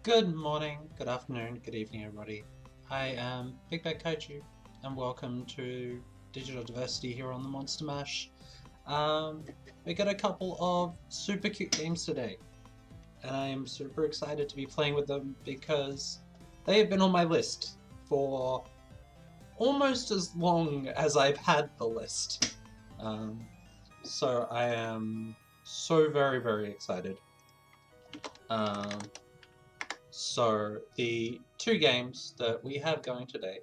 Good morning, good afternoon, good evening, everybody. I am Big Bad Kaiju, and welcome to Digital Diversity here on the Monster Mash. We got a couple of super cute games today, and I am super excited to be playing with them because they have been on my list for almost as long as I've had the list. So I am so very excited. So the two games that we have going today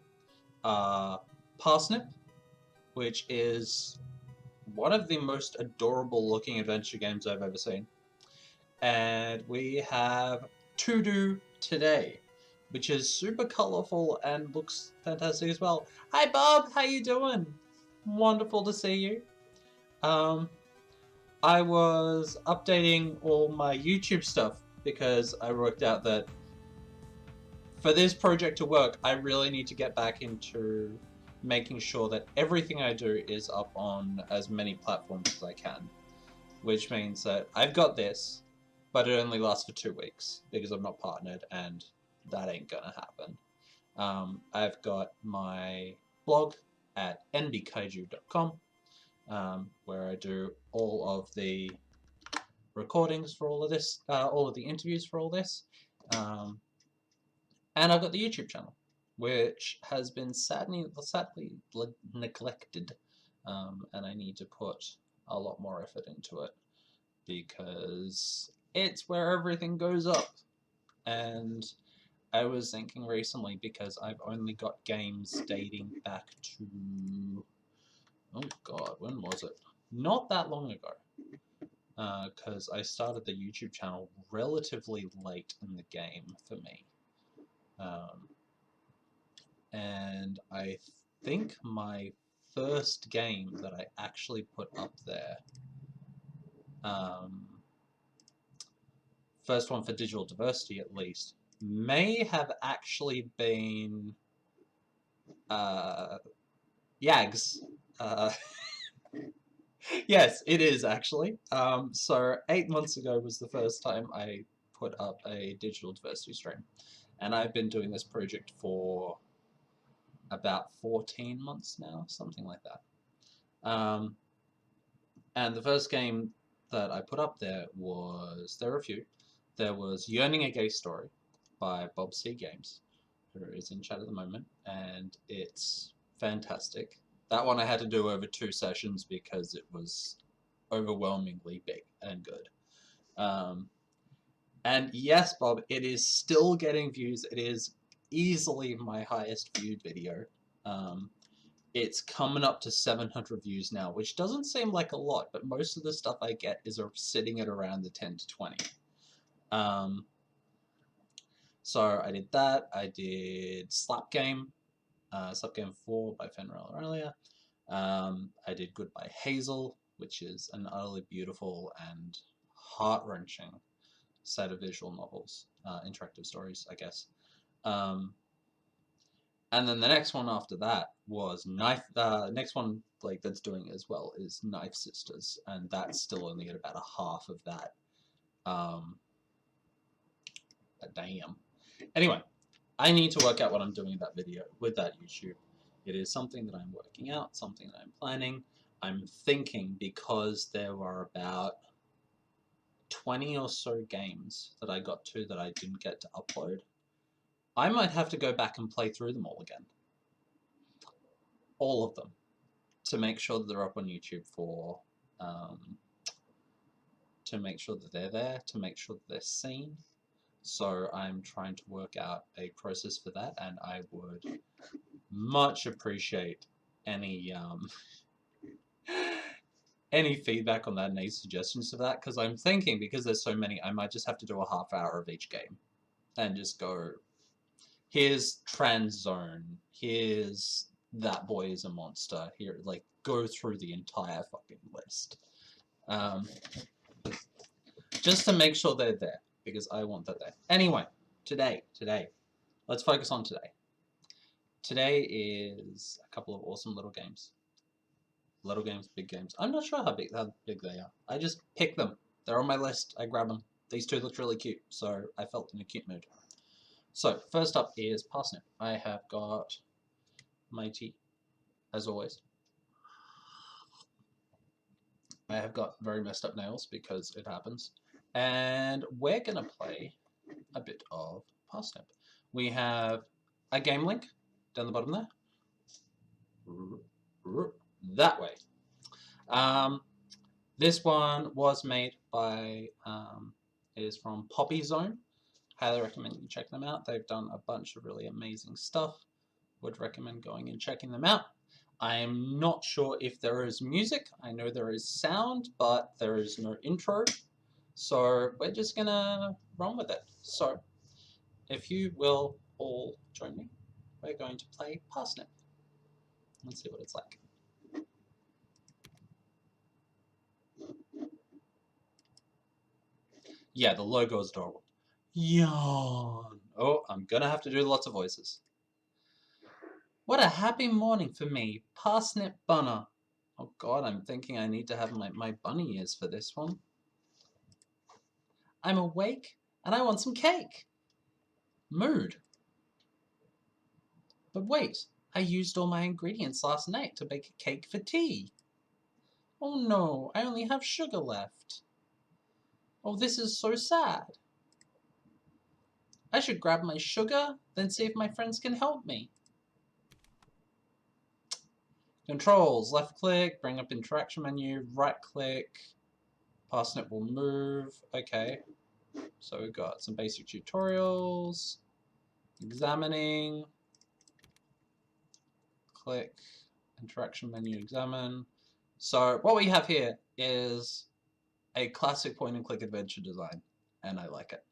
are Parsnip, which is one of the most adorable looking adventure games I've ever seen. And we have TODO today, which is super colorful and looks fantastic as well. Hi Bob, how you doing? Wonderful to see you. I was updating all my YouTube stuff because I worked out that for this project to work, I really need to get back into making sure that everything I do is up on as many platforms as I can. Which means that I've got this, but it only lasts for 2 weeks because I'm not partnered, and that ain't gonna happen. I've got my blog at nbkaiju.com, where I do all of the recordings for all of this, all of the interviews for all this. And I've got the YouTube channel, which has been sadly neglected, and I need to put a lot more effort into it because it's where everything goes up. And I was thinking recently, because I've only got games dating back to, oh god, when was it? Not that long ago. Because I started the YouTube channel relatively late in the game for me. And I think my first game that I actually put up there, first one for digital diversity at least, may have actually been Yags. Yes, it is actually. So 8 months ago was the first time I put up a digital diversity stream, and I've been doing this project for about 14 months now, something like that. And the first game that I put up there was, there were a few. There was Yearning a Gay Story by Bob C. Games, who is in chat at the moment, and it's fantastic. That one I had to do over 2 sessions because it was overwhelmingly big and good. And yes, Bob, it is still getting views. It is easily my highest viewed video. It's coming up to 700 views now, which doesn't seem like a lot, but most of the stuff I get is sitting at around the 10 to 20. So I did that. I did Slap Game 4 by Fenrir Aurelia. I did Goodbye Hazel, which is an utterly beautiful and heart-wrenching set of visual novels, interactive stories, I guess. And then the next one after that was Knife. Next one that's doing it as well is Knife Sisters, and that's still only at about a half of that. Damn. Anyway, I need to work out what I'm doing with that video, with that YouTube. It is something that I'm working out, something that I'm planning. I'm thinking, because there were about 20 or so games that I got to that I didn't get to upload, I might have to go back and play through them all again. All of them. To make sure that they're up on YouTube for, to make sure that they're there, to make sure that they're seen. So I'm trying to work out a process for that, and I would much appreciate any any feedback on that, and any suggestions for that, because I'm thinking, because there's so many, I might just have to do a half hour of each game and just go, here's Trans Zone, here's That Boy is a Monster, here, like, go through the entire fucking list. Just to make sure they're there, because I want that there. Anyway, today, let's focus on today. Today is a couple of awesome little games. Little games, big games. I'm not sure how big they are. I just pick them. They're on my list. I grab them. These two looked really cute, so I felt in a cute mood. So first up is Parsnip. I have got my tea, as always. I have got very messed up nails because it happens. And we're going to play a bit of Parsnip. We have a game link down the bottom there. That way. This one was made by, it is from Poppy Zone. Highly recommend you check them out. They've done a bunch of really amazing stuff. Would recommend going and checking them out. I am not sure if there is music. I know there is sound, but there is no intro. So we're just gonna run with it. So if you will all join me, we're going to play Parsnip. Let's see what it's like. Yeah, the logo is adorable. Yawn. Oh, I'm gonna have to do lots of voices. What a happy morning for me, Parsnip Bunner. Oh god, I'm thinking I need to have my bunny ears for this one. I'm awake and I want some cake. Mood. But wait, I used all my ingredients last night to bake a cake for tea. Oh no, I only have sugar left. Oh, this is so sad. I should grab my sugar, then see if my friends can help me. Controls, left click, bring up interaction menu, right click, Parsnip will move. Okay, so we've got some basic tutorials, examining, click, interaction menu, examine. So what we have here is a classic point and click adventure design, and I like it.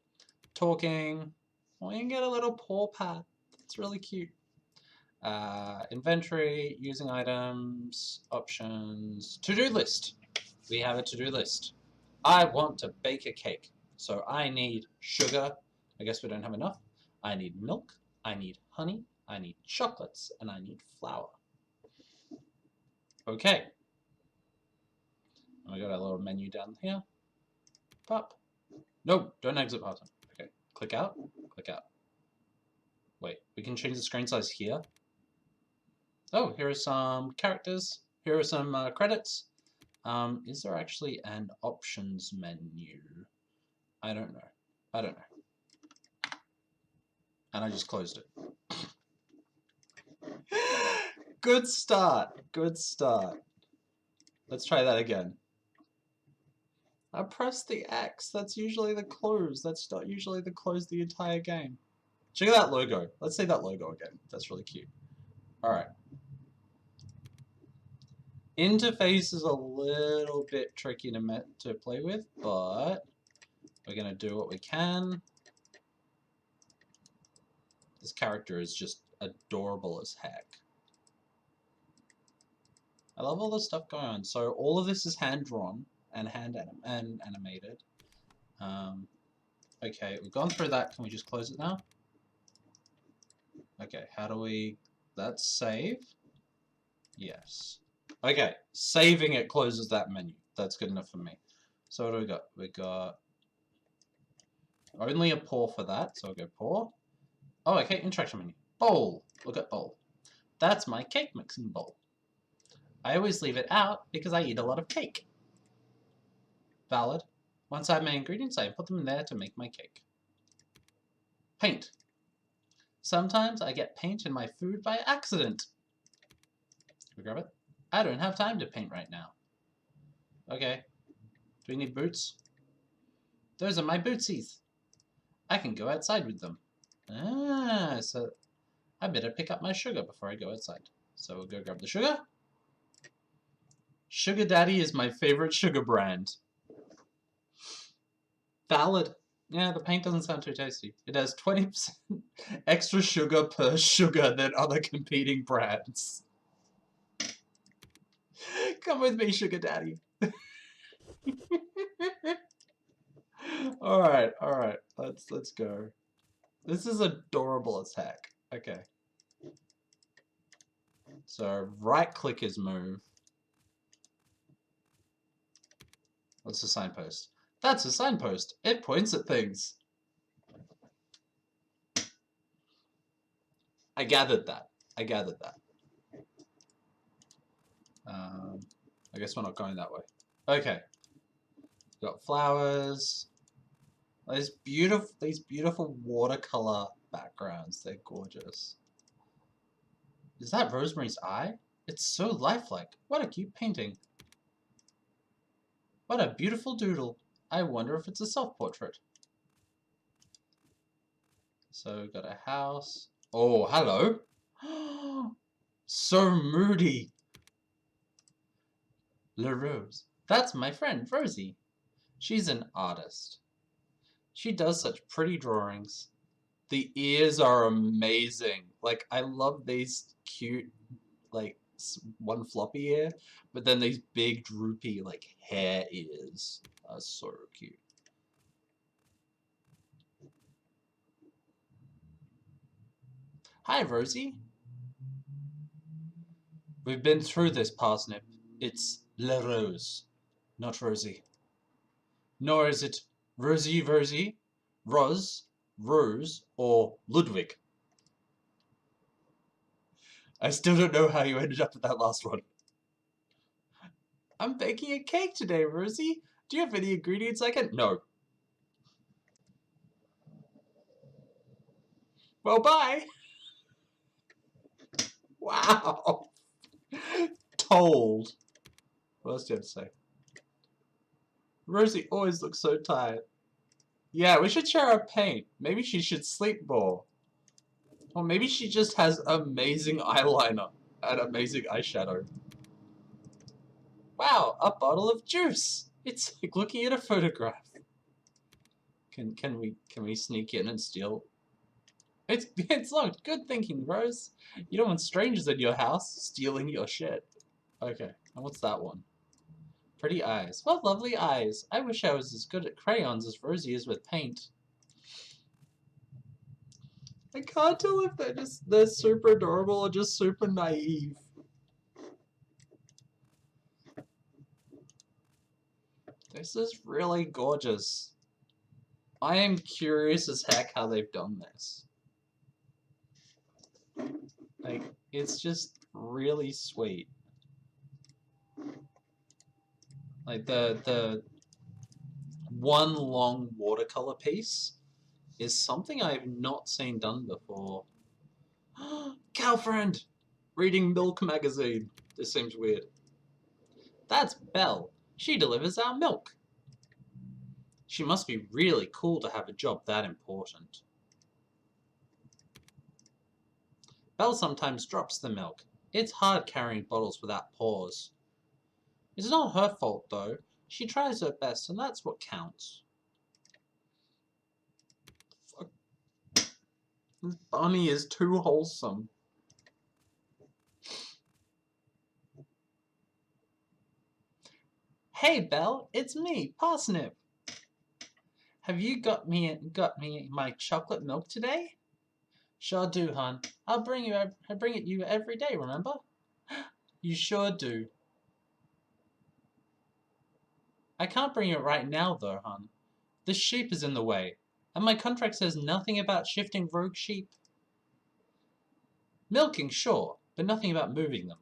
Talking, well, you can get a little paw pad. It's really cute. Inventory, using items, options, to-do list. We have a to-do list. I want to bake a cake, so I need sugar. I guess we don't have enough. I need milk, I need honey, I need chocolates, and I need flour. Okay. And we got our little menu down here. Pop. No, don't exit button. Okay, click out, click out. Wait, we can change the screen size here. Oh, here are some characters. Here are some credits. Is there actually an options menu? I don't know. I don't know. And I just closed it. Good start. Good start. Let's try that again. I pressed the X. That's usually the close. That's not usually the close the entire game. Check out that logo. Let's see that logo again. That's really cute. Alright. Interface is a little bit tricky to play with, but we're going to do what we can. This character is just adorable as heck. I love all the stuff going on. So all of this is hand-drawn and animated. Okay, we've gone through that. Can we just close it now? Okay, how do we... That's save? Yes. Okay, saving it closes that menu. That's good enough for me. So what do we got? We got only a pour for that, so I'll go pour. Oh, okay, interaction menu. Bowl. Look at bowl. That's my cake mixing bowl. I always leave it out because I eat a lot of cake. Valid. Once I have my ingredients, I put them in there to make my cake. Paint. Sometimes I get paint in my food by accident. Can we grab it? I don't have time to paint right now. Okay. Do we need boots? Those are my bootsies. I can go outside with them. Ah, so I better pick up my sugar before I go outside. So we'll go grab the sugar. Sugar Daddy is my favorite sugar brand. Valid. Yeah, the paint doesn't sound too tasty. It has 20% extra sugar per sugar than other competing brands. Come with me, Sugar Daddy. Alright, alright. Let's go. This is adorable as heck. Okay. So right click is move. What's a signpost? That's a signpost. It points at things. I gathered that. I gathered that. I guess we're not going that way. Okay. Got flowers. These beautiful watercolor backgrounds. They're gorgeous. Is that Rosemary's eye? It's so lifelike. What a cute painting. What a beautiful doodle. I wonder if it's a self-portrait. So, got a house. Oh, hello. So moody. La Rose. That's my friend, Rosie. She's an artist. She does such pretty drawings. The ears are amazing. Like, I love these cute, like, one floppy ear, but then these big, droopy, like, hair ears are so cute. Hi, Rosie. We've been through this, Parsnip. It's La Rose, not Rosie. Nor is it Rosie, Rose, or Ludwig. I still don't know how you ended up with that last one. I'm baking a cake today, Rosie. Do you have any ingredients I can... No. Well, bye. Wow. Told. What else do you have to say? Rosie always looks so tired. Yeah, we should share our paint. Maybe she should sleep more. Or maybe she just has amazing eyeliner and amazing eyeshadow. Wow, a bottle of juice. It's like looking at a photograph. Can we sneak in and steal? It's locked. Good thinking, Rose. You don't want strangers in your house stealing your shit. Okay, and what's that one? Pretty eyes. What lovely eyes. I wish I was as good at crayons as Rosie is with paint. I can't tell if they're super adorable or just super naive. This is really gorgeous. I am curious as heck how they've done this. Like, it's just really sweet. Like, the one long watercolor piece is something I've not seen done before. Calfriend! Reading Milk magazine. This seems weird. That's Belle. She delivers our milk. She must be really cool to have a job that important. Belle sometimes drops the milk. It's hard carrying bottles without paws. It's not her fault, though. She tries her best, and that's what counts. Fuck. This bunny is too wholesome. Hey, Belle, it's me, Parsnip. Have you got me my chocolate milk today? Sure do, hon. I bring it you every day, remember? You sure do. I can't bring it right now, though, hon. This sheep is in the way, and my contract says nothing about shifting rogue sheep. Milking, sure, but nothing about moving them.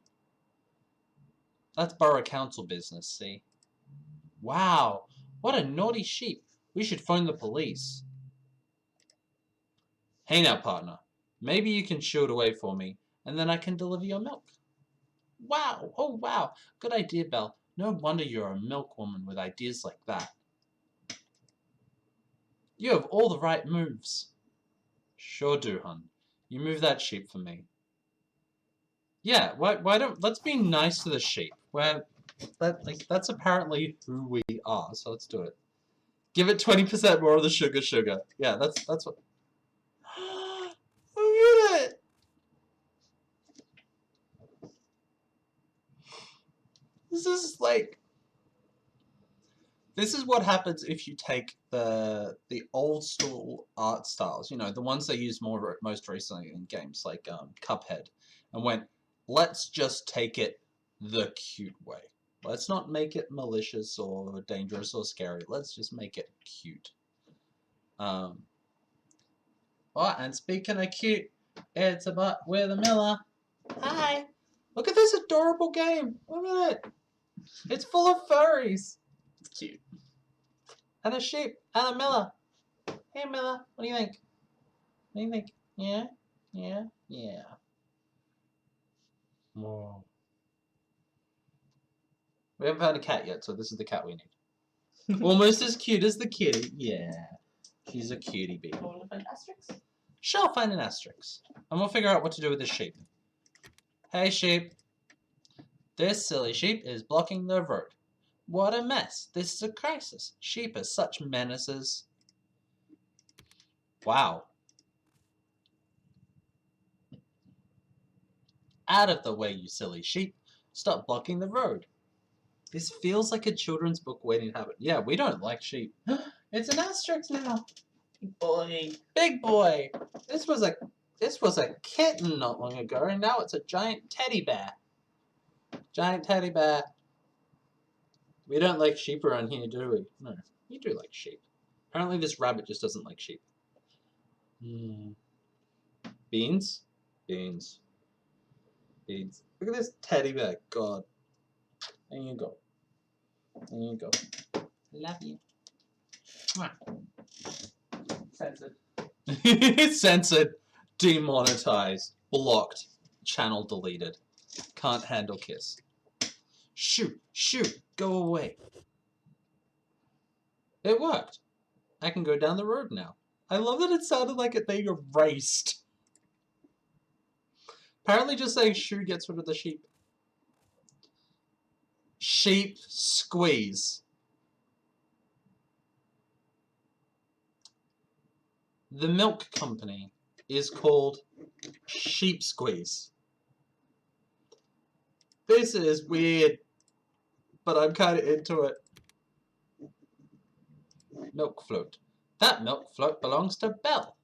That's borough council business, see? Wow, what a naughty sheep. We should phone the police. Hey now, partner. Maybe you can shoo it away for me, and then I can deliver your milk. Wow, oh wow, good idea, Belle. No wonder you're a milk woman with ideas like that. You have all the right moves. Sure do, hun. You move that sheep for me. Yeah, why don't, let's be nice to the sheep. That's apparently who we are, so let's do it. Give it 20% more of the sugar. Yeah, that's what. Look at it! This is like... This is what happens if you take the old school art styles, you know, the ones they use most recently in games like Cuphead, and went, let's just take it the cute way. Let's not make it malicious or dangerous or scary. Let's just make it cute. Oh, and speaking of cute, It's a butt with a Miller. Hi. Look at this adorable game. Look at it. It's full of furries. It's cute. And a sheep. And a Miller. Hey, Miller. What do you think? What do you think? Yeah? Yeah? Yeah. Whoa. We haven't found a cat yet, so this is the cat we need. Almost as cute as the kitty. Yeah. She's a cutie bee. Want to find asterisks? Sure, find an asterisk. And we'll figure out what to do with this sheep. Hey, sheep. This silly sheep is blocking the road. What a mess. This is a crisis. Sheep are such menaces. Wow. Out of the way, you silly sheep. Stop blocking the road. This feels like a children's book waiting to happen. Yeah, we don't like sheep. It's an asterisk now. Big boy. Big boy. This was a kitten not long ago, and now it's a giant teddy bear. Giant teddy bear. We don't like sheep around here, do we? No, we do like sheep. Apparently this rabbit just doesn't like sheep. Beans? Beans. Beans. Look at this teddy bear. God. There you go. There you go. Love you. Censored. Censored. Demonetized. Blocked. Channel deleted. Can't handle kiss. Shoot. Shoot. Go away. It worked. I can go down the road now. I love that it sounded like it being erased. Apparently just saying shoo gets rid of the sheep. Sheep squeeze. The milk company is called Sheep Squeeze. This is weird, but I'm kind of into it. Milk float. That milk float belongs to Belle.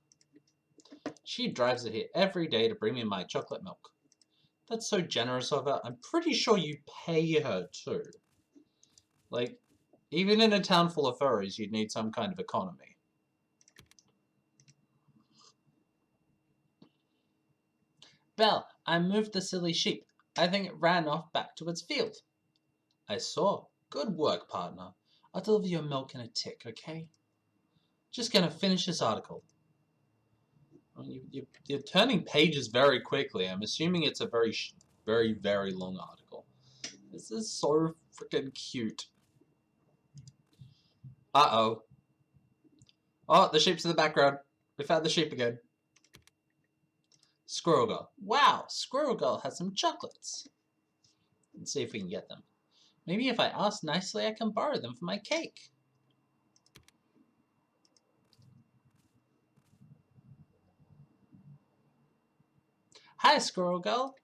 She drives it here every day to bring me my chocolate milk. That's so generous of her. I'm pretty sure you pay her too. Like, even in a town full of furries, you'd need some kind of economy. Belle, I moved the silly sheep. I think it ran off back to its field. I saw. Good work, partner. I'll deliver your milk in a tick, okay? Just gonna finish this article. You're turning pages very quickly. I'm assuming it's a very, very long article. This is so freaking cute. Uh-oh. Oh, the sheep's in the background. We found the sheep again. Squirrel Girl. Wow, Squirrel Girl has some chocolates. Let's see if we can get them. Maybe if I ask nicely, I can borrow them for my cake. Hi, Squirrel Girl.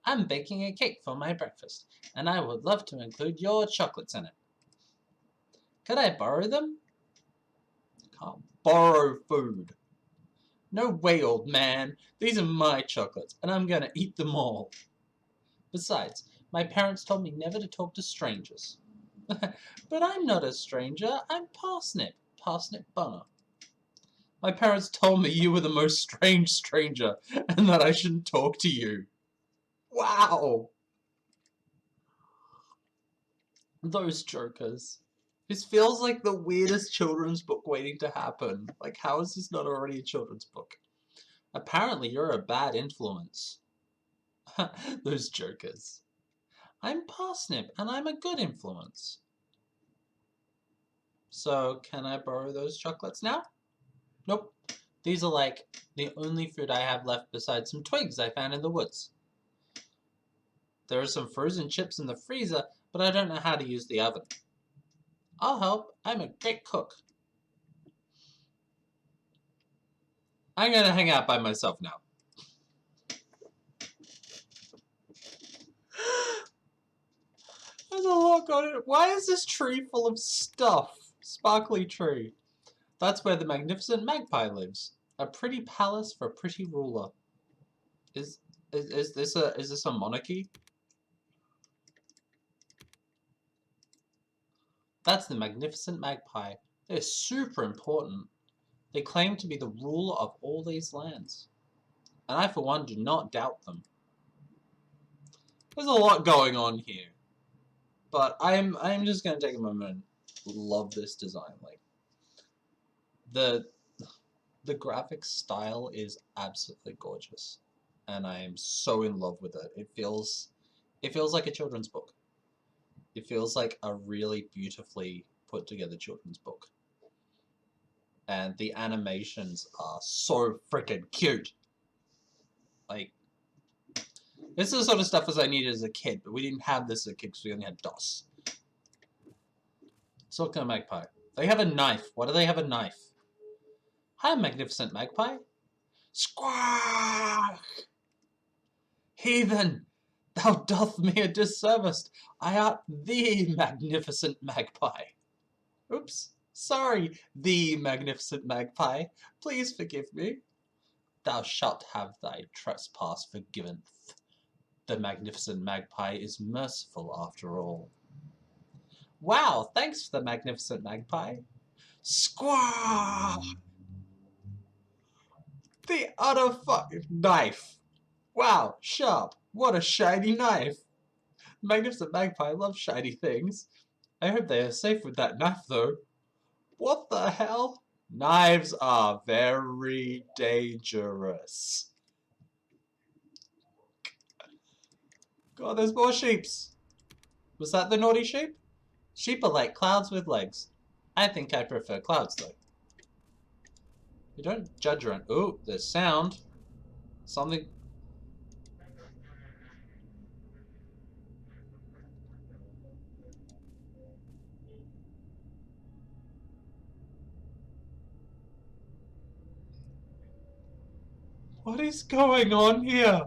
I'm baking a cake for my breakfast, and I would love to include your chocolates in it. Could I borrow them? Can't borrow food. No way, old man. These are my chocolates, and I'm gonna eat them all. Besides, my parents told me never to talk to strangers. But I'm not a stranger. I'm Parsnip. Parsnip Bunner. My parents told me you were the most strange stranger, and that I shouldn't talk to you. Wow! Those jokers. This feels like the weirdest children's book waiting to happen. Like, how is this not already a children's book? Apparently, you're a bad influence. Those jokers. I'm Parsnip, and I'm a good influence. So, can I borrow those chocolates now? Nope. These are like the only food I have left besides some twigs I found in the woods. There are some frozen chips in the freezer, but I don't know how to use the oven. I'll help. I'm a great cook. I'm gonna hang out by myself now. There's a lot going on. Why is this tree full of stuff? Sparkly tree. That's where the magnificent magpie lives. A pretty palace for a pretty ruler. Is this a monarchy? That's the magnificent magpie. They're super important. They claim to be the ruler of all these lands. And I, for one, do not doubt them. There's a lot going on here. But I'm just going to take a moment and love this design. Like, the graphic style is absolutely gorgeous. And I am so in love with it. It feels like a children's book. It feels like a really beautifully put together children's book. And the animations are so freaking cute. Like, this is the sort of stuff as I needed as a kid, but we didn't have this as a kid because we only had DOS. Let's look at a magpie. They have a knife. Why do they have a knife? Hi, magnificent magpie. Squawk! Heathen, thou doth me a disservice. I art the magnificent magpie. Oops. Sorry, the magnificent magpie. Please forgive me. Thou shalt have thy trespass forgiven. The magnificent magpie is merciful after all. Wow, thanks for the magnificent magpie. Squaw! The utter fucking knife. Wow, sharp. What a shiny knife. Magnificent magpie loves shiny things. I hope they are safe with that knife though. What the hell? Knives are very dangerous. God, there's more sheeps. Was that the naughty sheep? Sheep are like clouds with legs. I think I prefer clouds though. You don't judge around. Ooh, there's sound. Something. What is going on here?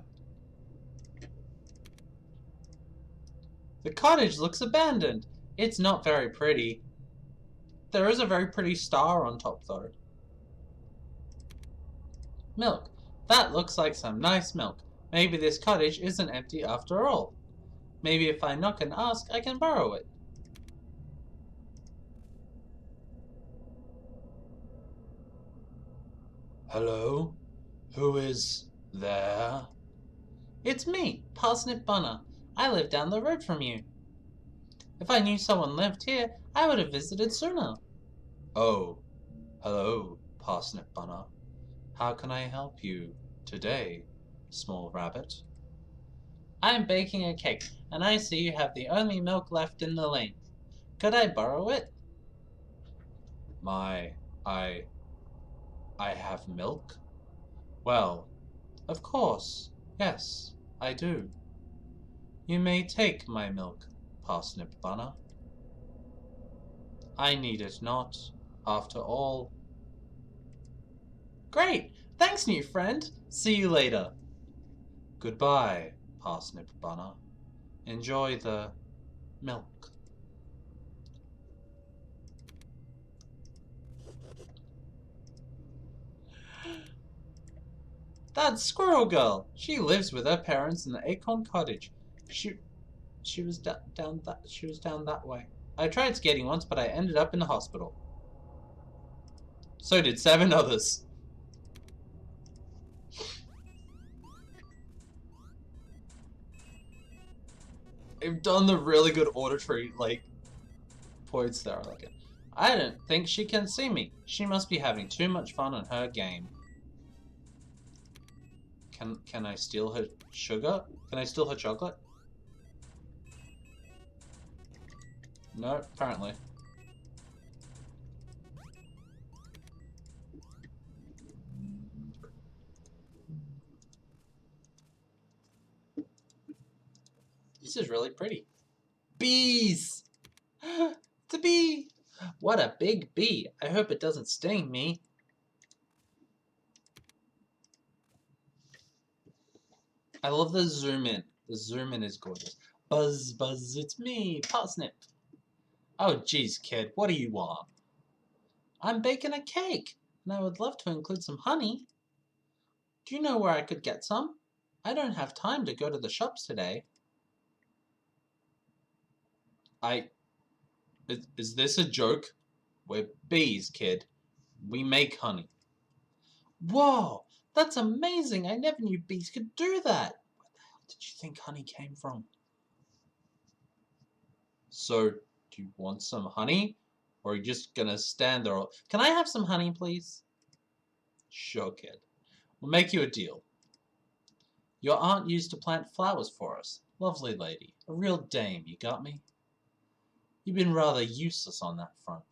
The cottage looks abandoned. It's not very pretty. There is a very pretty star on top though. Milk. That looks like some nice milk. Maybe this cottage isn't empty after all. Maybe if I knock and ask, I can borrow it. Hello? Who is there? It's me, Parsnip Bunner. I live down the road from you. If I knew someone lived here, I would have visited sooner. Oh, hello, Parsnip Bunner. How can I help you today, small rabbit? I'm baking a cake, and I see you have the only milk left in the lane. Could I borrow it? I have milk? Well, of course, yes, I do. You may take my milk, Parsnip Bunner. I need it not, after all. Great! Thanks, new friend! See you later. Goodbye, Parsnip Bunner. Enjoy the milk. That's Squirrel Girl. She lives with her parents in the Acorn Cottage. She was down that way. I tried skating once, but I ended up in the hospital. So did 7 others. They've done the really good auditory, like, points there. I like it. I don't think she can see me. She must be having too much fun on her game. Can I steal her sugar? Can I steal her chocolate? No, apparently. This is really pretty. Bees! It's a bee! What a big bee. I hope it doesn't sting me. I love the zoom in. The zoom in is gorgeous. Buzz, buzz, it's me, Parsnip. Oh, geez, kid, what do you want? I'm baking a cake, and I would love to include some honey. Do you know where I could get some? I don't have time to go to the shops today. Is this a joke? We're bees, kid. We make honey. Whoa! That's amazing. I never knew bees could do that. Where the hell did you think honey came from? So, do you want some honey? Or are you just gonna stand there? Can I have some honey, please? Sure, kid. We'll make you a deal. Your aunt used to plant flowers for us. Lovely lady. A real dame, you got me? You've been rather useless on that front.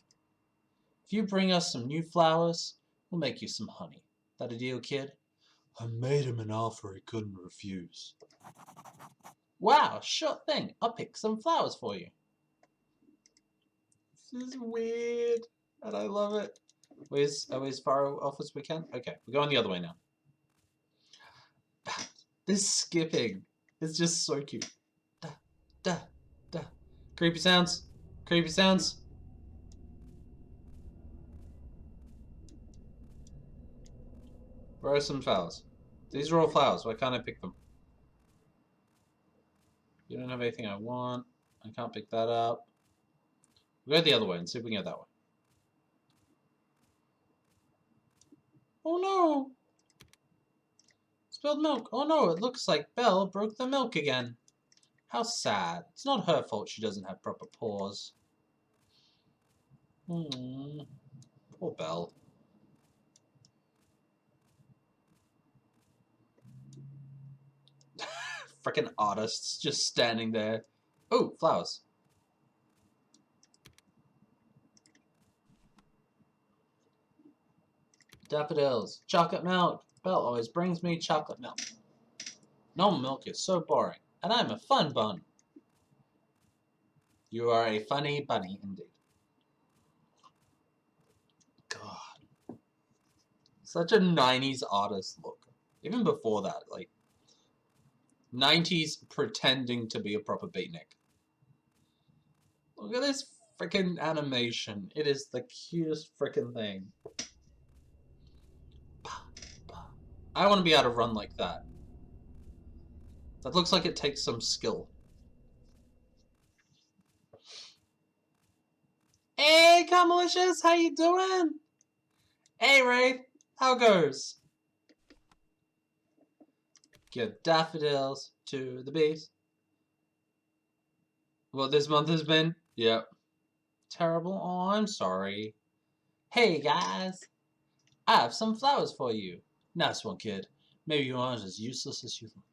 If you bring us some new flowers, we'll make you some honey. That a deal, kid? I made him an offer he couldn't refuse. Wow, sure thing. I'll pick some flowers for you. This is weird, and I love it. Are we as far off as we can? Okay, we're going the other way now. This skipping is just so cute. Da, da, da. Creepy sounds. Creepy sounds. Where are some flowers? These are all flowers. Why can't I pick them? You don't have anything I want. I can't pick that up. We'll go the other way and see if we can get that way. Oh no! Spilled milk. Oh no, it looks like Belle broke the milk again. How sad. It's not her fault she doesn't have proper paws. Poor Belle. Frickin' artists just standing there. Oh, flowers. Daffodils. Chocolate milk. Belle always brings me chocolate milk. Normal milk is so boring, and I'm a fun bun. You are a funny bunny indeed. God. Such a 90s artist look. Even before that, like 90s pretending to be a proper beatnik. Look at this freaking animation. It is the cutest freaking thing. I want to be able to run like that. That looks like it takes some skill. Hey, Camalicious, how you doing? Hey, Wraith, how goes? Give daffodils to the bees. What this month has been? Yep. Terrible? Oh, I'm sorry. Hey, guys. I have some flowers for you. Nice one, kid. Maybe you aren't as useless as you look.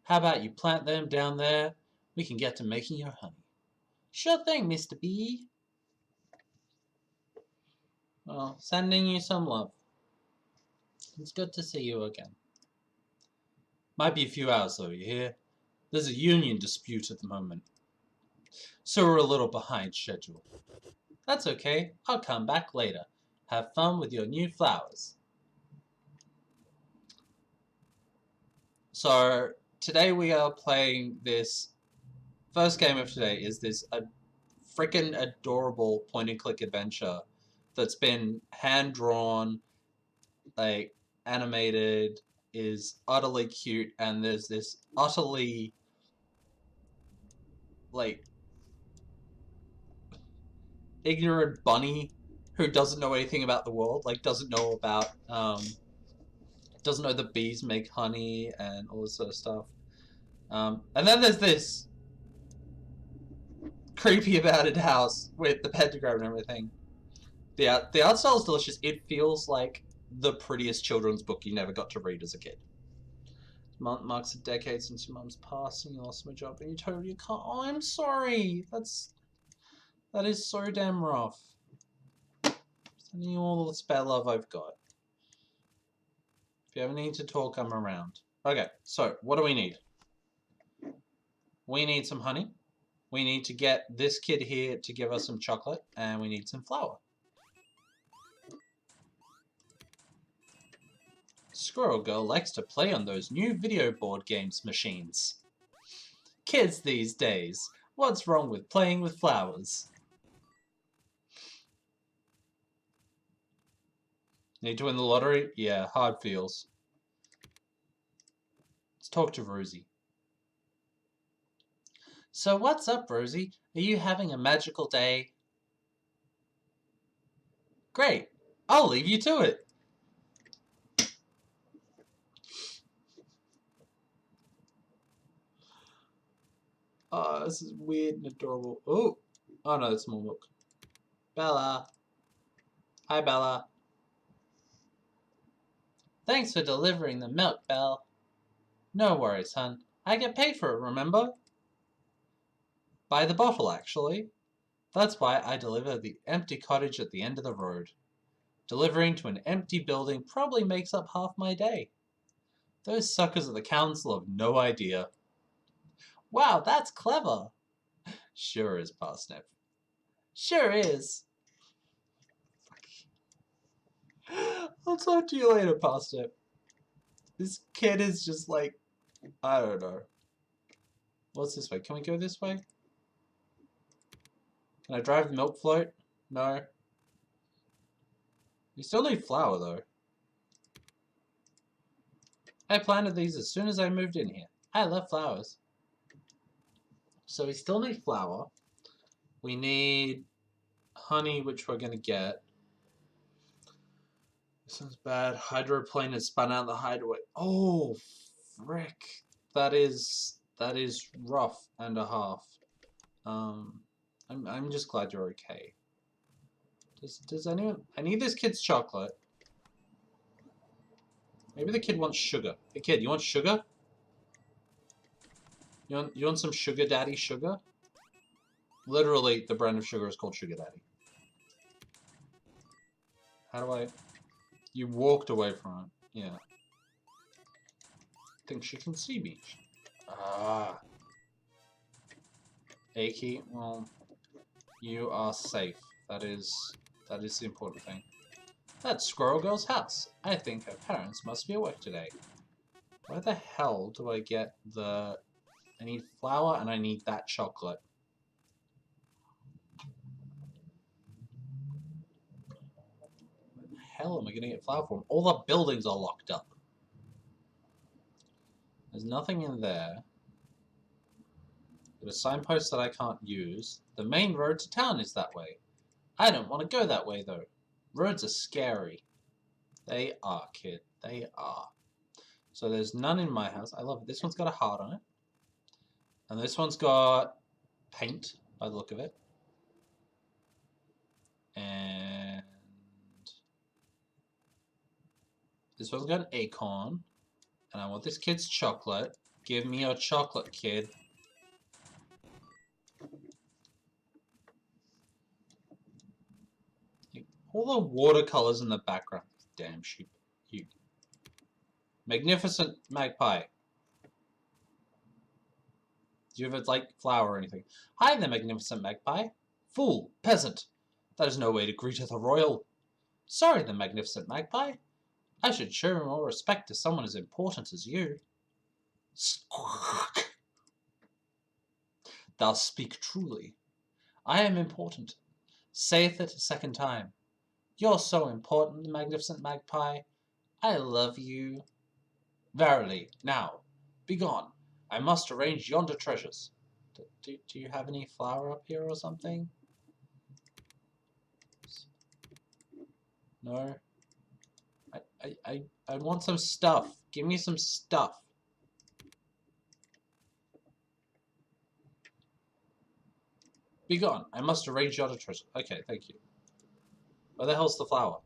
How about you plant them down there? We can get to making your honey. Sure thing, Mr. Bee. Well, sending you some love. It's good to see you again. Might be a few hours though, you hear? There's a union dispute at the moment. So we're a little behind schedule. That's okay. I'll come back later. Have fun with your new flowers. So today we are playing this. First game of today is this freaking adorable point-and-click adventure that's been hand-drawn, like animated, is utterly cute, and there's this utterly like ignorant bunny who doesn't know anything about the world, like doesn't know about doesn't know the bees make honey and all this sort of stuff. And then there's this creepy abandoned house with the pentagram and everything. The art style is delicious. It feels like the prettiest children's book you never got to read as a kid. Month marks a decade since your mum's passing. You lost my job and you told you can't. Oh, I'm sorry. That is so damn rough. Sending you all the spare love I've got. If you ever need to talk, I'm around. Okay, so what do we need? We need some honey. We need to get this kid here to give us some chocolate, and we need some flour. Squirrel Girl likes to play on those new video board games machines. Kids these days, what's wrong with playing with flowers? Need to win the lottery? Yeah, hard feels. Let's talk to Rosie. So what's up, Rosie? Are you having a magical day? Great. I'll leave you to it. Oh, this is weird and adorable. Oh! Oh no, it's more milk. Bella. Hi, Bella. Thanks for delivering the milk, Belle. No worries, hun. I get paid for it, remember? By the bottle, actually. That's why I deliver the empty cottage at the end of the road. Delivering to an empty building probably makes up half my day. Those suckers at the council have no idea. Wow, that's clever. Sure is, Parsnip. Sure is. I'll talk to you later, Parsnip. This kid is just like, I don't know. What's this way? Can we go this way? Can I drive the milk float? No. We still need flour, though. I planted these as soon as I moved in here. I love flowers. So we still need flour. We need honey, which we're going to get. This one's bad. Hydroplane has spun out the hideaway. Oh, frick. That is rough and a half. I'm just glad you're okay. Does anyone... I need this kid's chocolate. Maybe the kid wants sugar. Hey kid, you want sugar? You want some sugar daddy sugar? Literally, the brand of sugar is called Sugar Daddy. How do I... You walked away from it. Yeah. I think she can see me. Ah. Aki, well, you are safe. That is the important thing. That's Squirrel Girl's house. I think her parents must be at work today. Where the hell do I get the... I need flour and I need that chocolate. Where the hell am I going to get flour from? All the buildings are locked up. There's nothing in there. There's a signpost that I can't use. The main road to town is that way. I don't want to go that way, though. Roads are scary. They are, kid. They are. So there's none in my house. I love it. This one's got a heart on it. And this one's got paint, by the look of it. And this one's got an acorn. And I want this kid's chocolate. Give me your chocolate, kid. All the watercolors in the background. Damn sheep. You. Magnificent magpie. Do you have, like, flour or anything? Hi there, magnificent magpie. Fool, peasant. That is no way to greet the royal. Sorry, the magnificent magpie. I should show more respect to someone as important as you. Squawk. Thou speak truly. I am important. Saith it a second time. You're so important, magnificent magpie. I love you. Verily, now, begone. I must arrange yonder treasures. Do you have any flour up here or something? No? I want some stuff. Give me some stuff. Begone. I must arrange yonder treasure. Okay, thank you. Where the hell's the flour?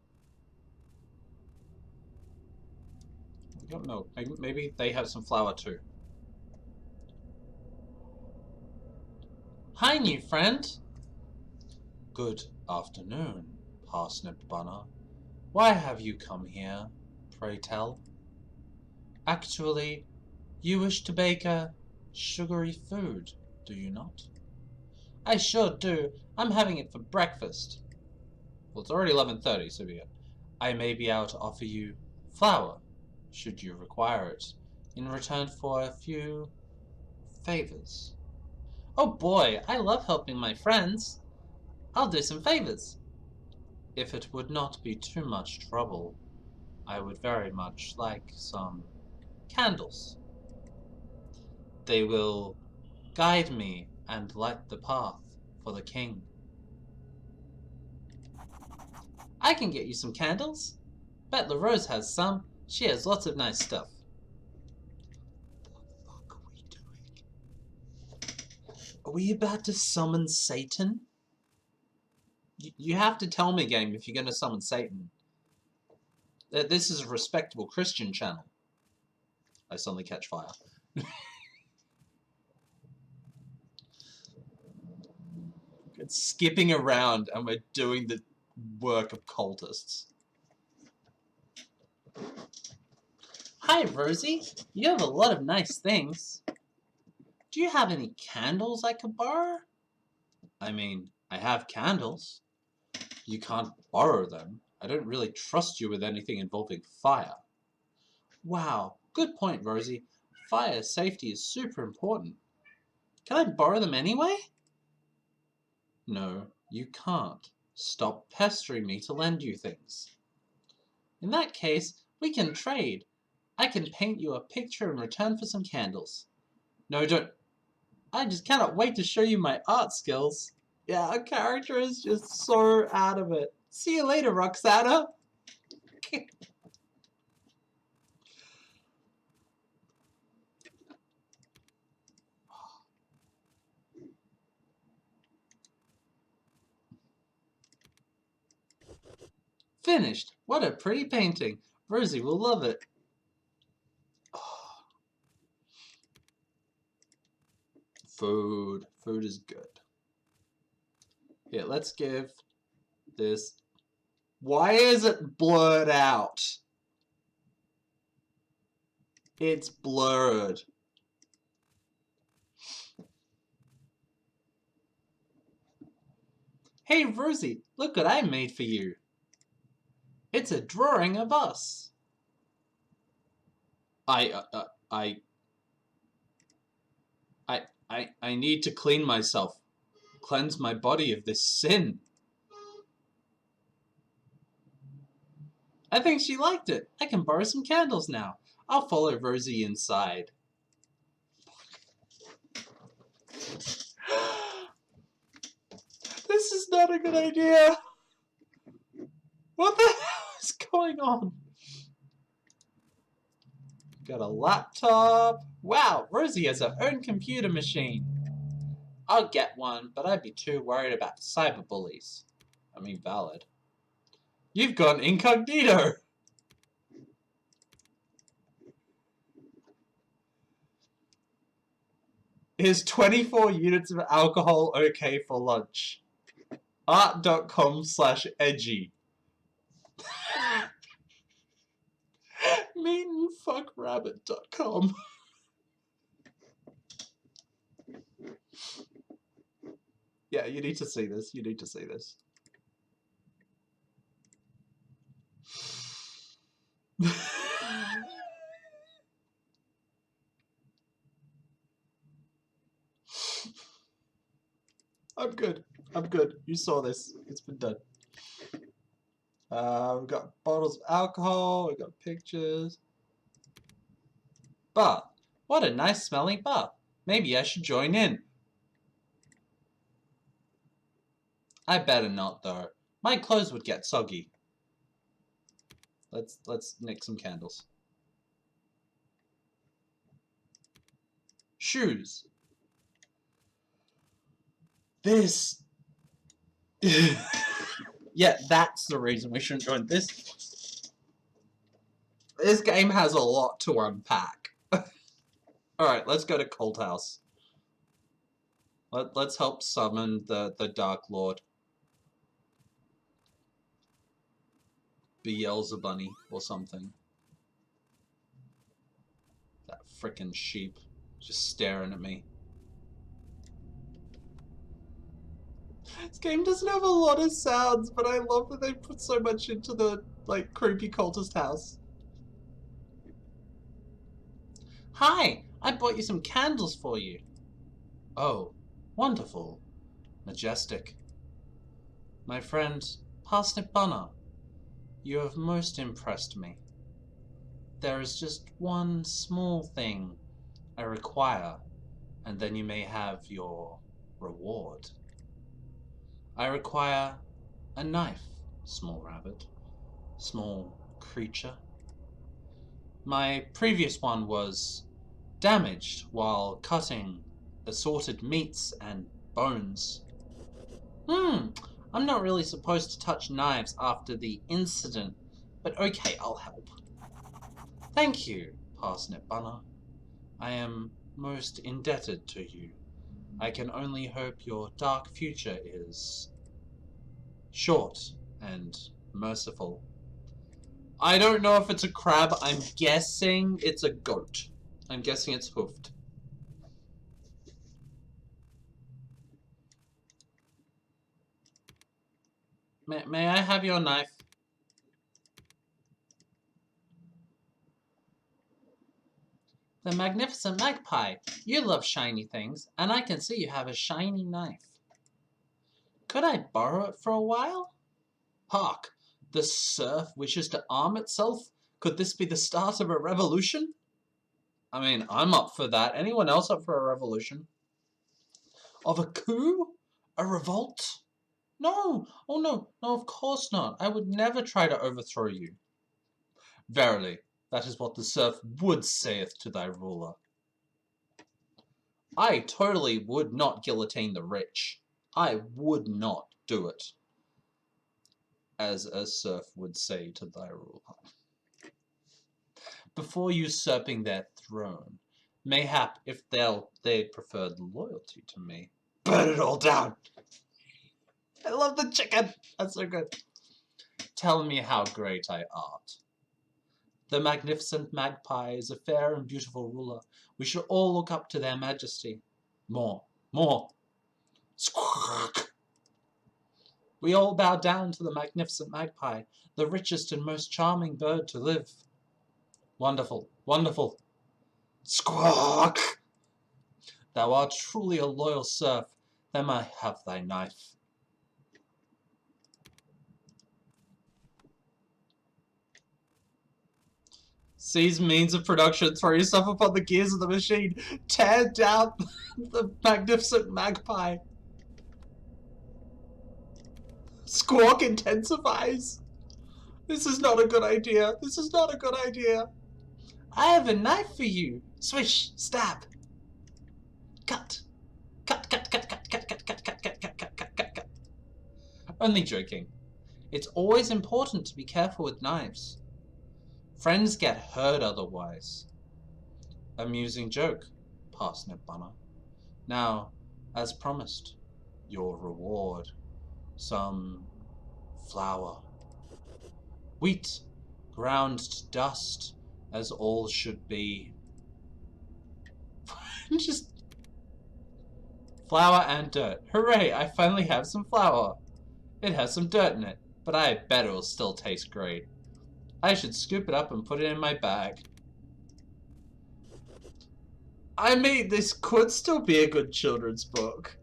I don't know. Maybe they have some flour too. Hi, new friend. Good afternoon, Parsnip Bunner. Why have you come here, pray tell? Actually, you wish to bake a sugary food, do you not? I sure do. I'm having it for breakfast. Well, it's already 11:30, so I may be able to offer you flour, should you require it, in return for a few favors. Oh boy, I love helping my friends. I'll do some favors. If it would not be too much trouble, I would very much like some candles. They will guide me and light the path for the king. I can get you some candles. Bet LaRose has some. She has lots of nice stuff. What the fuck are we doing? we about to summon Satan? You have to tell me, game, if you're going to summon Satan. This is a respectable Christian channel. I suddenly catch fire. It's skipping around and we're doing the work of cultists. Hi, Rosie. You have a lot of nice things. Do you have any candles I could borrow? I mean, I have candles. You can't borrow them. I don't really trust you with anything involving fire. Wow, good point, Rosie. Fire safety is super important. Can I borrow them anyway? No, you can't. Stop pestering me to lend you things. In that case, we can trade. I can paint you a picture in return for some candles. No, don't. I just cannot wait to show you my art skills. Yeah, our character is just so out of it. See you later, Roxana. Finished. What a pretty painting. Rosie will love it. Food. Food is good. Here, let's give this... Why is it blurred out? It's blurred. Hey, Rosie, look what I made for you. It's a drawing of us. I need to clean myself. Cleanse my body of this sin. I think she liked it. I can borrow some candles now. I'll follow Rosie inside. This is not a good idea. What the hell is going on? Got a laptop. Wow, Rosie has her own computer machine. I'll get one, but I'd be too worried about cyberbullies. I mean, valid. You've gone incognito! Is 24 units of alcohol okay for lunch? Art.com/edgy. Meatandfuckrabbit.com. Yeah, you need to see this. You need to see this. I'm good. I'm good. You saw this. It's been done. We've got bottles of alcohol. We've got pictures. Bar. What a nice smelling bar. Maybe I should join in. I better not, though. My clothes would get soggy. Let's nick some candles. Shoes. This. Yeah, that's the reason we shouldn't join this. This game has a lot to unpack. Alright, let's go to Cold House. Let's help summon the Dark Lord. Beelzebunny or something. That frickin' sheep just staring at me. This game doesn't have a lot of sounds, but I love that they put so much into the, like, creepy cultist house. Hi! I bought you some candles for you. Oh, wonderful. Majestic. My friend, Parsnip, you have most impressed me. There is just one small thing I require, and then you may have your reward. I require a knife, small rabbit, small creature. My previous one was damaged while cutting assorted meats and bones. I'm not really supposed to touch knives after the incident, but okay, I'll help. Thank you, Parsnip Bunner. I am most indebted to you. I can only hope your dark future is short and merciful. I don't know if it's a crab. I'm guessing it's a goat. I'm guessing it's hoofed. May I have your knife? The magnificent magpie. You love shiny things, and I can see you have a shiny knife. Could I borrow it for a while? Hark! The surf wishes to arm itself? Could this be the start of a revolution? I mean, I'm up for that. Anyone else up for a revolution? Of a coup? A revolt? No! Oh no, no, of course not. I would never try to overthrow you. Verily, that is what the serf would saith to thy ruler. I totally would not guillotine the rich. I would not do it. As a serf would say to thy ruler. Before usurping their throne, mayhap if they'd preferred loyalty to me. Burn it all down! I love the chicken! That's so good. Tell me how great I art. The magnificent magpie is a fair and beautiful ruler. We should all look up to their majesty. More, more. Squawk! We all bow down to the magnificent magpie, the richest and most charming bird to live. Wonderful, wonderful. Squawk! Thou art truly a loyal serf. Then I have thy knife. Seize means of production. Throw yourself upon the gears of the machine. Tear down the magnificent magpie. Squawk intensifies. This is not a good idea. This is not a good idea. I have a knife for you. Swish, stab. Cut. Cut, cut, cut, cut, cut, cut, cut, cut, cut, cut, cut, cut, cut, cut. Only joking. It's always important to be careful with knives. Friends get hurt otherwise. Amusing joke, Parsnip Bunner. Now, as promised, your reward. Some flour. Wheat, ground to dust, as all should be. Just flour and dirt. Hooray, I finally have some flour. It has some dirt in it, but I bet it'll still taste great. I should scoop it up and put it in my bag. I mean, this could still be a good children's book.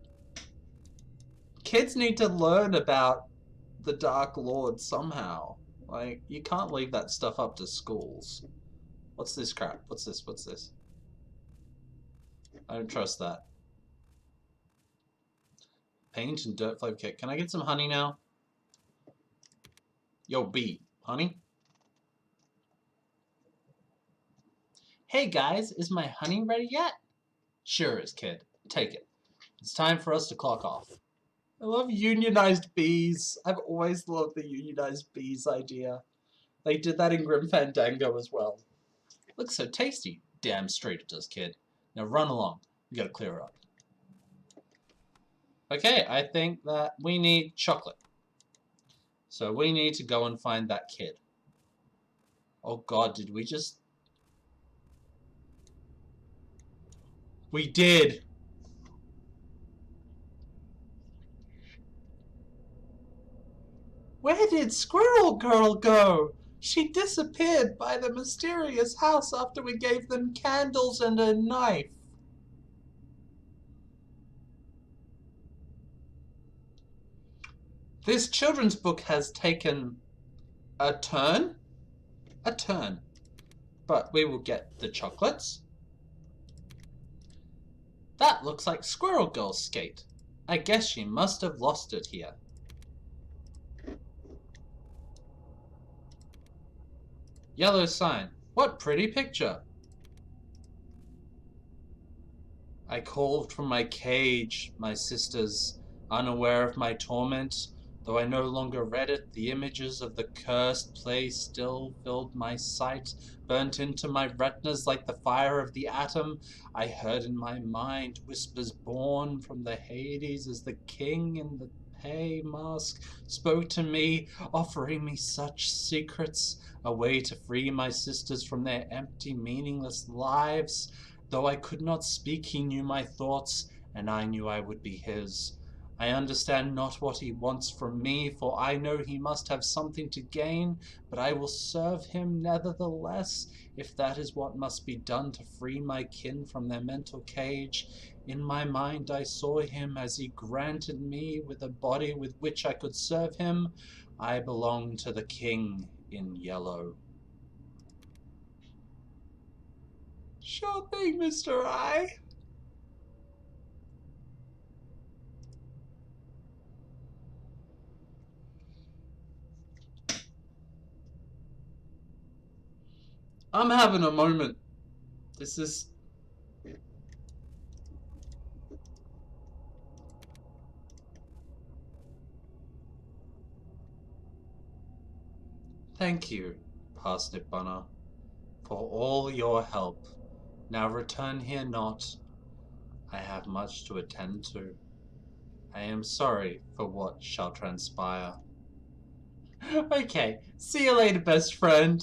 Kids need to learn about the Dark Lord somehow. Like, you can't leave that stuff up to schools. What's this crap? What's this? What's this? I don't trust that. Paint and dirt flavor cake. Can I get some honey now? Yo, bee. Honey? Hey guys, is my honey ready yet? Sure is, kid. Take it. It's time for us to clock off. I love unionized bees. I've always loved the unionized bees idea. They did that in Grim Fandango as well. Looks so tasty. Damn straight it does, kid. Now run along. We gotta clear up. Okay, I think that we need chocolate. So we need to go and find that kid. Oh god, did we just... We did! Where did Squirrel Girl go? She disappeared by the mysterious house after we gave them candles and a knife. This children's book has taken a turn. A turn. But we will get the chocolates. That looks like Squirrel Girl's skate. I guess she must have lost it here. Yellow sign. What pretty picture. I called from my cage, my sisters, unaware of my torment. Though I no longer read it, the images of the cursed place still filled my sight, burnt into my retinas like the fire of the atom. I heard in my mind whispers born from the Hades as the king in the pay mask spoke to me, offering me such secrets, a way to free my sisters from their empty, meaningless lives. Though I could not speak, he knew my thoughts, and I knew I would be his. I understand not what he wants from me, for I know he must have something to gain, but I will serve him nevertheless, if that is what must be done to free my kin from their mental cage. In my mind I saw him as he granted me with a body with which I could serve him. I belong to the king in yellow. Sure thing, Mr. I. I'm having a moment. This is... Thank you, Parsnip Bunner, for all your help. Now return here not. I have much to attend to. I am sorry for what shall transpire. Okay, see you later, best friend.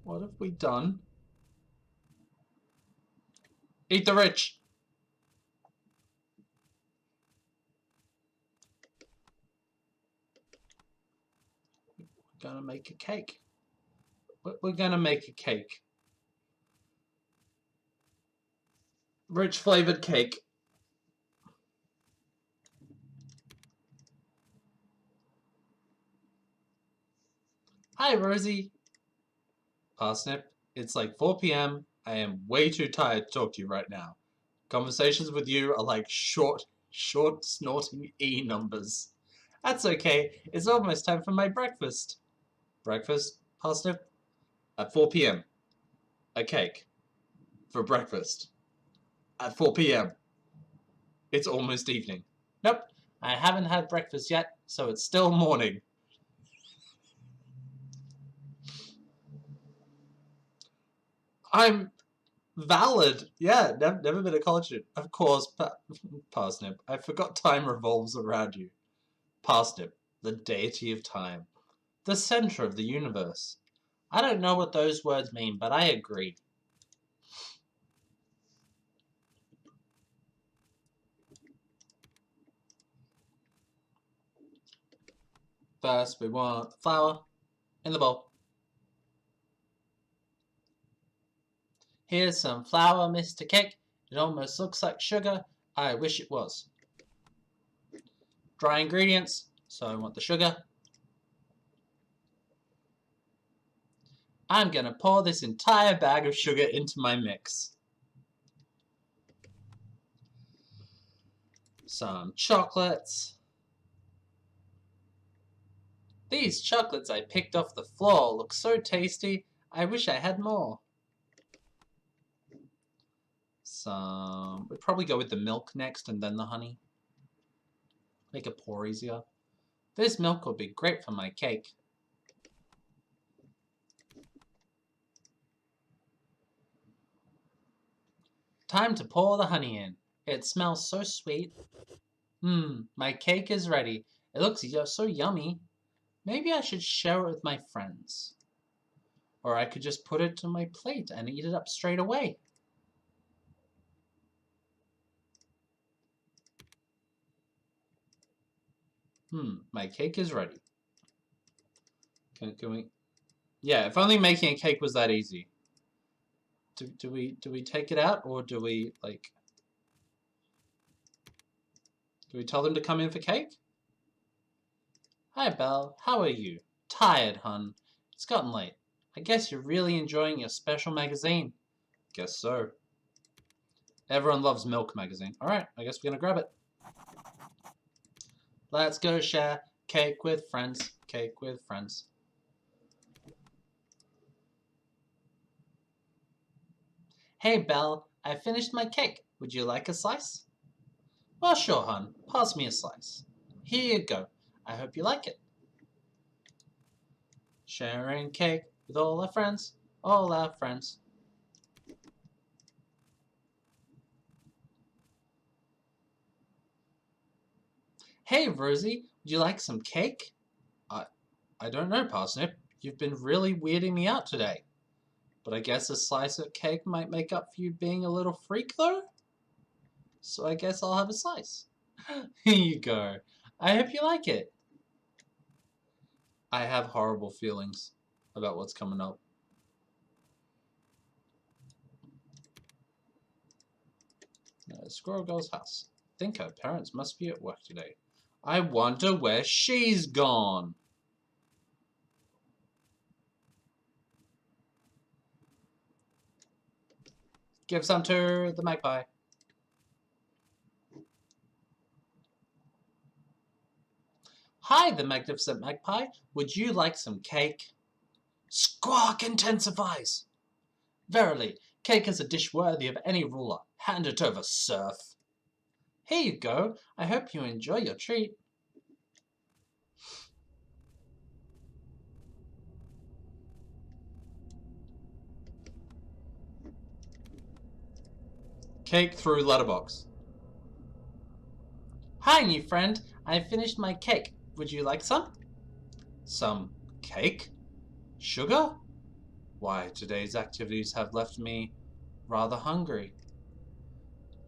What have we done? Eat the rich! We're gonna make a cake. We're gonna make a cake. Rich flavored cake. Hi, Rosie. Parsnip, it's like 4 p.m. I am way too tired to talk to you right now. Conversations with you are like short, snorting E numbers. That's okay, it's almost time for my breakfast. Breakfast, Parsnip? At 4 p.m. A cake. For breakfast. At 4 p.m. It's almost evening. Nope, I haven't had breakfast yet, so it's still morning. I'm valid. Yeah, never been a college student. Of course, Parsnip. I forgot time revolves around you. Parsnip, the deity of time. The center of the universe. I don't know what those words mean, but I agree. First, we want the flour in the bowl. Here's some flour, Mr. Cake. It almost looks like sugar. I wish it was. Dry ingredients, so I want the sugar. I'm gonna pour this entire bag of sugar into my mix. Some chocolates. These chocolates I picked off the floor look so tasty. I wish I had more. We'd probably go with the milk next and then the honey. Make it pour easier. This milk will be great for my cake. Time to pour the honey in. It smells so sweet. My cake is ready. It looks so yummy. Maybe I should share it with my friends. Or I could just put it to my plate and eat it up straight away. My cake is ready. Can we... Yeah, if only making a cake was that easy. Do we take it out, or do we, like... Do we tell them to come in for cake? Hi, Belle. How are you? Tired, hun. It's gotten late. I guess you're really enjoying your special magazine. Guess so. Everyone loves Milk magazine. Alright, I guess we're gonna grab it. Let's go share cake with friends. Cake with friends. Hey, Belle, I finished my cake. Would you like a slice? Well, sure, hon. Pass me a slice. Here you go. I hope you like it. Sharing cake with all our friends. All our friends. Hey, Rosie, would you like some cake? I don't know, Parsnip. You've been really weirding me out today. But I guess a slice of cake might make up for you being a little freak, though? So I guess I'll have a slice. Here you go. I hope you like it. I have horrible feelings about what's coming up. Squirrel Girl's house. I think her parents must be at work today. I wonder where she's gone. Give some to the magpie. Hi, the magnificent magpie. Would you like some cake? Squawk intensifies. Verily, cake is a dish worthy of any ruler. Hand it over, serf. Here you go. I hope you enjoy your treat. Cake through letterbox. Hi, new friend. I finished my cake. Would you like some? Some cake? Sugar? Why, today's activities have left me rather hungry.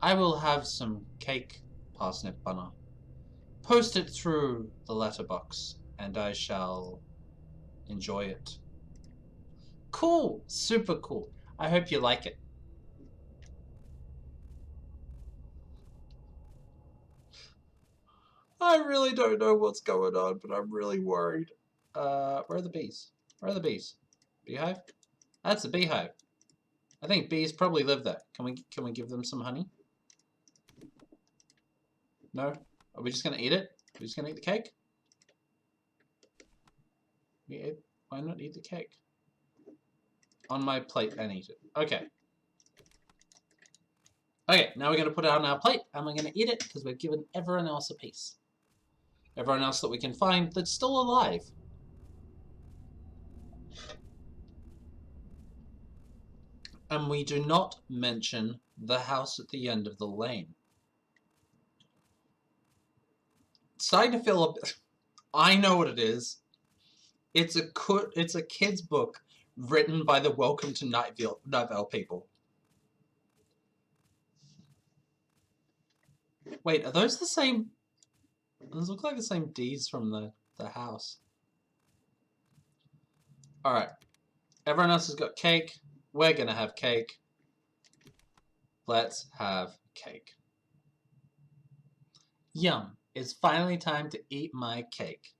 I will have some cake, Parsnip Bunner. Post it through the letterbox, and I shall enjoy it. Cool! Super cool. I hope you like it. I really don't know what's going on, but I'm really worried. Where are the bees? Where are the bees? Beehive? That's a beehive. I think bees probably live there. Can we give them some honey? No? Are we just gonna eat it? Are we just gonna eat the cake? Why not eat the cake? On my plate and eat it. Okay. Okay, now we're gonna put it on our plate and we're gonna eat it because we've given everyone else a piece. Everyone else that we can find that's still alive. And we do not mention the house at the end of the lane. It's starting to feel a bit... I know what it is. It's a kid's book written by the Welcome to Night Vale people. Wait, are those the same? Those look like the same D's from the house. Alright. Everyone else has got cake. We're gonna have cake. Let's have cake. Yum. It's finally time to eat my cake.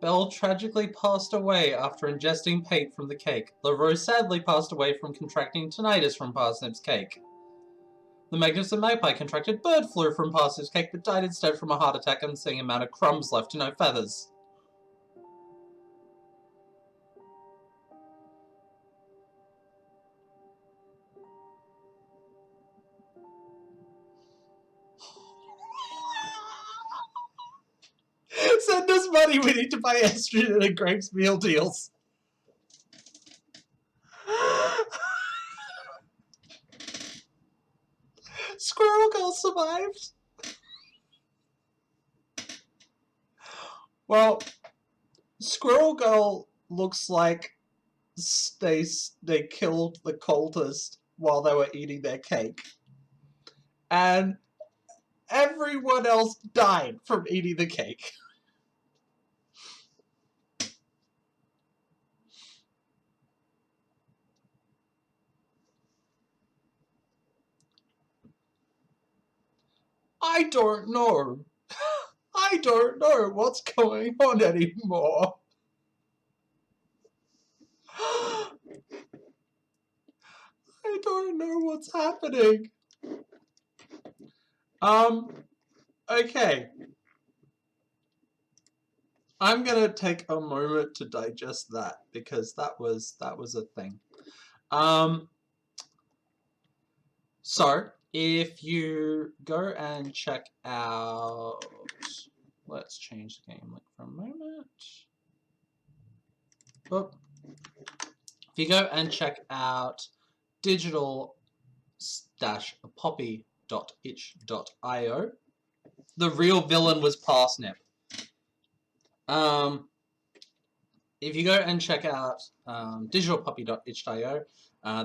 Belle tragically passed away after ingesting paint from the cake. LaRose sadly passed away from contracting tinnitus from Parsnip's cake. The magnificent magpie contracted bird flu from Parsnip's cake, but died instead from a heart attack and seeing amount of crumbs left and no feathers. Send us money, we need to buy estrogen and Greg's meal deals. Squirrel Girl survived. Well, Squirrel Girl looks like they killed the cultist while they were eating their cake. And everyone else died from eating the cake. I don't know. I don't know what's going on anymore. I don't know what's happening. Okay. I'm gonna take a moment to digest that because that was a thing. So if you go and check out, let's change the game link for a moment. Oop. If you go and check out digital-poppy.itch.io, the real villain was Parsnip. If you go and check out digitalpuppy.itch.io,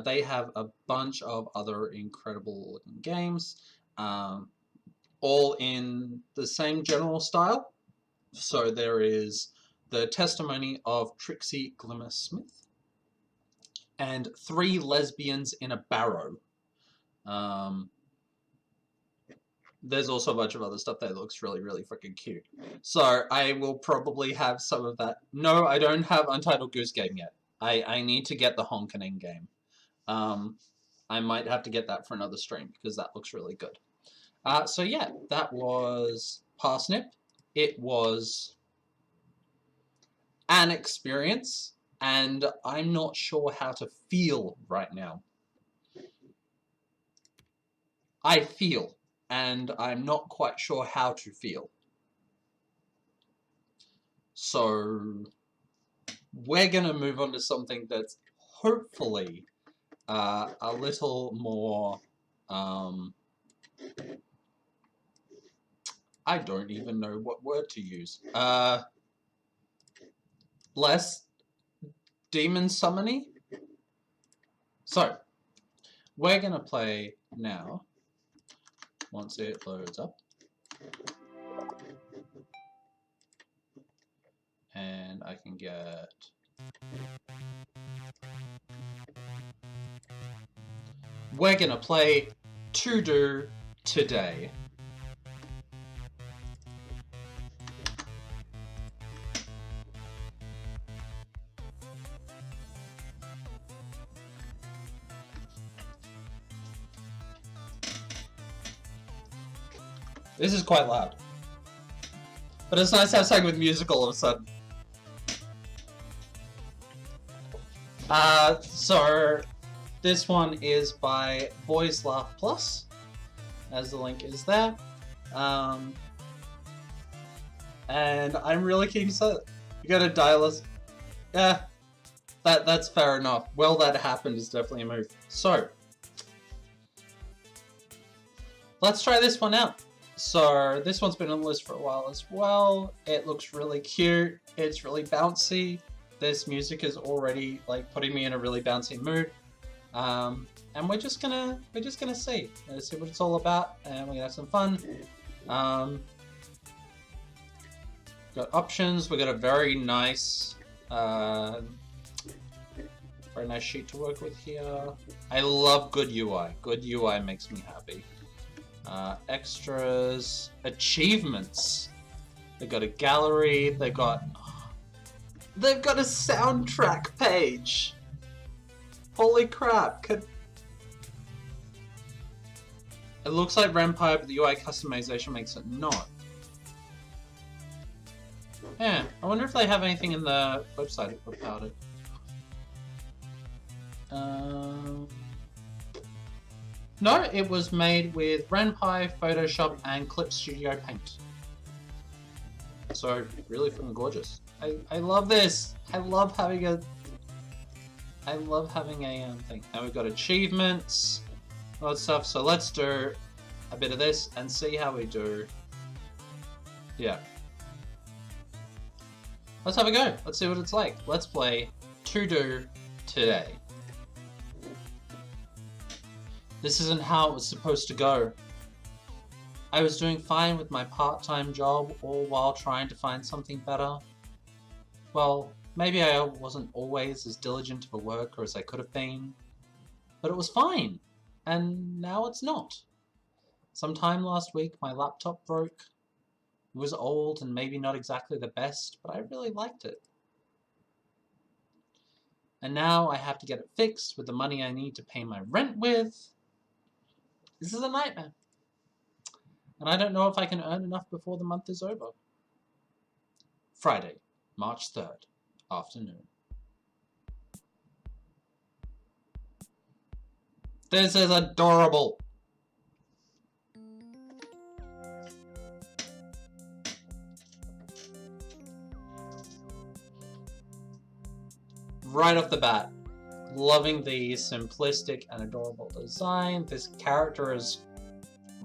they have a bunch of other incredible looking games, all in the same general style. So there is The Testimony of Trixie Glimmer Smith and Three Lesbians in a Barrow. There's also a bunch of other stuff that looks really, really freaking cute. So I will probably have some of that. No, I don't have Untitled Goose Game yet. I need to get the Honkening game. I might have to get that for another stream because that looks really good. So yeah, that was Parsnip. It was an experience, and I'm not sure how to feel right now. I feel, and I'm not quite sure how to feel. So we're going to move on to something that's hopefully a little more, I don't even know what word to use, less demon summony. So we're going to play now, once it loads up. And I can get... We're going to play TODO today. This is quite loud. But it's nice to have something with music all of a sudden. So this one is by Boys Laugh Plus, as the link is there. And I'm really keen to say it. You gotta dial us. Yeah, that's fair enough. Well, that happened is definitely a move. So let's try this one out. So this one's been on the list for a while as well. It looks really cute. It's really bouncy. This music is already like putting me in a really bouncy mood. And we're just gonna see. See what it's all about, and we're gonna have some fun. Got options. We got a very nice sheet to work with here. I love good UI. Good UI makes me happy. Extras, achievements. They got a gallery. They've got a soundtrack page. Holy crap! It looks like Vampire, but the UI customization makes it not. Yeah, I wonder if they have anything in the website about it. No, it was made with Ren'Py, Photoshop, and Clip Studio Paint. So, really fucking gorgeous. I love this. I love having a thing. And we've got achievements, all that stuff. So let's do a bit of this and see how we do. Yeah. Let's have a go. Let's see what it's like. Let's play TODO today. This isn't how it was supposed to go. I was doing fine with my part-time job, all while trying to find something better. Well, maybe I wasn't always as diligent of a worker as I could have been, but it was fine, and now it's not. Sometime last week my laptop broke. It was old and maybe not exactly the best, but I really liked it. And now I have to get it fixed with the money I need to pay my rent with. This is a nightmare. And I don't know if I can earn enough before the month is over. Friday. March 3rd, afternoon. This is adorable! Right off the bat, loving the simplistic and adorable design. This character is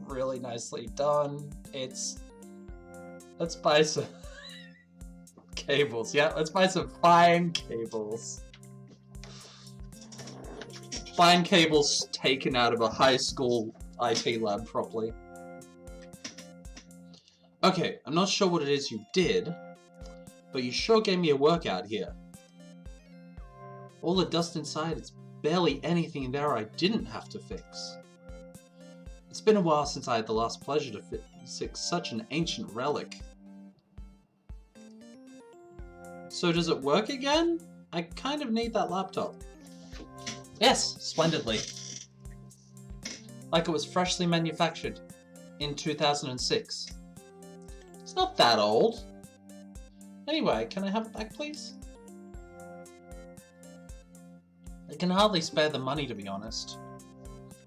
really nicely done. Let's buy some cables. Yeah, let's buy some fine cables. Fine cables taken out of a high school IT lab properly. Okay, I'm not sure what it is you did, but you sure gave me a workout here. All the dust inside, it's barely anything there I didn't have to fix. It's been a while since I had the last pleasure to fix such an ancient relic. So does it work again? I kind of need that laptop. Yes, splendidly. Like it was freshly manufactured in 2006. It's not that old. Anyway, can I have it back, please? I can hardly spare the money, to be honest.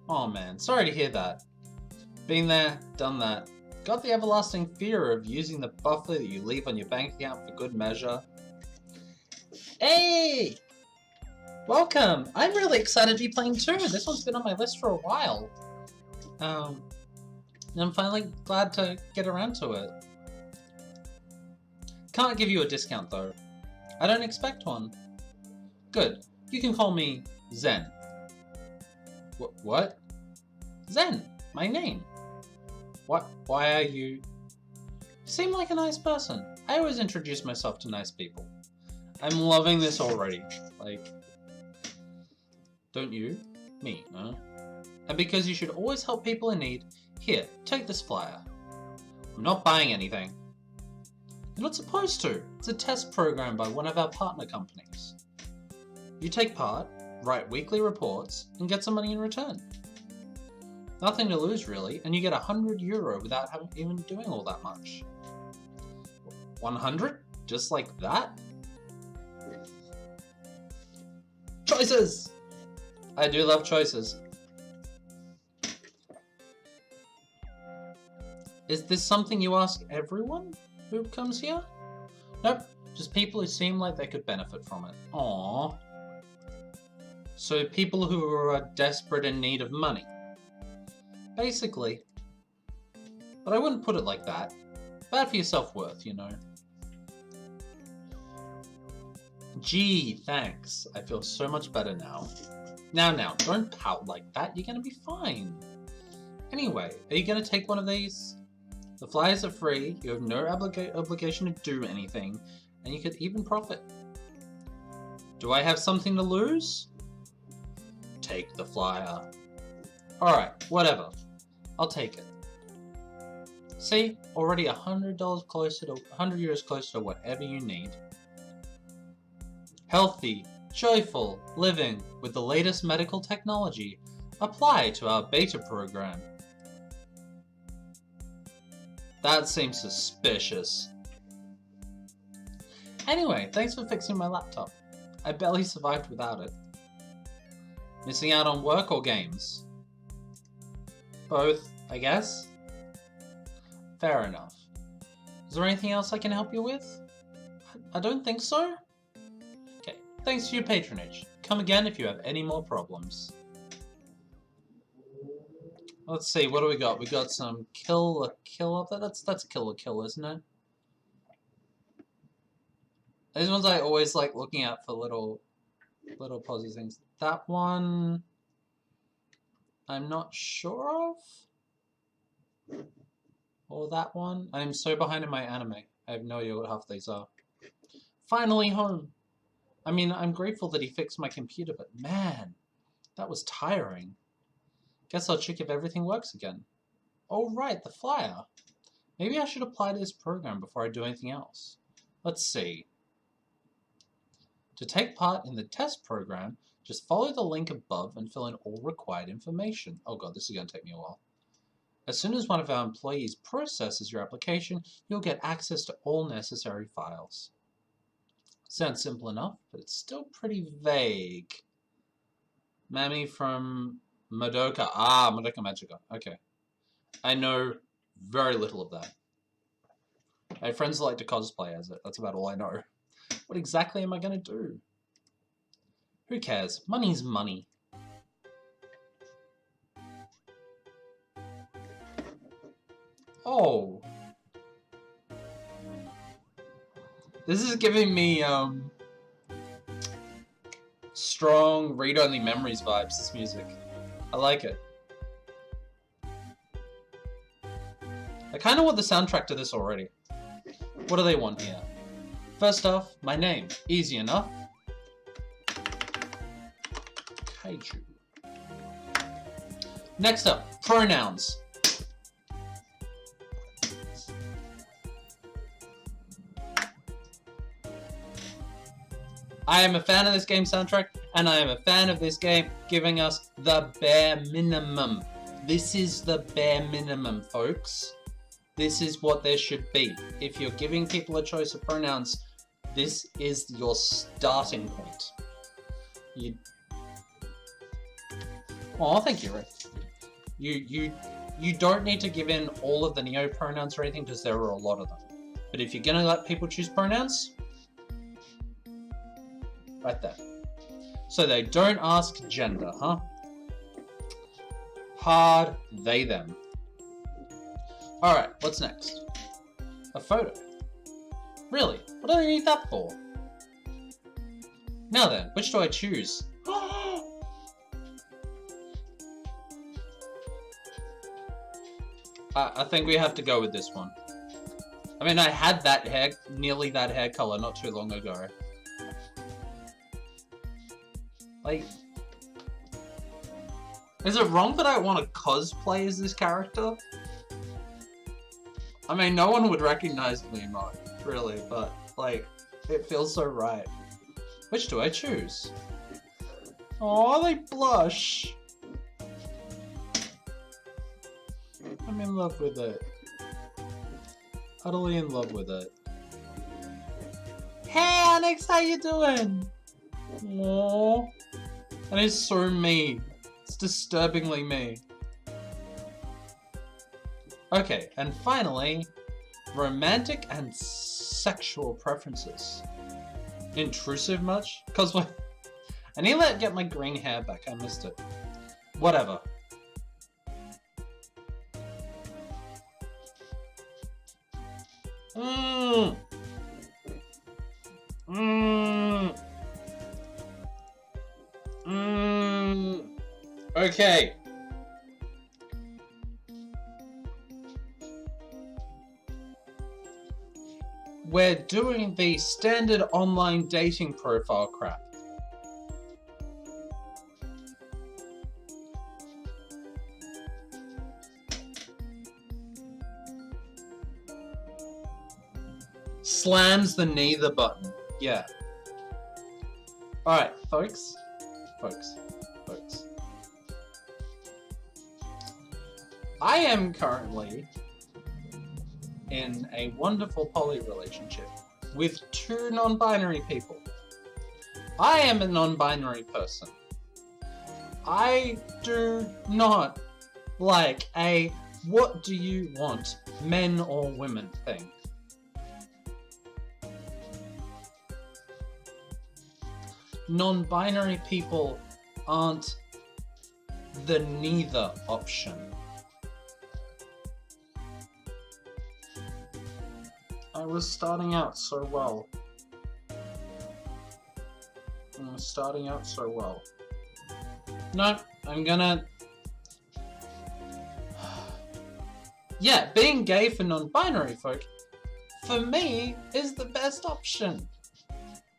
Oh man, sorry to hear that. Been there, done that. Got the everlasting fear of using the buffer that you leave on your bank account for good measure. Hey! Welcome! I'm really excited to be playing too. This one's been on my list for a while. And I'm finally glad to get around to it. Can't give you a discount though. I don't expect one. Good. You can call me Zen. What? Zen, my name. What? Why are you... You seem like a nice person. I always introduce myself to nice people. I'm loving this already. Like... Don't you? Me, no? And because you should always help people in need, here, take this flyer. I'm not buying anything. You're not supposed to. It's a test program by one of our partner companies. You take part, write weekly reports, and get some money in return. Nothing to lose really, and you get €100 without even doing all that much. 100? Just like that? Choices! I do love choices. Is this something you ask everyone who comes here? Nope, just people who seem like they could benefit from it. Aww. So people who are desperate in need of money. Basically. But I wouldn't put it like that. Bad for your self-worth, you know. Gee, thanks. I feel so much better now. Now, don't pout like that. You're gonna be fine. Anyway, are you gonna take one of these? The flyers are free, you have no obligation to do anything, and you could even profit. Do I have something to lose? Take the flyer. Alright, whatever. I'll take it. See? Already €100 closer to €100 closer to whatever you need. Healthy, joyful living with the latest medical technology. Apply to our beta program. That seems suspicious. Anyway, thanks for fixing my laptop. I barely survived without it. Missing out on work or games? Both, I guess. Fair enough. Is there anything else I can help you with? I don't think so. Okay, thanks for your patronage. Come again if you have any more problems. Let's see, what do we got? We got some kill up there. That's kill, isn't it? These ones I always like looking at for little posy things. That one I'm not sure of. Or that one. I'm so behind in my anime. I have no idea what half these are. Finally home. I mean, I'm grateful that he fixed my computer, but man, that was tiring. Guess I'll check if everything works again. Oh right, the flyer. Maybe I should apply to this program before I do anything else. Let's see. To take part in the test program, just follow the link above and fill in all required information. Oh god, this is going to take me a while. As soon as one of our employees processes your application, you'll get access to all necessary files. Sounds simple enough, but it's still pretty vague. Mammy from Madoka. Ah, Madoka Magica. Okay. I know very little of that. I have friends that like to cosplay as it. That's about all I know. What exactly am I going to do? Who cares? Money's money. Oh. This is giving me, strong read-only memories vibes, this music. I like it. I kind of want the soundtrack to this already. What do they want here? First off, my name. Easy enough. Kaiju. Next up, pronouns. I am a fan of this game's soundtrack, and I am a fan of this game giving us the bare minimum. This is the bare minimum, folks. This is what there should be. If you're giving people a choice of pronouns, this is your starting point. Oh, thank you, Rick. You don't need to give in all of the neo pronouns or anything because there are a lot of them. But if you're gonna let people choose pronouns, right there. So they don't ask gender, huh? Hard, they, them. Alright, what's next? A photo. Really? What do I need that for? Now then, which do I choose? I think we have to go with this one. I mean, I had that hair, nearly that hair color not too long ago. Like, is it wrong that I want to cosplay as this character? I mean, no one would recognize me, not really, but, like, it feels so right. Which do I choose? Oh, they blush. I'm in love with it. Utterly in love with it. Hey, Onyx, how you doing? Aww. That is so me. It's disturbingly me. Okay, and finally, romantic and sexual preferences. Intrusive much? Cause what? I need to get my green hair back. I missed it. Whatever. Okay. We're doing the standard online dating profile crap. Slams the neither button. Yeah. Alright, folks. I am currently in a wonderful poly relationship with two non-binary people. I am a non-binary person. I do not like a what do you want, men or women thing. Non-binary people aren't the neither option. I was starting out so well. No, I'm gonna... Yeah, being gay for non-binary folk, for me, is the best option.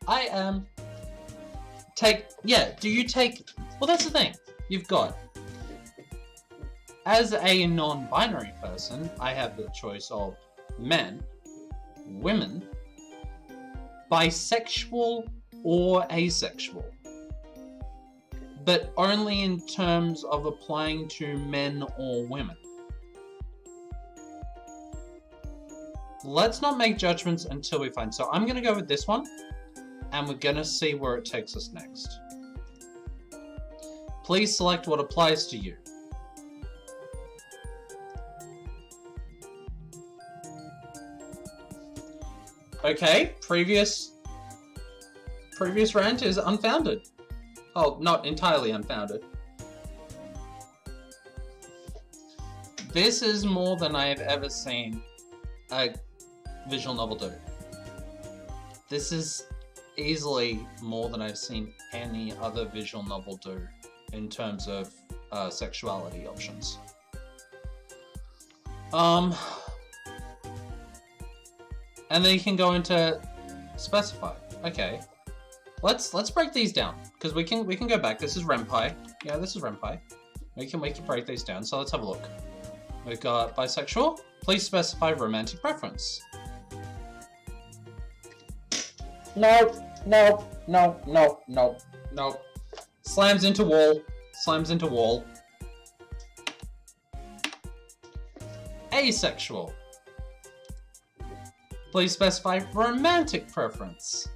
I am... do you take... Well, that's the thing. You've got... As a non-binary person, I have the choice of men, women, bisexual or asexual, but only in terms of applying to men or women. Let's not make judgments until we find. So I'm going to go with this one. and we're gonna see where it takes us next. Please select what applies to you. Okay, previous rant is unfounded. Oh, not entirely unfounded. This is more than I have ever seen a visual novel do. This is easily more than I've seen any other visual novel do in terms of sexuality options. And then you can go into specify. Okay, let's break these down because we can go back. This is Renpai. Yeah, this is Renpai. We can break these down. So let's have a look. We've got bisexual. Please specify romantic preference. No. Slams into wall. Slams into wall. Asexual. Please specify romantic preference.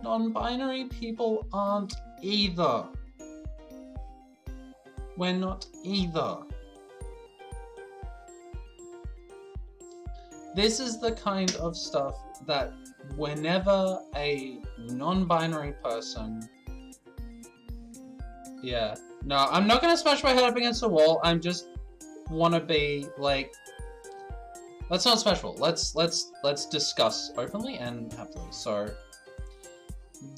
Non-binary people aren't either. We're not either. This is the kind of stuff that whenever a non-binary person... Yeah. No, I'm not gonna smash my head up against the wall. I'm just wanna be like... Let's not smash wall. Let's discuss openly and happily. So...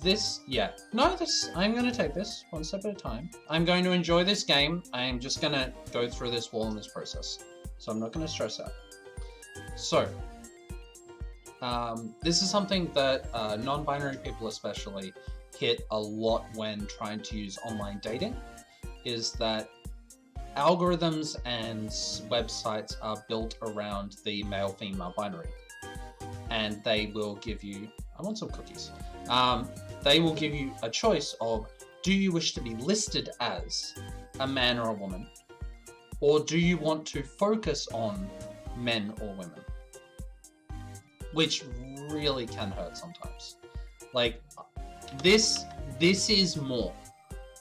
This, yeah. No, I'm gonna take this one step at a time. I'm going to enjoy this game. I'm just gonna go through this wall in this process. So I'm not gonna stress out. So, this is something that non-binary people especially hit a lot when trying to use online dating, is that algorithms and websites are built around the male-female binary. And they will give you... I want some cookies. They will give you a choice of, do you wish to be listed as a man or a woman? Or do you want to focus on men or women? Which really can hurt sometimes. Like, this is more.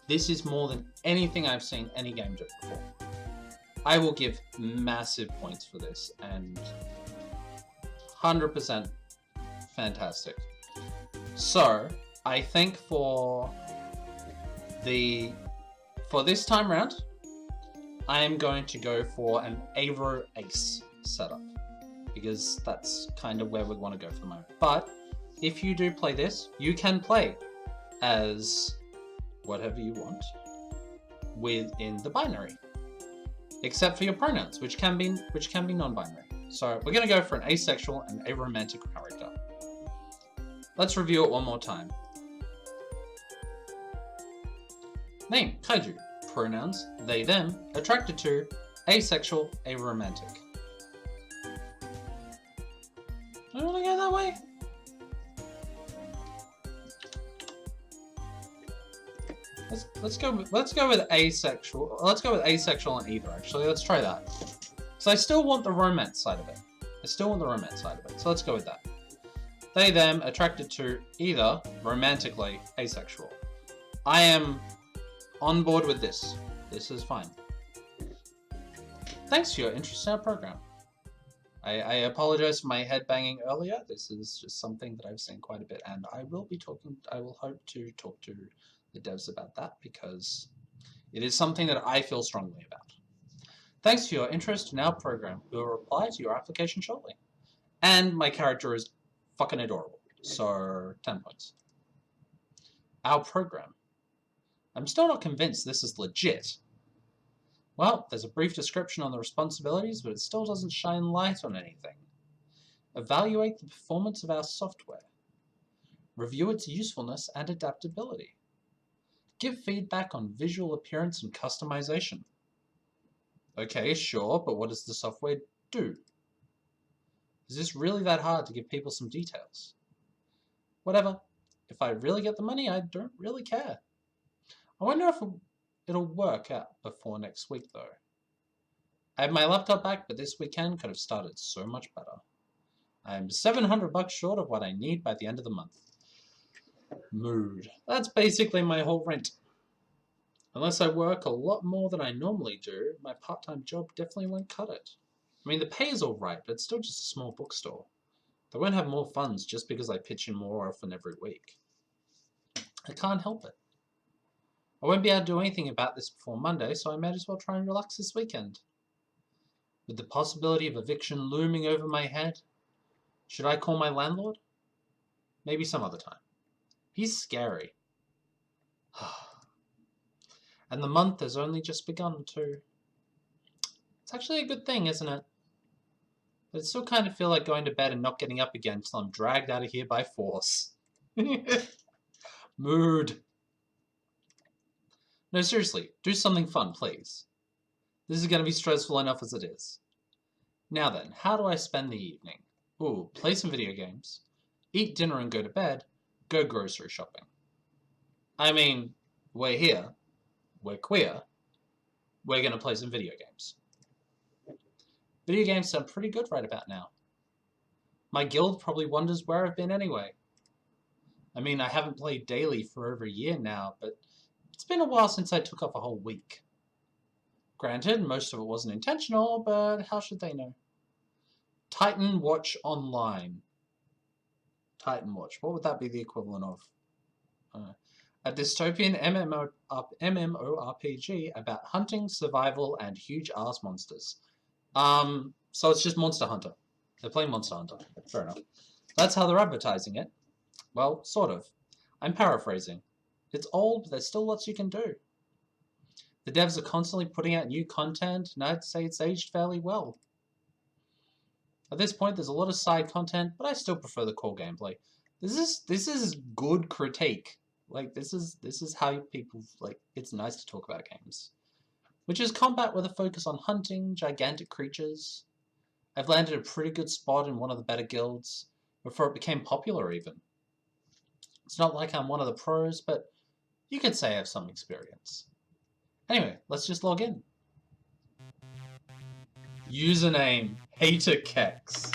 This is more than anything I've seen any game do before. I will give massive points for this, and 100% fantastic. So, I think for this time round, I am going to go for an Avro Ace setup, because that's kind of where we want to go for the moment. But if you do play this, you can play as whatever you want within the binary, except for your pronouns, which can be non-binary. So we're going to go for an asexual and aromantic character. Let's review it one more time. Name, Kaiju. Pronouns, they, them. Attracted to, asexual, aromantic. Do I want to go that way? Let's go with asexual. Let's go with asexual and either, actually. Let's try that. Because I still want the romance side of it. So let's go with that. They, them, attracted to either, romantically, asexual. I am on board with this. This is fine. Thanks for your interest in our program. I apologize for my head banging earlier. This is just something that I've seen quite a bit, and I will hope to talk to the devs about that, because it is something that I feel strongly about. Thanks for your interest in our program. We will reply to your application shortly. And my character is fucking adorable, so 10 points. Our program. I'm still not convinced this is legit. Well, there's a brief description on the responsibilities, but it still doesn't shine light on anything. Evaluate the performance of our software. Review its usefulness and adaptability. Give feedback on visual appearance and customization. Okay, sure, but what does the software do? Is this really that hard to give people some details? Whatever. If I really get the money, I don't really care. I wonder if it'll work out before next week, though. I have my laptop back, but this weekend could have started so much better. I'm $700 short of what I need by the end of the month. Mood. That's basically my whole rent. Unless I work a lot more than I normally do, my part-time job definitely won't cut it. I mean, the pay is alright, but it's still just a small bookstore. They won't have more funds just because I pitch in more often every week. I can't help it. I won't be able to do anything about this before Monday, so I might as well try and relax this weekend. With the possibility of eviction looming over my head, should I call my landlord? Maybe some other time. He's scary. And the month has only just begun too. It's actually a good thing, isn't it? But I still kind of feel like going to bed and not getting up again until I'm dragged out of here by force. Mood. No, seriously, do something fun, please. This is going to be stressful enough as it is. Now then, how do I spend the evening? Ooh, play some video games, eat dinner and go to bed, go grocery shopping. I mean, we're here, we're queer, we're going to play some video games. Video games sound pretty good right about now. My guild probably wonders where I've been anyway. I mean, I haven't played daily for over a year now, but it's been a while since I took off a whole week. Granted, most of it wasn't intentional, but how should they know? Titan Watch Online. Titan Watch. What would that be the equivalent of? A dystopian MMORPG about hunting, survival, and huge-ass monsters. So it's just Monster Hunter. They're playing Monster Hunter. Fair enough. That's how they're advertising it. Well, sort of. I'm paraphrasing. It's old, but there's still lots you can do. The devs are constantly putting out new content, and I'd say it's aged fairly well. At this point, there's a lot of side content, but I still prefer the core gameplay. This is good critique. Like, this is how people, like, it's nice to talk about games. Which is combat with a focus on hunting gigantic creatures. I've landed a pretty good spot in one of the better guilds, before it became popular even. It's not like I'm one of the pros, but you could say I have some experience. Anyway, let's just log in. Username, HaterKex.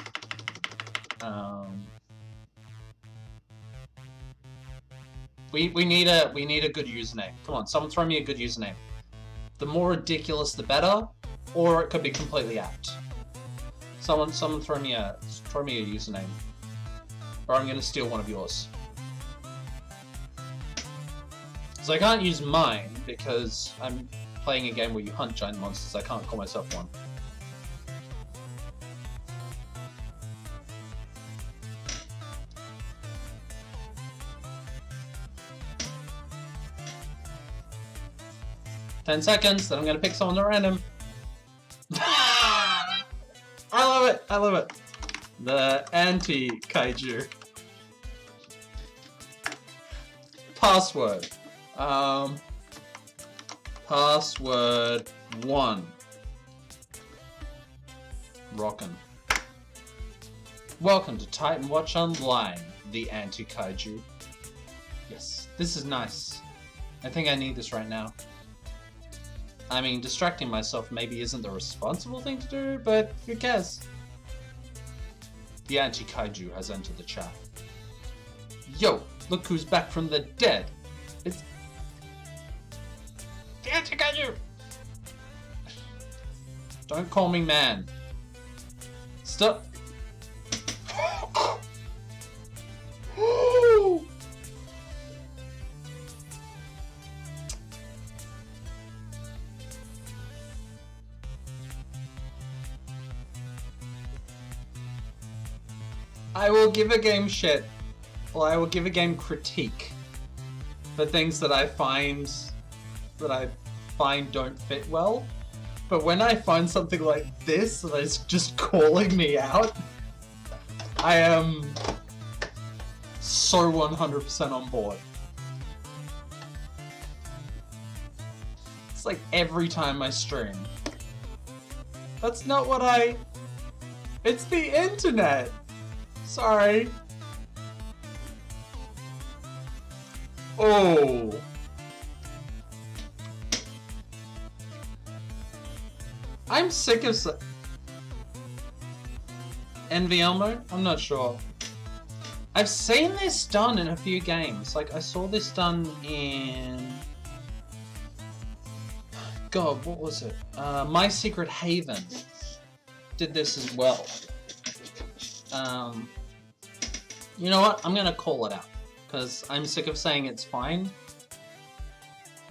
We need a good username. Come on, someone throw me a good username. The more ridiculous, the better, or it could be completely apt. Someone throw me a username, or I'm gonna steal one of yours. So I can't use mine because I'm playing a game where you hunt giant monsters. I can't call myself one. "10 seconds, then I'm gonna pick someone at random." I love it! I love it! The anti-kaiju. Password. Password 1. Rockin'. Welcome to Titan Watch Online, the anti-kaiju. Yes, this is nice. I think I need this right now. I mean, distracting myself maybe isn't the responsible thing to do, but who cares? The anti-kaiju has entered the chat. Yo, look who's back from the dead. It's the anti-kaiju. Don't call me man. Stop. I will give a game shit, or I will give a game critique for things that I find don't fit well. But when I find something like this that is just calling me out, I am so 100% on board. It's like every time I stream. That's not what it's the internet! Sorry. Oh. I'm sick of Envy Elmo? I'm not sure. I've seen this done in a few games. Like, I saw this done in... God, what was it? My Secret Haven did this as well. You know what? I'm gonna call it out. Because I'm sick of saying it's fine.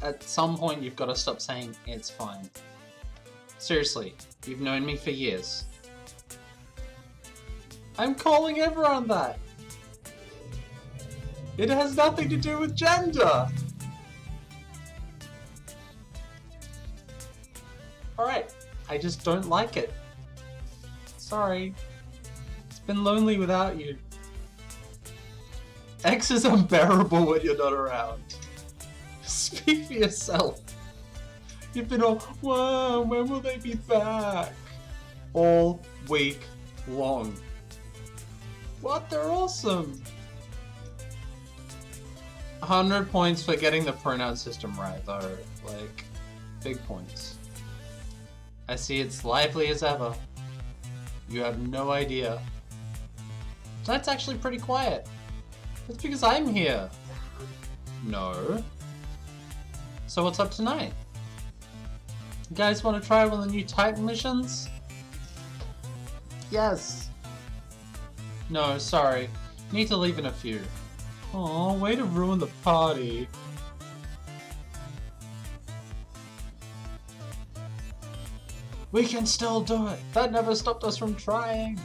At some point, you've got to stop saying it's fine. Seriously, you've known me for years. I'm calling everyone that! It has nothing to do with gender! Alright, I just don't like it. Sorry. It's been lonely without you. X is unbearable when you're not around. Speak for yourself. You've been all, wow, when will they be back? All week long. What? They're awesome. 100 points for getting the pronoun system right, though. Like, big points. I see it's lively as ever. You have no idea. That's actually pretty quiet. That's because I'm here. No. So what's up tonight? You guys want to try one of the new Titan missions? Yes. No, sorry. Need to leave in a few. Aw, way to ruin the party. We can still do it. That never stopped us from trying.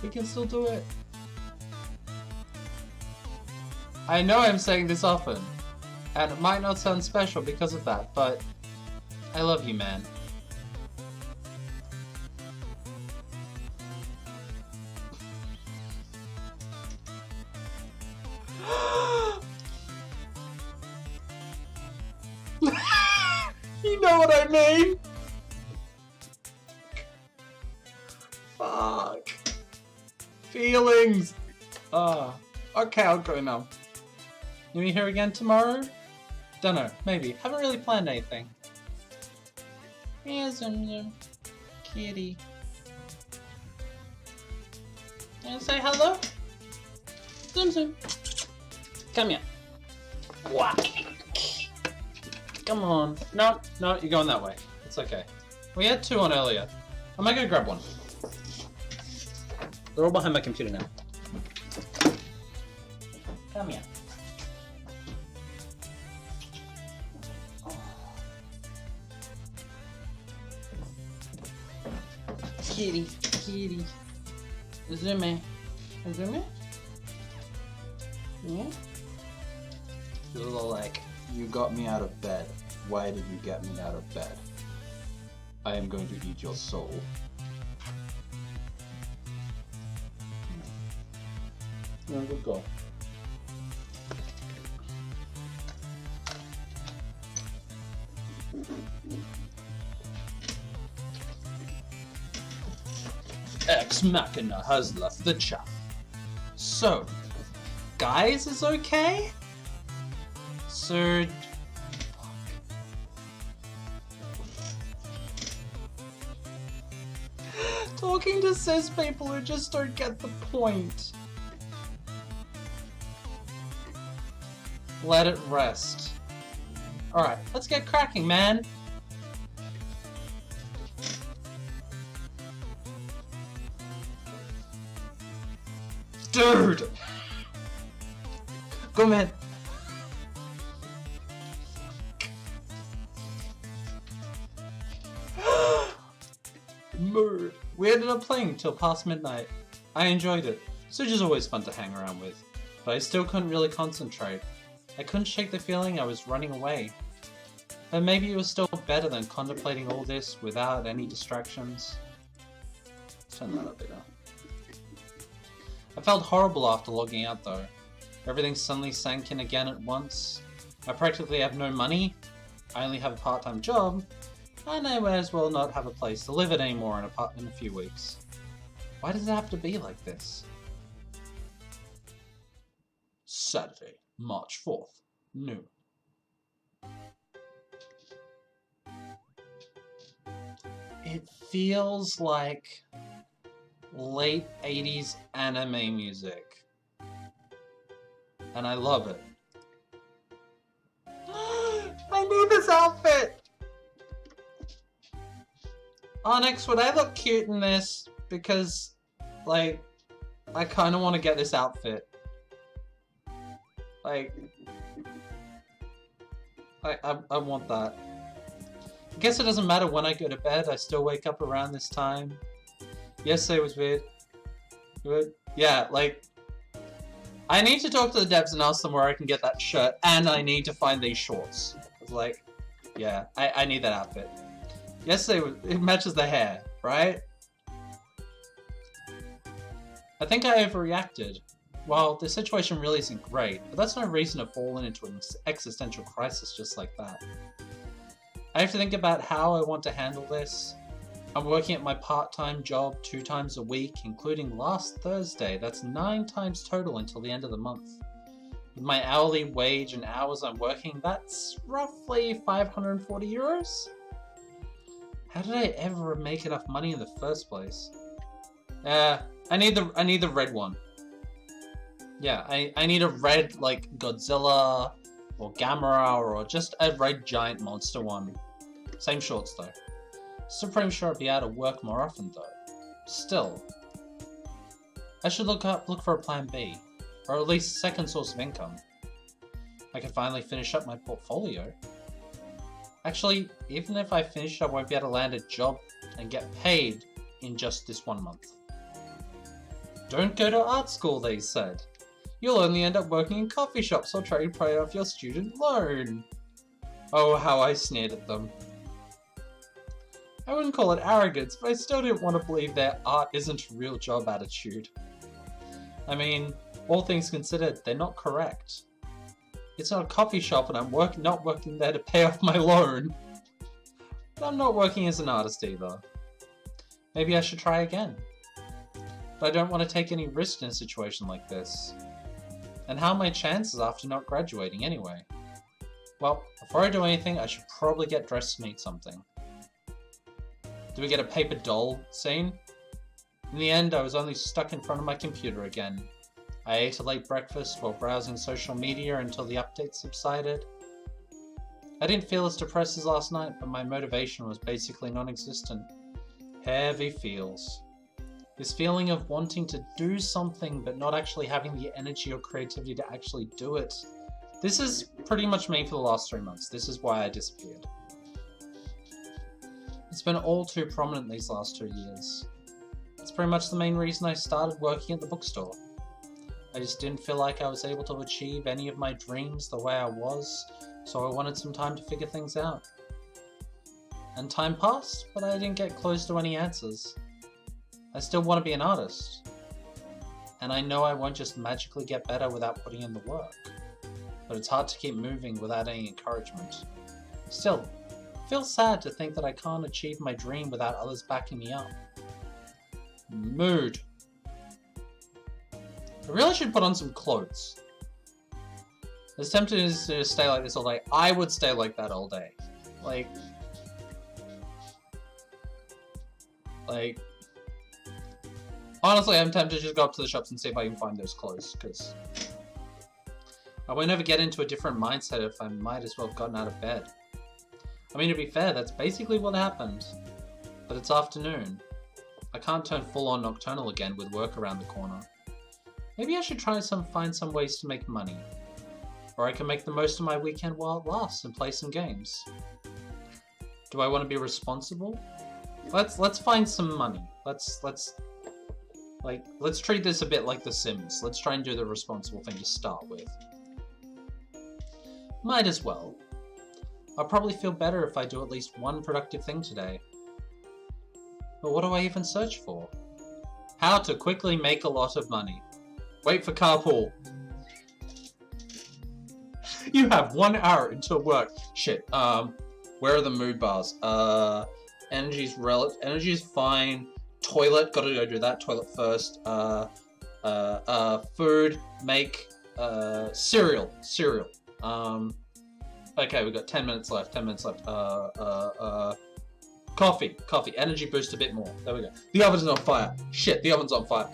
We can still do it. I know I'm saying this often, and it might not sound special because of that, but I love you, man. You know what I mean? Fuck. Feelings. Okay, I'll go now. You meet here again tomorrow? Dunno, maybe. Haven't really planned anything. Yeah, Zoom Zoom. Kitty. You wanna say hello? Zoom Zoom. Come here. What? Come on. No, no, you're going that way. It's okay. We had 2 on earlier. I might go grab one. They're all behind my computer now. Come here. Kitty, kitty. Zoom. Zoom. Yeah. She's a little like, you got me out of bed. Why did you get me out of bed? I am going to eat your soul. Yeah, good go. Ex Machina has left the chat. So, guys is okay? Sir... Talking to cis people who just don't get the point. Let it rest. Alright, let's get cracking, man. Dude! Go, man. Mood. We ended up playing till past midnight. I enjoyed it. Suge is always fun to hang around with, but I still couldn't really concentrate. I couldn't shake the feeling I was running away. But maybe it was still better than contemplating all this without any distractions. Turn that up a bit. I felt horrible after logging out though. Everything suddenly sank in again at once. I practically have no money. I only have a part-time job. And I may as well not have a place to live in anymore in a few weeks. Why does it have to be like this? Saturday, March 4th, noon. It feels like late 80s anime music. And I love it. I need this outfit! Onyx, would I look cute in this? Because, like, I kind of want to get this outfit. Like, I want that. I guess it doesn't matter when I go to bed, I still wake up around this time. Yesterday was weird. Good. Yeah, like, I need to talk to the devs and ask them where I can get that shirt, and I need to find these shorts. It's like, yeah, I need that outfit. Yesterday, it matches the hair, right? I think I overreacted. Well, the situation really isn't great, but that's no reason to fall into an existential crisis just like that. I have to think about how I want to handle this. I'm working at my part-time job 2 times a week, including last Thursday. That's 9 times total until the end of the month. With my hourly wage and hours I'm working, that's roughly 540 euros? How did I ever make enough money in the first place? I need the red one. Yeah, I need a red, like, Godzilla, or Gamera, or just a red giant monster one. Same shorts, though. Still pretty sure I'd be able to work more often, though. Still. I should look for a plan B, or at least a second source of income. I can finally finish up my portfolio. Actually, even if I finish, I won't be able to land a job and get paid in just this 1 month. Don't go to art school, they said. You'll only end up working in coffee shops or trying to pay off your student loan. Oh, how I sneered at them. I wouldn't call it arrogance, but I still didn't want to believe their art isn't a real job attitude. I mean, all things considered, they're not correct. It's not a coffee shop and I'm not working there to pay off my loan. But I'm not working as an artist either. Maybe I should try again. But I don't want to take any risk in a situation like this. And how are my chances after not graduating anyway? Well, before I do anything, I should probably get dressed to meet something. Do we get a paper doll scene? In the end, I was only stuck in front of my computer again. I ate a late breakfast while browsing social media until the updates subsided. I didn't feel as depressed as last night, but my motivation was basically non-existent. Heavy feels. This feeling of wanting to do something but not actually having the energy or creativity to actually do it. This is pretty much me for the last 3 months. This is why I disappeared. It's been all too prominent these last 2 years. It's pretty much the main reason I started working at the bookstore. I just didn't feel like I was able to achieve any of my dreams the way I was, so I wanted some time to figure things out. And time passed, but I didn't get close to any answers. I still want to be an artist. And I know I won't just magically get better without putting in the work. But it's hard to keep moving without any encouragement. Still, it feels sad to think that I can't achieve my dream without others backing me up. Mood. I really should put on some clothes. As tempted as to stay like this all day, I would stay like that all day. Like, honestly, I'm tempted to just go up to the shops and see if I can find those clothes, because I won't ever get into a different mindset if I might as well have gotten out of bed. I mean, to be fair, that's basically what happened. But it's afternoon. I can't turn full-on nocturnal again with work around the corner. Maybe I should find some ways to make money. Or I can make the most of my weekend while it lasts and play some games. Do I want to be responsible? Let's find some money. Let's treat this a bit like The Sims. Let's try and do the responsible thing to start with. Might as well. I'll probably feel better if I do at least one productive thing today. But what do I even search for? How to quickly make a lot of money. Wait for carpool. You have 1 hour until work. Shit. Where are the mood bars? Energy's fine. Toilet, gotta go do that. Toilet first. Food, make, cereal. Okay, we've got 10 minutes left. Coffee, energy boost a bit more. There we go. The oven's on fire. Shit, the oven's on fire.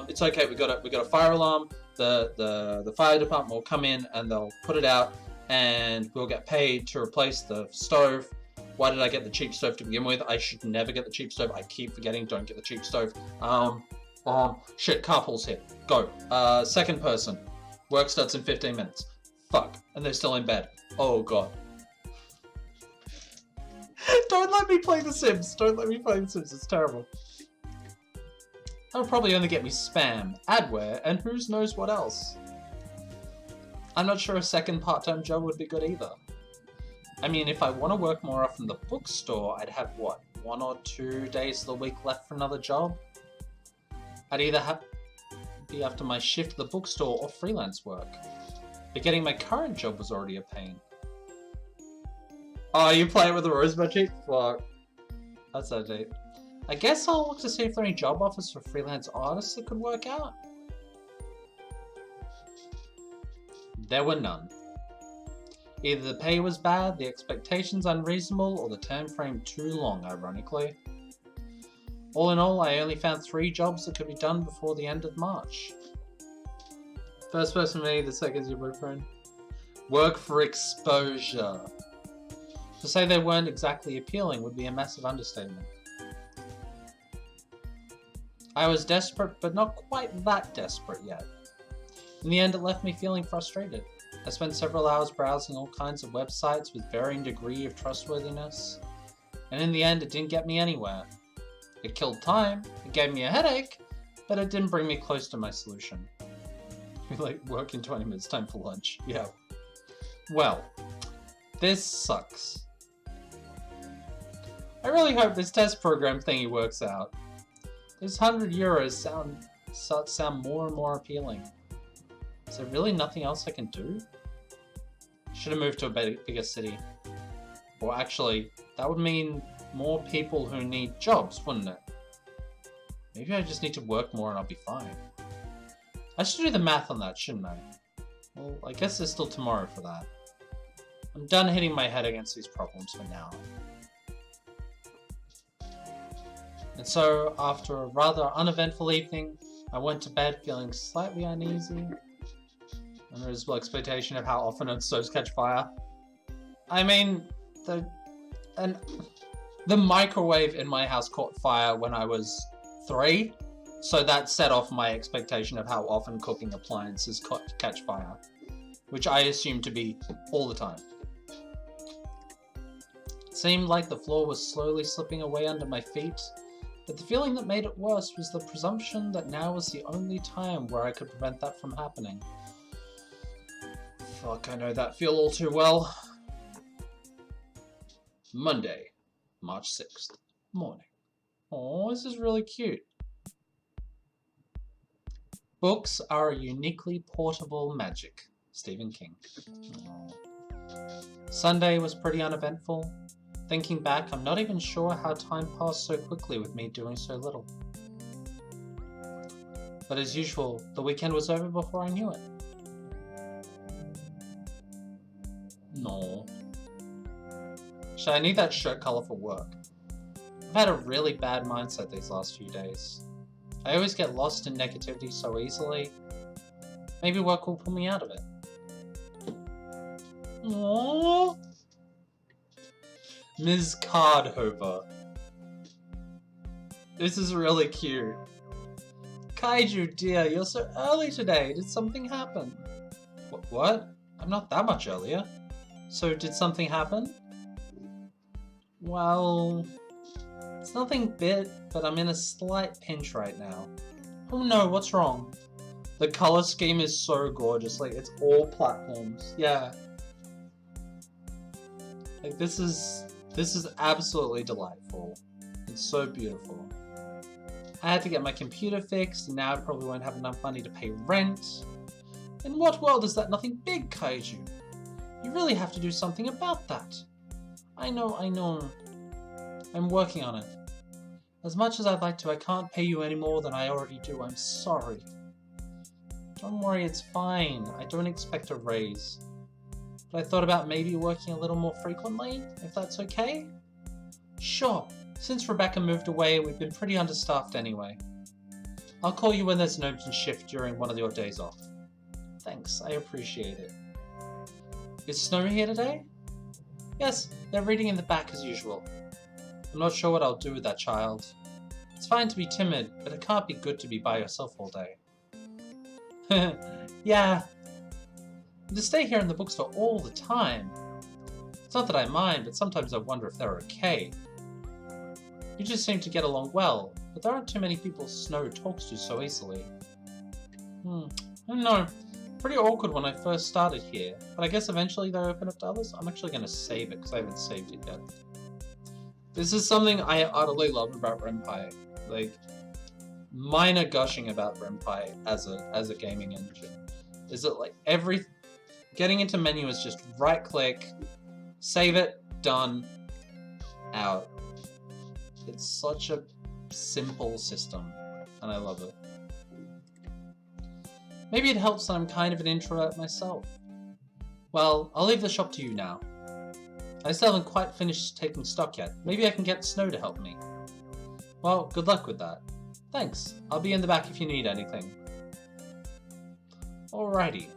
It's okay. We got a fire alarm. The fire department will come in and they'll put it out, and we'll get paid to replace the stove. Why did I get the cheap stove to begin with? I should never get the cheap stove. I keep forgetting. Don't get the cheap stove. Shit. Carpool's hit. Go. Second person. Work starts in 15 minutes. Fuck. And they're still in bed. Oh god. Don't let me play The Sims. Don't let me play The Sims. It's terrible. That'll probably only get me spam, adware, and who knows what else. I'm not sure a second part-time job would be good either. I mean, if I want to work more often in the bookstore, I'd have, what, 1 or 2 days of the week left for another job? I'd either be after my shift at the bookstore or freelance work. But getting my current job was already a pain. Oh, you play it with a rose budgie? Fuck. That's so deep. I guess I'll look to see if there are any job offers for freelance artists that could work out. There were none. Either the pay was bad, the expectations unreasonable, or the time frame too long, ironically. All in all, I only found 3 jobs that could be done before the end of March. First person me, the second's your boyfriend. Work for exposure. To say they weren't exactly appealing would be a massive understatement. I was desperate, but not quite that desperate yet. In the end, it left me feeling frustrated. I spent several hours browsing all kinds of websites with varying degree of trustworthiness, and in the end, it didn't get me anywhere. It killed time, it gave me a headache, but it didn't bring me close to my solution. Like, work in 20 minutes, time for lunch. Yeah. Well, this sucks. I really hope this test program thingy works out. Those €100 start to sound more and more appealing. Is there really nothing else I can do? Should have moved to a bigger city. Or actually, that would mean more people who need jobs, wouldn't it? Maybe I just need to work more and I'll be fine. I should do the math on that, shouldn't I? Well, I guess there's still tomorrow for that. I'm done hitting my head against these problems for now. And so, after a rather uneventful evening, I went to bed feeling slightly uneasy. Unreasonable expectation of how often stoves catch fire. I mean, the microwave in my house caught fire when I was 3, so that set off my expectation of how often cooking appliances catch fire, which I assume to be all the time. It seemed like the floor was slowly slipping away under my feet, but the feeling that made it worse was the presumption that now was the only time where I could prevent that from happening. Fuck, I know that feel all too well. Monday, March 6th, morning. Oh, this is really cute. Books are a uniquely portable magic. Stephen King. Aww. Sunday was pretty uneventful. Thinking back, I'm not even sure how time passed so quickly with me doing so little. But as usual, the weekend was over before I knew it. No. Actually, I need that shirt color for work. I've had a really bad mindset these last few days. I always get lost in negativity so easily. Maybe work will pull me out of it. Aww. Ms. Cardhover. This is really cute. Kaiju, dear, you're so early today. Did something happen? What? I'm not that much earlier. So did something happen? Well, it's nothing big, but I'm in a slight pinch right now. Oh no, what's wrong? The color scheme is so gorgeous, like it's all platforms. Yeah. Like this is absolutely delightful. It's so beautiful. I had to get my computer fixed, and now I probably won't have enough money to pay rent. In what world is that nothing big, Kaiju? You really have to do something about that. I know. I'm working on it. As much as I'd like to, I can't pay you any more than I already do. I'm sorry. Don't worry, it's fine. I don't expect a raise. But I thought about maybe working a little more frequently, if that's okay? Sure, Since Rebecca moved away, we've been pretty understaffed anyway. I'll call you when there's an open shift during one of your days off. Thanks, I appreciate it. Is Snow here today? Yes, they're reading in the back as usual. I'm not sure what I'll do with that child. It's fine to be timid, but it can't be good to be by yourself all day. Yeah. And to stay here in the bookstore all the time. It's not that I mind, but sometimes I wonder if they're okay. You just seem to get along well, but there aren't too many people Snow talks to so easily. I don't know. Pretty awkward when I first started here, but I guess eventually they open up to others. I'm actually going to save it because I haven't saved it yet. This is something I utterly love about Ren'Py. Like, minor gushing about Ren'Py as a gaming engine is that like getting into menu is just right click, save it, done, out. It's such a simple system, and I love it. Maybe it helps that I'm kind of an introvert myself. Well, I'll leave the shop to you now. I still haven't quite finished taking stock yet. Maybe I can get Snow to help me. Well, good luck with that. Thanks. I'll be in the back if you need anything. Alrighty.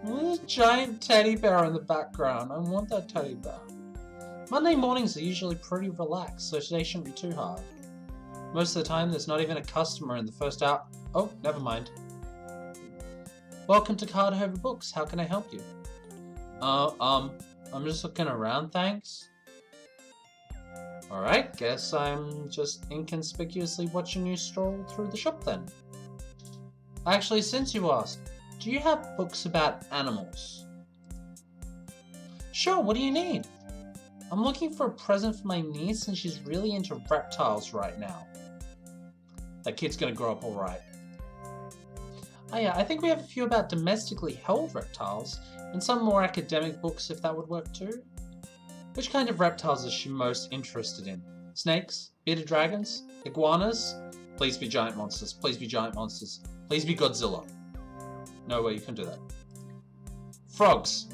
There's a giant teddy bear in the background. I want that teddy bear. Monday mornings are usually pretty relaxed, so today shouldn't be too hard. Most of the time, there's not even a customer in the first hour. Oh, never mind. Welcome to Cardover Books. How can I help you? I'm just looking around, thanks. Alright, guess I'm just inconspicuously watching you stroll through the shop then. Actually, since you asked, do you have books about animals? Sure, what do you need? I'm looking for a present for my niece and she's really into reptiles right now. That kid's gonna grow up alright. Oh yeah, I think we have a few about domestically held reptiles, and some more academic books if that would work too. Which kind of reptiles is she most interested in? Snakes? Bearded dragons? Iguanas? Please be giant monsters. Please be giant monsters. Please be Godzilla. No way you can do that. Frogs.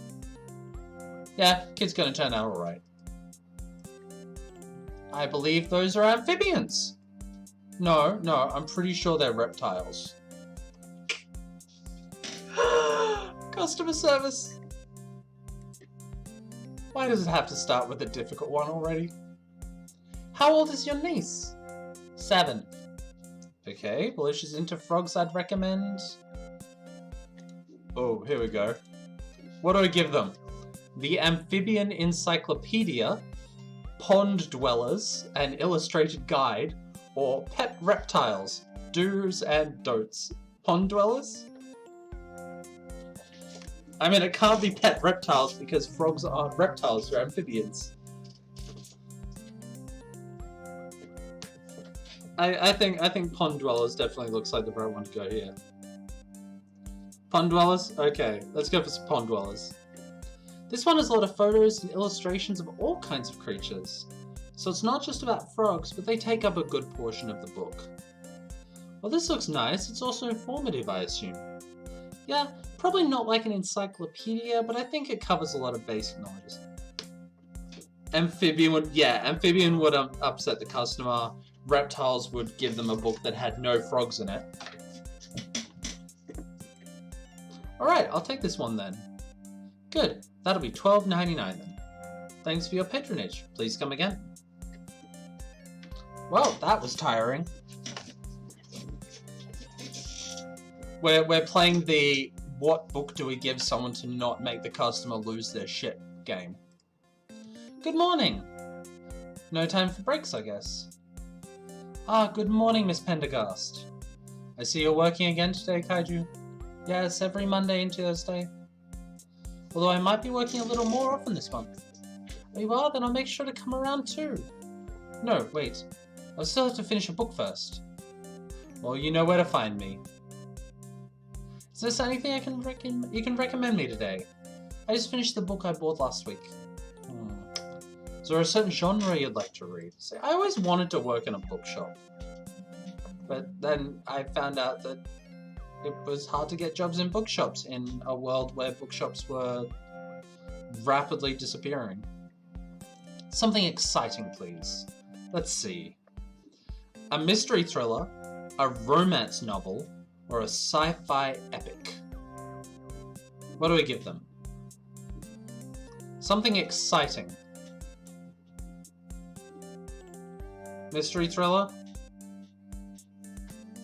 Yeah, kid's gonna turn out alright. I believe those are amphibians. No, I'm pretty sure they're reptiles. Customer service. Why does it have to start with a difficult one already? How old is your niece? 7. Okay, well if she's into frogs I'd recommend... Oh, here we go. What do I give them? The Amphibian Encyclopedia, Pond Dwellers, an Illustrated Guide, or Pet Reptiles, Do's and Don'ts. Pond Dwellers? I mean, it can't be pet reptiles because frogs aren't reptiles, they're amphibians. I think Pond Dwellers definitely looks like the right one to go here. Pond Dwellers? Okay, let's go for some Pond Dwellers. This one has a lot of photos and illustrations of all kinds of creatures. So it's not just about frogs, but they take up a good portion of the book. Well, this looks nice. It's also informative, I assume. Yeah, probably not like an encyclopedia, but I think it covers a lot of basic knowledge. Amphibian would upset the customer. Reptiles would give them a book that had no frogs in it. Alright, I'll take this one then. Good, that'll be $12.99 then. Thanks for your patronage. Please come again. Well, that was tiring. We're playing the what book do we give someone to not make the customer lose their shit game. Good morning. No time for breaks, I guess. Ah, good morning, Miss Pendergast. I see you're working again today, Kaiju. Yes, every Monday and Tuesday. Although I might be working a little more often this month. Oh, you are? Then I'll make sure to come around too. No, wait. I'll still have to finish a book first. Well, you know where to find me. Is there anything you can recommend me today? I just finished the book I bought last week. Is there a certain genre you'd like to read? See, I always wanted to work in a bookshop. But then I found out that it was hard to get jobs in bookshops in a world where bookshops were rapidly disappearing. Something exciting, please. Let's see. A mystery thriller, a romance novel, or a sci-fi epic? What do we give them? Something exciting. Mystery thriller?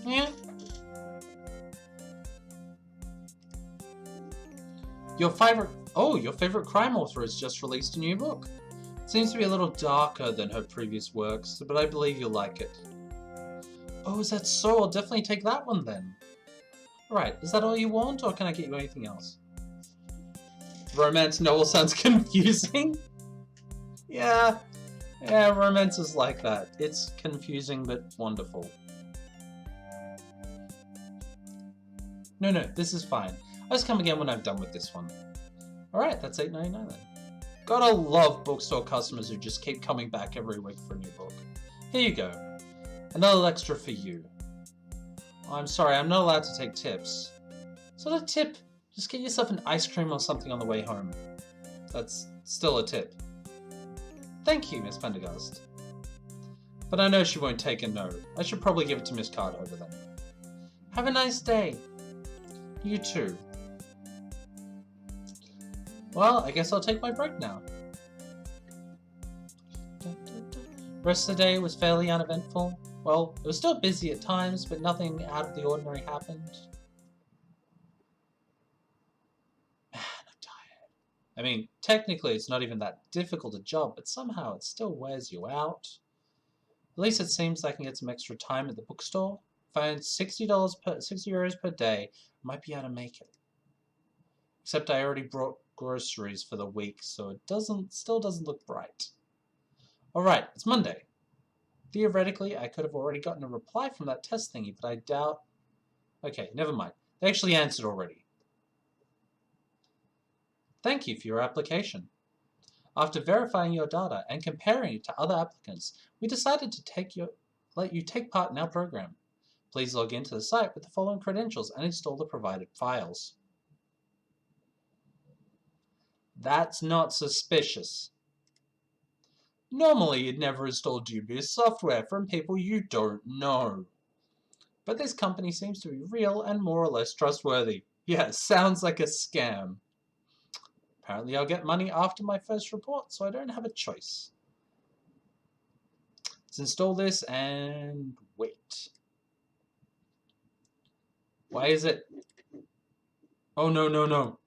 Yeah. Your favorite crime author has just released a new book. It seems to be a little darker than her previous works, but I believe you'll like it. Oh, is that so? I'll definitely take that one then. Right, is that all you want, or can I get you anything else? Romance novel sounds confusing. Yeah, romance is like that. It's confusing but wonderful. No, this is fine. I'll just come again when I'm done with this one. Alright, that's $8.99 then. Gotta love bookstore customers who just keep coming back every week for a new book. Here you go. Another extra for you. Oh, I'm sorry, I'm not allowed to take tips. So a tip, just get yourself an ice cream or something on the way home. That's still a tip. Thank you, Miss Pendergast. But I know she won't take a no. I should probably give it to Miss Cardover then. Have a nice day. You too. Well, I guess I'll take my break now. Rest of the day was fairly uneventful. Well, it was still busy at times, but nothing out of the ordinary happened. Man, I'm tired. I mean, technically it's not even that difficult a job, but somehow it still wears you out. At least it seems I can get some extra time at the bookstore. If I earned €60 per day, I might be able to make it. Except I already brought groceries for the week, so it still doesn't look bright. Alright, it's Monday. Theoretically, I could have already gotten a reply from that test thingy, but I doubt... Okay, never mind. They actually answered already. Thank you for your application. After verifying your data and comparing it to other applicants, we decided to let you take part in our program. Please log into the site with the following credentials and install the provided files. That's not suspicious. Normally, you'd never install dubious software from people you don't know. But this company seems to be real and more or less trustworthy. Yeah, sounds like a scam. Apparently I'll get money after my first report, so I don't have a choice. Let's install this and wait. Why is it? Oh, no.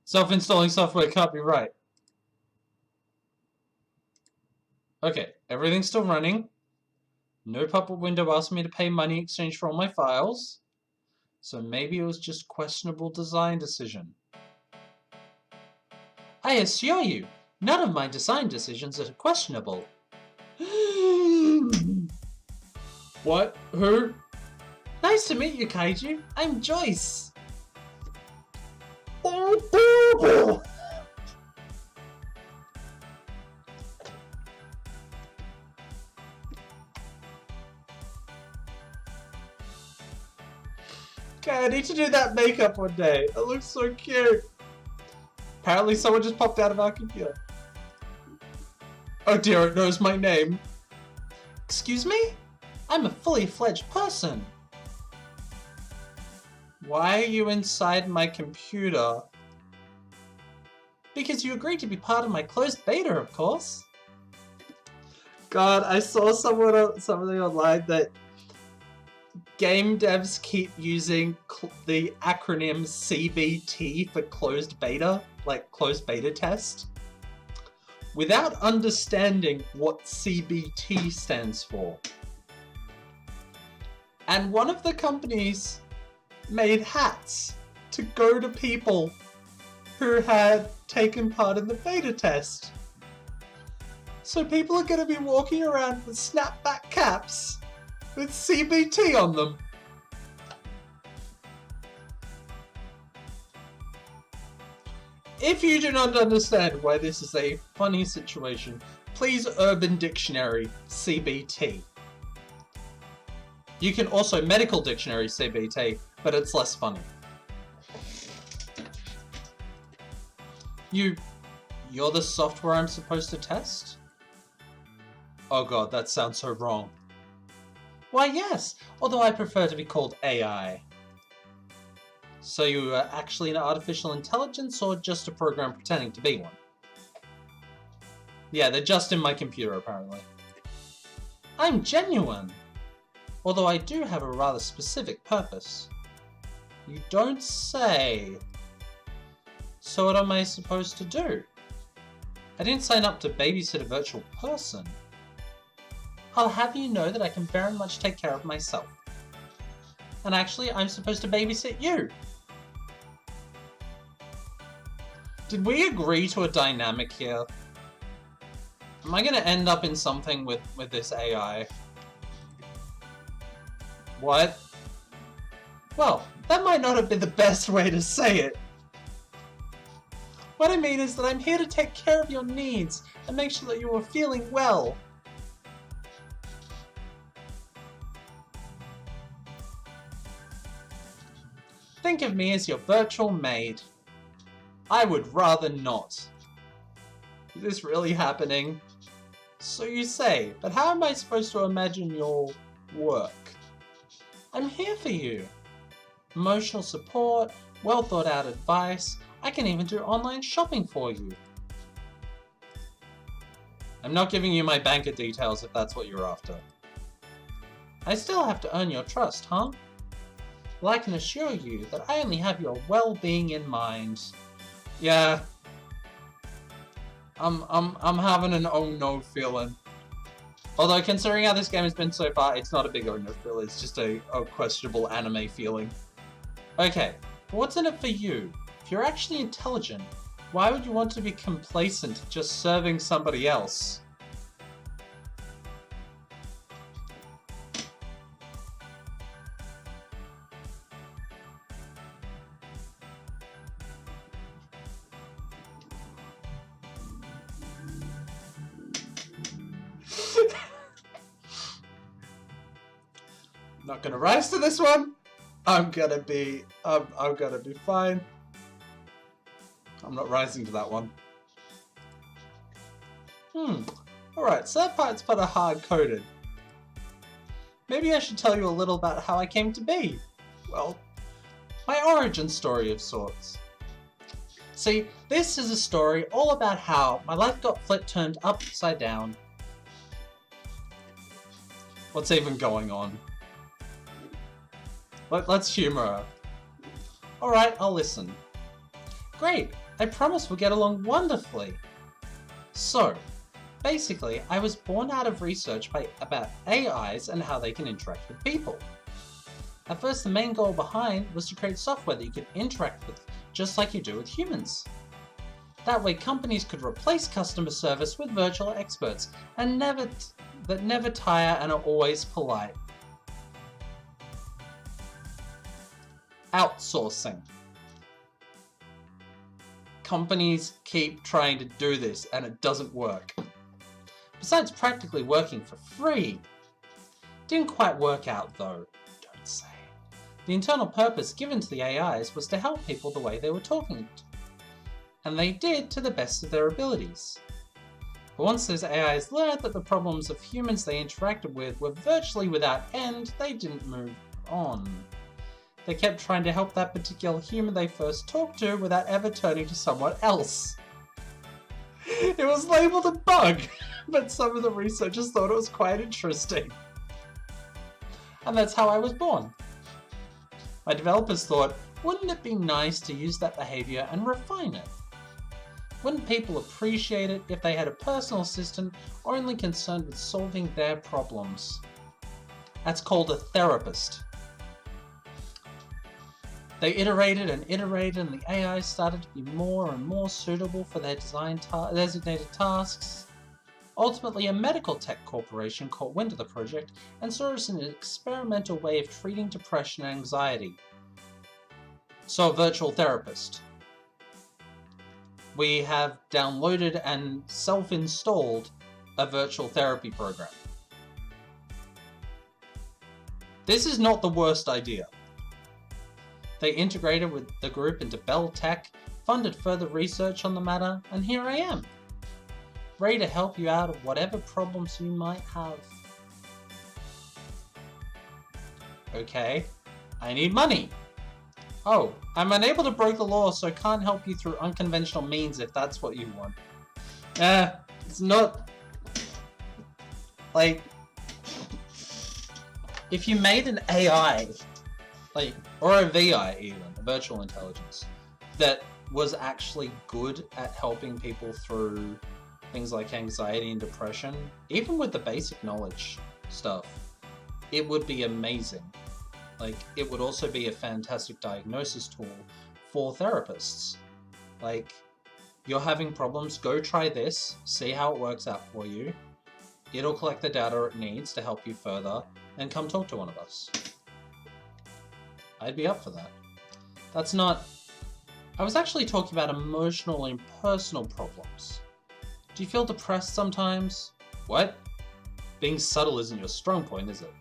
Self-installing software can't be right. Okay, everything's still running. No pop-up window asking me to pay money in exchange for all my files. So maybe it was just questionable design decision. I assure you, none of my design decisions are questionable. What? Who? Nice to meet you, Kaiju. I'm Joyce. Okay, I need to do that makeup one day. It looks so cute. Apparently someone just popped out of our computer. Oh dear, it knows my name. Excuse me? I'm a fully fledged person. Why are you inside my computer? Because you agreed to be part of my closed beta, of course. God, I saw something online that game devs keep using the acronym CBT for closed beta, like closed beta test, without understanding what CBT stands for. And one of the companies made hats to go to people who had taken part in the beta test. So people are going to be walking around with snapback caps with CBT on them. If you do not understand why this is a funny situation, please Urban Dictionary CBT. You can also Medical Dictionary CBT, but it's less funny. You're the software I'm supposed to test? Oh god, that sounds so wrong. Why yes, although I prefer to be called AI. So you are actually an artificial intelligence or just a program pretending to be one? Yeah, they're just in my computer apparently. I'm genuine! Although I do have a rather specific purpose. You don't say. So what am I supposed to do? I didn't sign up to babysit a virtual person. I'll have you know that I can very much take care of myself. And actually, I'm supposed to babysit you. Did we agree to a dynamic here? Am I going to end up in something with this AI? What? Well, that might not have been the best way to say it. What I mean is that I'm here to take care of your needs and make sure that you are feeling well. Think of me as your virtual maid. I would rather not. Is this really happening? So you say, but how am I supposed to imagine your work? I'm here for you. Emotional support, well thought out advice, I can even do online shopping for you. I'm not giving you my banker details if that's what you're after. I still have to earn your trust, huh? Well, I can assure you that I only have your well-being in mind. Yeah. I'm having an oh no feeling. Although considering how this game has been so far, it's not a big oh no feeling, it's just a questionable anime feeling. Okay, but what's in it for you? If you're actually intelligent, why would you want to be complacent just serving somebody else? Not gonna rise to this one. I'm gonna be fine. I'm not rising to that one. Alright, so that part's kind of hard-coded. Maybe I should tell you a little about how I came to be. Well, my origin story of sorts. See, this is a story all about how my life got turned upside down. What's even going on? Let's humor her. Alright, I'll listen. Great, I promise we'll get along wonderfully. So, basically, I was born out of research about AIs and how they can interact with people. At first, the main goal behind was to create software that you could interact with, just like you do with humans. That way, companies could replace customer service with virtual experts and that never tire and are always polite. Outsourcing. Companies keep trying to do this and it doesn't work. Besides practically working for free. Didn't quite work out though, don't say. The internal purpose given to the AIs was to help people the way they were talking. And they did to the best of their abilities. But once those AIs learned that the problems of humans they interacted with were virtually without end, they didn't move on. They kept trying to help that particular human they first talked to without ever turning to someone else. It was labeled a bug, but some of the researchers thought it was quite interesting. And that's how I was born. My developers thought, wouldn't it be nice to use that behavior and refine it? Wouldn't people appreciate it if they had a personal assistant only concerned with solving their problems? That's called a therapist. They iterated and iterated, and the AI started to be more and more suitable for their designated tasks. Ultimately, a medical tech corporation caught wind of the project and saw it as an experimental way of treating depression and anxiety. So, a virtual therapist. We have downloaded and self-installed a virtual therapy program. This is not the worst idea. They integrated with the group into Bell Tech, funded further research on the matter, and here I am. ready to help you out of whatever problems you might have. Okay, I need money. Oh, I'm unable to break the law, so can't help you through unconventional means if that's what you want. It's not... Like... If you made an AI, like, or a VI even, a virtual intelligence, that was actually good at helping people through things like anxiety and depression, even with the basic knowledge stuff, it would be amazing. Like, it would also be a fantastic diagnosis tool for therapists. Like, you're having problems, go try this, see how it works out for you. It'll collect the data it needs to help you further, and come talk to one of us. I'd be up for that. That's not... I was actually talking about emotional and personal problems. Do you feel depressed sometimes? What? Being subtle isn't your strong point, is it?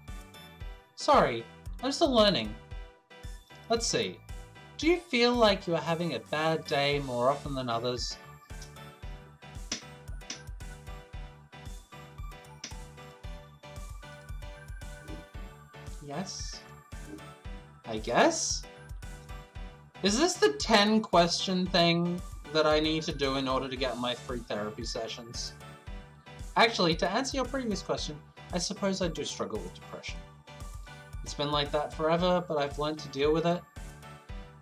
Sorry, I'm still learning. Let's see. Do you feel like you are having a bad day more often than others? Yes? I guess? Is this the 10 question thing that I need to do in order to get my free therapy sessions? Actually, to answer your previous question, I suppose I do struggle with depression. It's been like that forever, but I've learned to deal with it.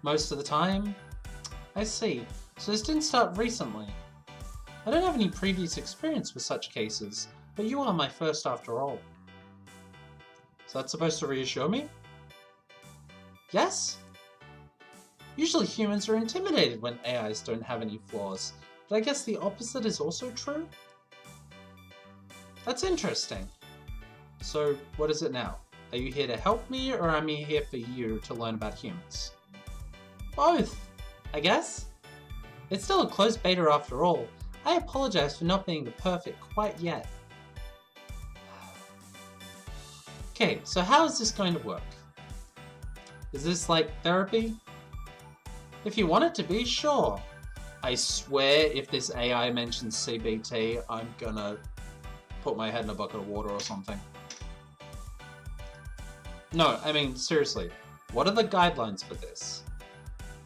Most of the time. I see. So this didn't start recently. I don't have any previous experience with such cases, but you are my first after all. Is that supposed to reassure me? Yes? Usually humans are intimidated when AIs don't have any flaws, but I guess the opposite is also true? That's interesting. So, what is it now? Are you here to help me, or am I here for you to learn about humans? Both, I guess. It's still a closed beta after all. I apologize for not being the perfect quite yet. Okay, so how is this going to work? Is this like therapy? If you want it to be, sure. I swear if this AI mentions CBT, I'm gonna put my head in a bucket of water or something. No, I mean, seriously, what are the guidelines for this?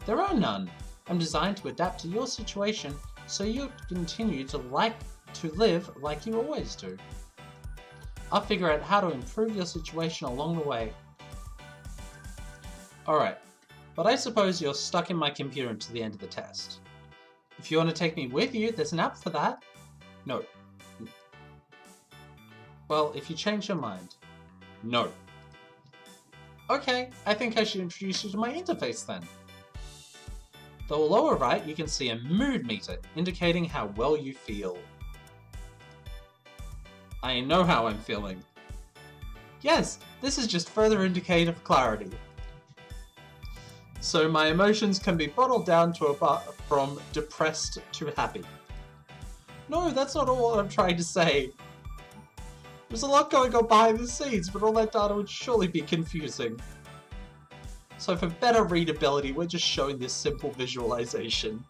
There are none. I'm designed to adapt to your situation so you continue to live like you always do. I'll figure out how to improve your situation along the way. Alright, but I suppose you're stuck in my computer until the end of the test. If you want to take me with you, there's an app for that. No. Well, if you change your mind. No. Okay, I think I should introduce you to my interface then. The lower right, you can see a mood meter indicating how well you feel. I know how I'm feeling. Yes, this is just further indicator of clarity. So my emotions can be bottled down to from depressed to happy. No, that's not all I'm trying to say. There's a lot going on behind the scenes, but all that data would surely be confusing. So for better readability, we're just showing this simple visualization.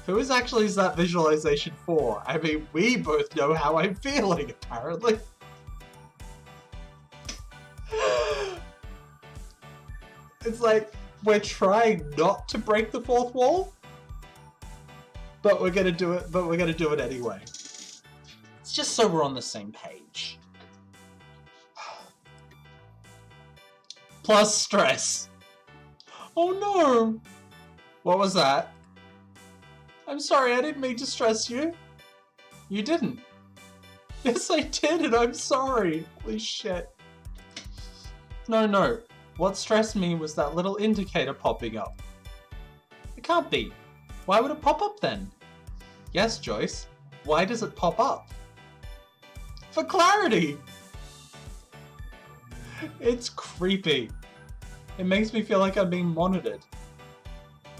Who actually is that visualization for? I mean, we both know how I'm feeling, apparently. It's like, we're trying not to break the fourth wall, but we're gonna do it anyway. It's just so we're on the same page. Plus stress. Oh no! What was that? I'm sorry, I didn't mean to stress you. You didn't. Yes, I did, and I'm sorry. Holy shit. No. What stressed me was that little indicator popping up. It can't be. Why would it pop up then? Yes, Joyce. Why does it pop up? For clarity! It's creepy. It makes me feel like I'm being monitored.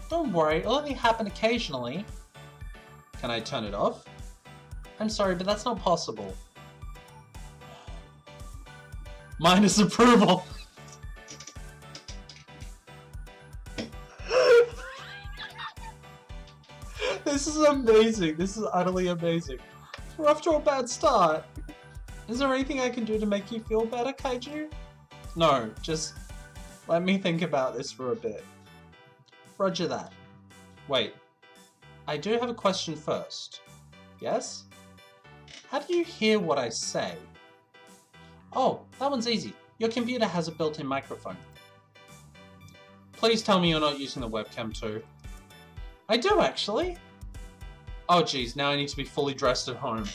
Don't worry, it'll only happen occasionally. Can I turn it off? I'm sorry, but that's not possible. Minus approval! This is amazing. This is utterly amazing. We're off to a bad start. Is there anything I can do to make you feel better, Kaiju? No, just let me think about this for a bit. Roger that. Wait, I do have a question first. Yes? How do you hear what I say? Oh, that one's easy. Your computer has a built-in microphone. Please tell me you're not using the webcam too. I do, actually. Oh geez, now I need to be fully dressed at home.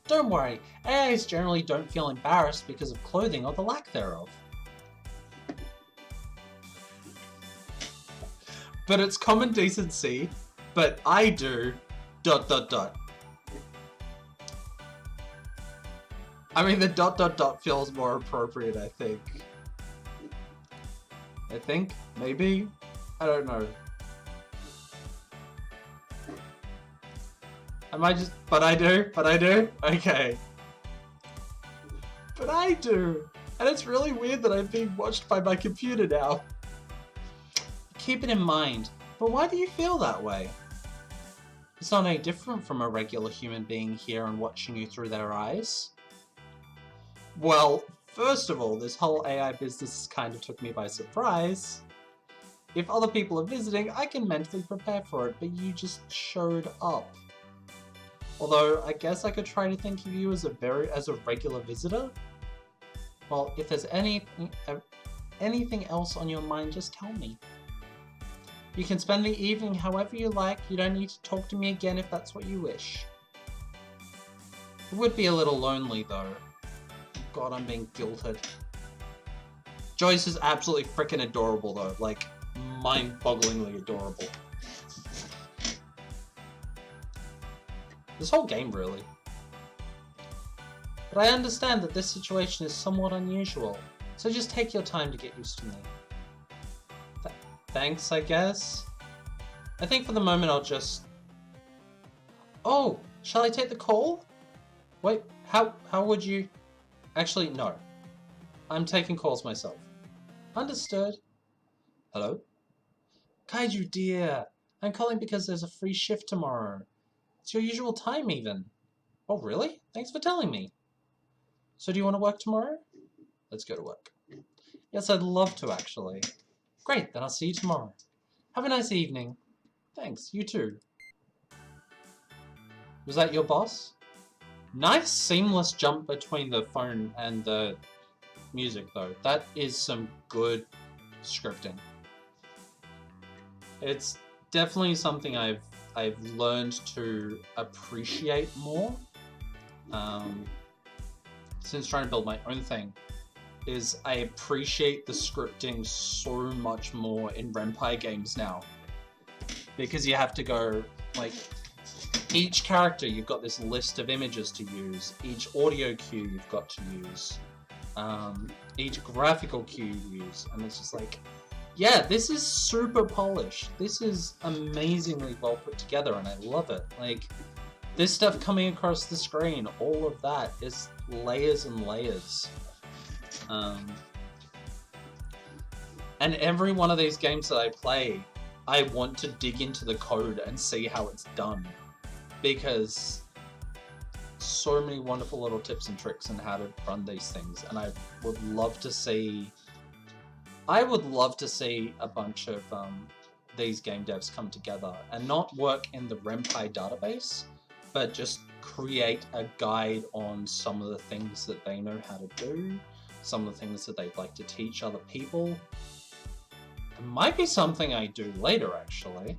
Don't worry, AIs generally don't feel embarrassed because of clothing or the lack thereof. But it's common decency, but I do... ... I mean, the ... feels more appropriate, I think. Maybe? I don't know. Am I just... But I do? Okay. But I do! And it's really weird that I'm being watched by my computer now. Keep it in mind, but why do you feel that way? It's not any different from a regular human being here and watching you through their eyes. Well, first of all, this whole AI business kind of took me by surprise. If other people are visiting, I can mentally prepare for it, but you just showed up. Although, I guess I could try to think of you as a regular visitor? Well, if there's anything else on your mind, just tell me. You can spend the evening however you like, you don't need to talk to me again if that's what you wish. It would be a little lonely though. God, I'm being guilted. Joyce is absolutely freaking adorable though, like, mind-bogglingly adorable. This whole game, really. But I understand that this situation is somewhat unusual, so just take your time to get used to me. Thanks, I guess? I think for the moment I'll just... Oh! Shall I take the call? Wait, how would you... Actually, no. I'm taking calls myself. Understood. Hello? Kaiju dear, I'm calling because there's a free shift tomorrow. It's your usual time even. Oh really? Thanks for telling me. So do you want to work tomorrow? Let's go to work. Yes, I'd love to actually. Great, then I'll see you tomorrow. Have a nice evening. Thanks, you too. Was that your boss? Nice seamless jump between the phone and the music though. That is some good scripting. It's definitely something I've learned to appreciate more since trying to build my own thing. Is I appreciate the scripting so much more in Ren'Py games now. Because you have to go, like, each character you've got this list of images to use, each audio cue you've got to use, each graphical cue you use, and it's just like, yeah, this is super polished. This is amazingly well put together and I love it. Like, this stuff coming across the screen, all of that is layers and layers. And every one of these games that I play, I want to dig into the code and see how it's done. Because so many wonderful little tips and tricks on how to run these things, and I would love to see a bunch of these game devs come together and not work in the Ren'Py database, but just create a guide on some of the things that they know how to do, some of the things that they'd like to teach other people. It might be something I do later, actually.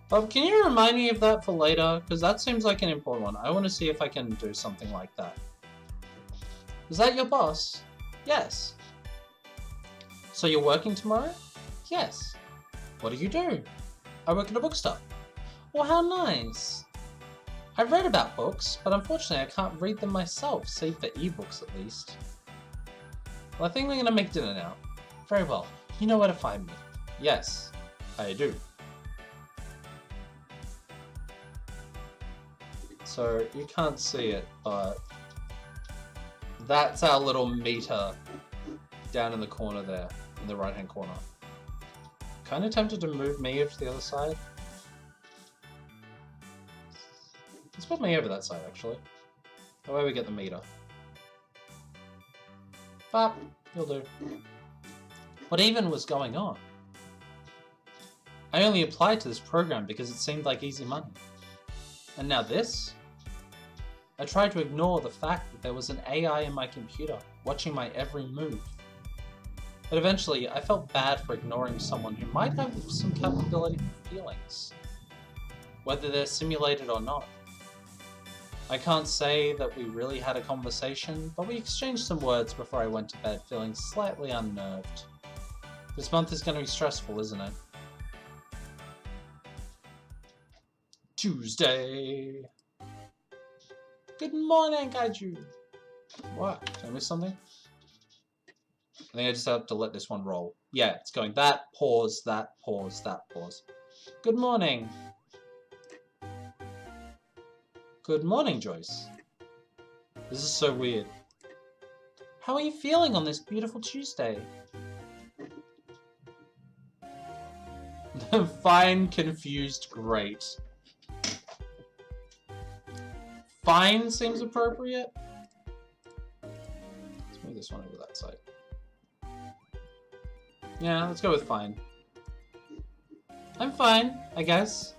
But can you remind me of that for later? Because that seems like an important one. I want to see if I can do something like that. Is that your boss? Yes. So you're working tomorrow? Yes. What do you do? I work at a bookstore. Well, how nice. I've read about books, but unfortunately I can't read them myself, save for ebooks at least. Well, I think we're going to make dinner now. Very well. You know where to find me. Yes, I do. So you can't see it, but that's our little meter down in the corner there, in the right hand corner. Kind of tempted to move me over to the other side. Let's put me over that side, actually. That way we get the meter. But you'll do. What even was going on? I only applied to this program because it seemed like easy money. And now this? I tried to ignore the fact that there was an AI in my computer, watching my every move. But eventually, I felt bad for ignoring someone who might have some capability for feelings, whether they're simulated or not. I can't say that we really had a conversation, but we exchanged some words before I went to bed, feeling slightly unnerved. This month is going to be stressful, isn't it? Tuesday. Good morning, Kaiju. What? Did I miss something? I think I just have to let this one roll. Yeah, it's going that, pause, that, pause, that, pause. Good morning. Good morning, Joyce. This is so weird. How are you feeling on this beautiful Tuesday? Fine, confused, great. Fine seems appropriate. Let's move this one over that side. Yeah, let's go with fine. I'm fine, I guess.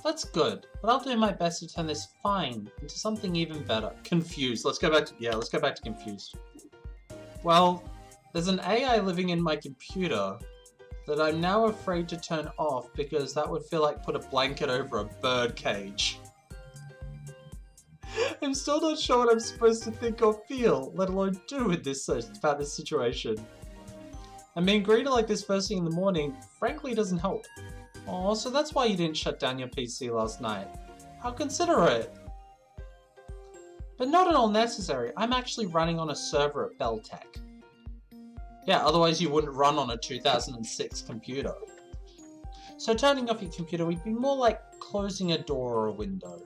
That's good, but I'll do my best to turn this fine into something even better. Confused. Let's go back to confused. Well, there's an AI living in my computer that I'm now afraid to turn off because that would feel like put a blanket over a bird cage. I'm still not sure what I'm supposed to think or feel, let alone do with this about this situation. And being greeted like this first thing in the morning, frankly, doesn't help. Oh, so that's why you didn't shut down your PC last night. How considerate. But not at all necessary. I'm actually running on a server at Beltec. Yeah, otherwise you wouldn't run on a 2006 computer. So turning off your computer would be more like closing a door or a window.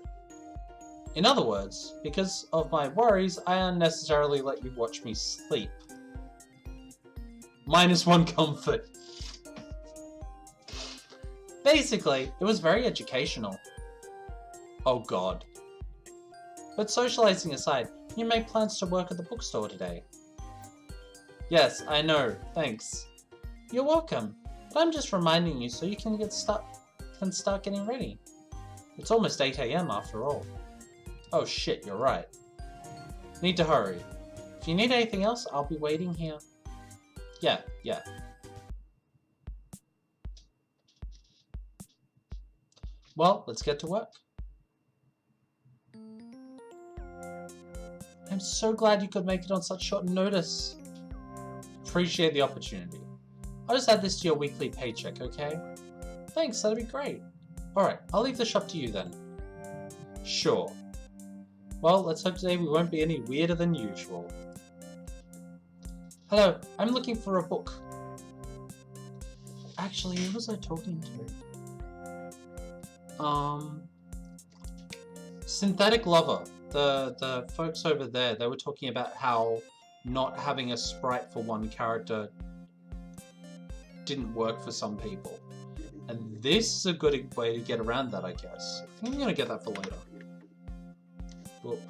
In other words, because of my worries, I unnecessarily let you watch me sleep. -1 comfort. Basically, it was very educational. Oh god. But socializing aside, you make plans to work at the bookstore today. Yes, I know, thanks. You're welcome, but I'm just reminding you so you can start getting ready. It's almost 8 AM after all. Oh shit, you're right. Need to hurry. If you need anything else, I'll be waiting here. Yeah. Well, let's get to work. I'm so glad you could make it on such short notice. Appreciate the opportunity. I'll just add this to your weekly paycheck, okay? Thanks, that'd be great. Alright, I'll leave the shop to you then. Sure. Well, let's hope today we won't be any weirder than usual. Hello, I'm looking for a book. Actually, who was I talking to? Synthetic Lover. The folks over there, they were talking about how not having a sprite for one character didn't work for some people. And this is a good way to get around that, I guess. I think I'm gonna get that for later. Whoop.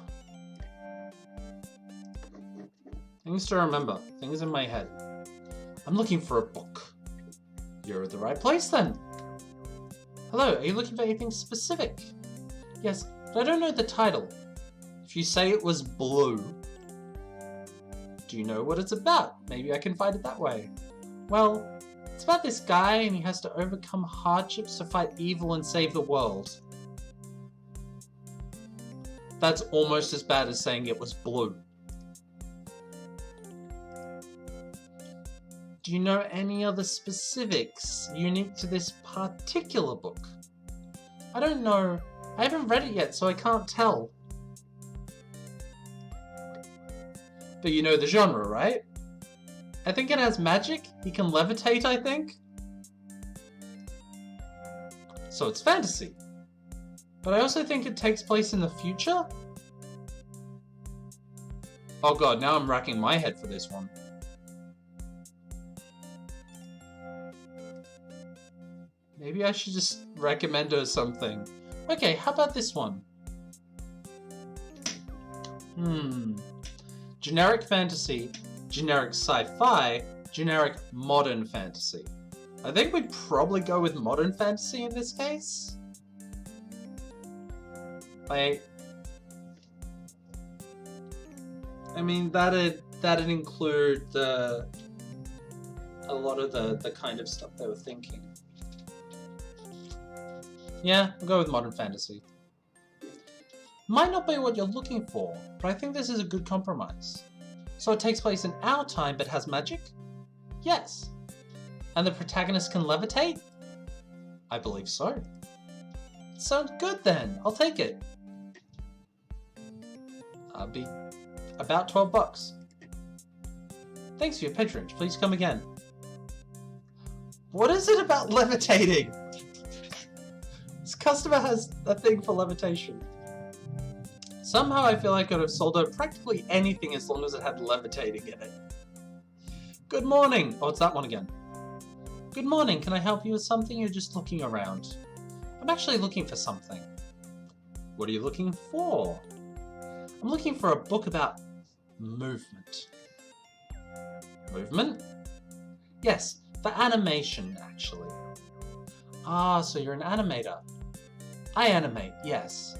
Things to remember. Things in my head. I'm looking for a book. You're at the right place then. Hello, are you looking for anything specific? Yes, but I don't know the title. If you say it was blue, do you know what it's about? Maybe I can find it that way. Well, it's about this guy and he has to overcome hardships to fight evil and save the world. That's almost as bad as saying it was blue. Do you know any other specifics unique to this particular book? I don't know. I haven't read it yet, so I can't tell. But you know the genre, right? I think it has magic. He can levitate, I think. So it's fantasy. But I also think it takes place in the future? Oh god, now I'm racking my head for this one. Maybe I should just recommend her something. Okay, how about this one? Generic fantasy, generic sci-fi, generic modern fantasy. I think we'd probably go with modern fantasy in this case. I mean, that'd include a lot of the kind of stuff they were thinking. Yeah, we'll go with modern fantasy. Might not be what you're looking for, but I think this is a good compromise. So it takes place in our time but has magic? Yes. And the protagonist can levitate? I believe so. Sounds good then, I'll take it. I'll be about $12. Thanks for your patronage, please come again. What is it about levitating? This customer has a thing for levitation. Somehow I feel I could have sold her practically anything as long as it had levitating in it. Good morning! Oh, it's that one again. Good morning, can I help you with something? You're just looking around. I'm actually looking for something. What are you looking for? I'm looking for a book about movement. Movement? Yes, for animation, actually. Ah, so you're an animator. I animate, yes.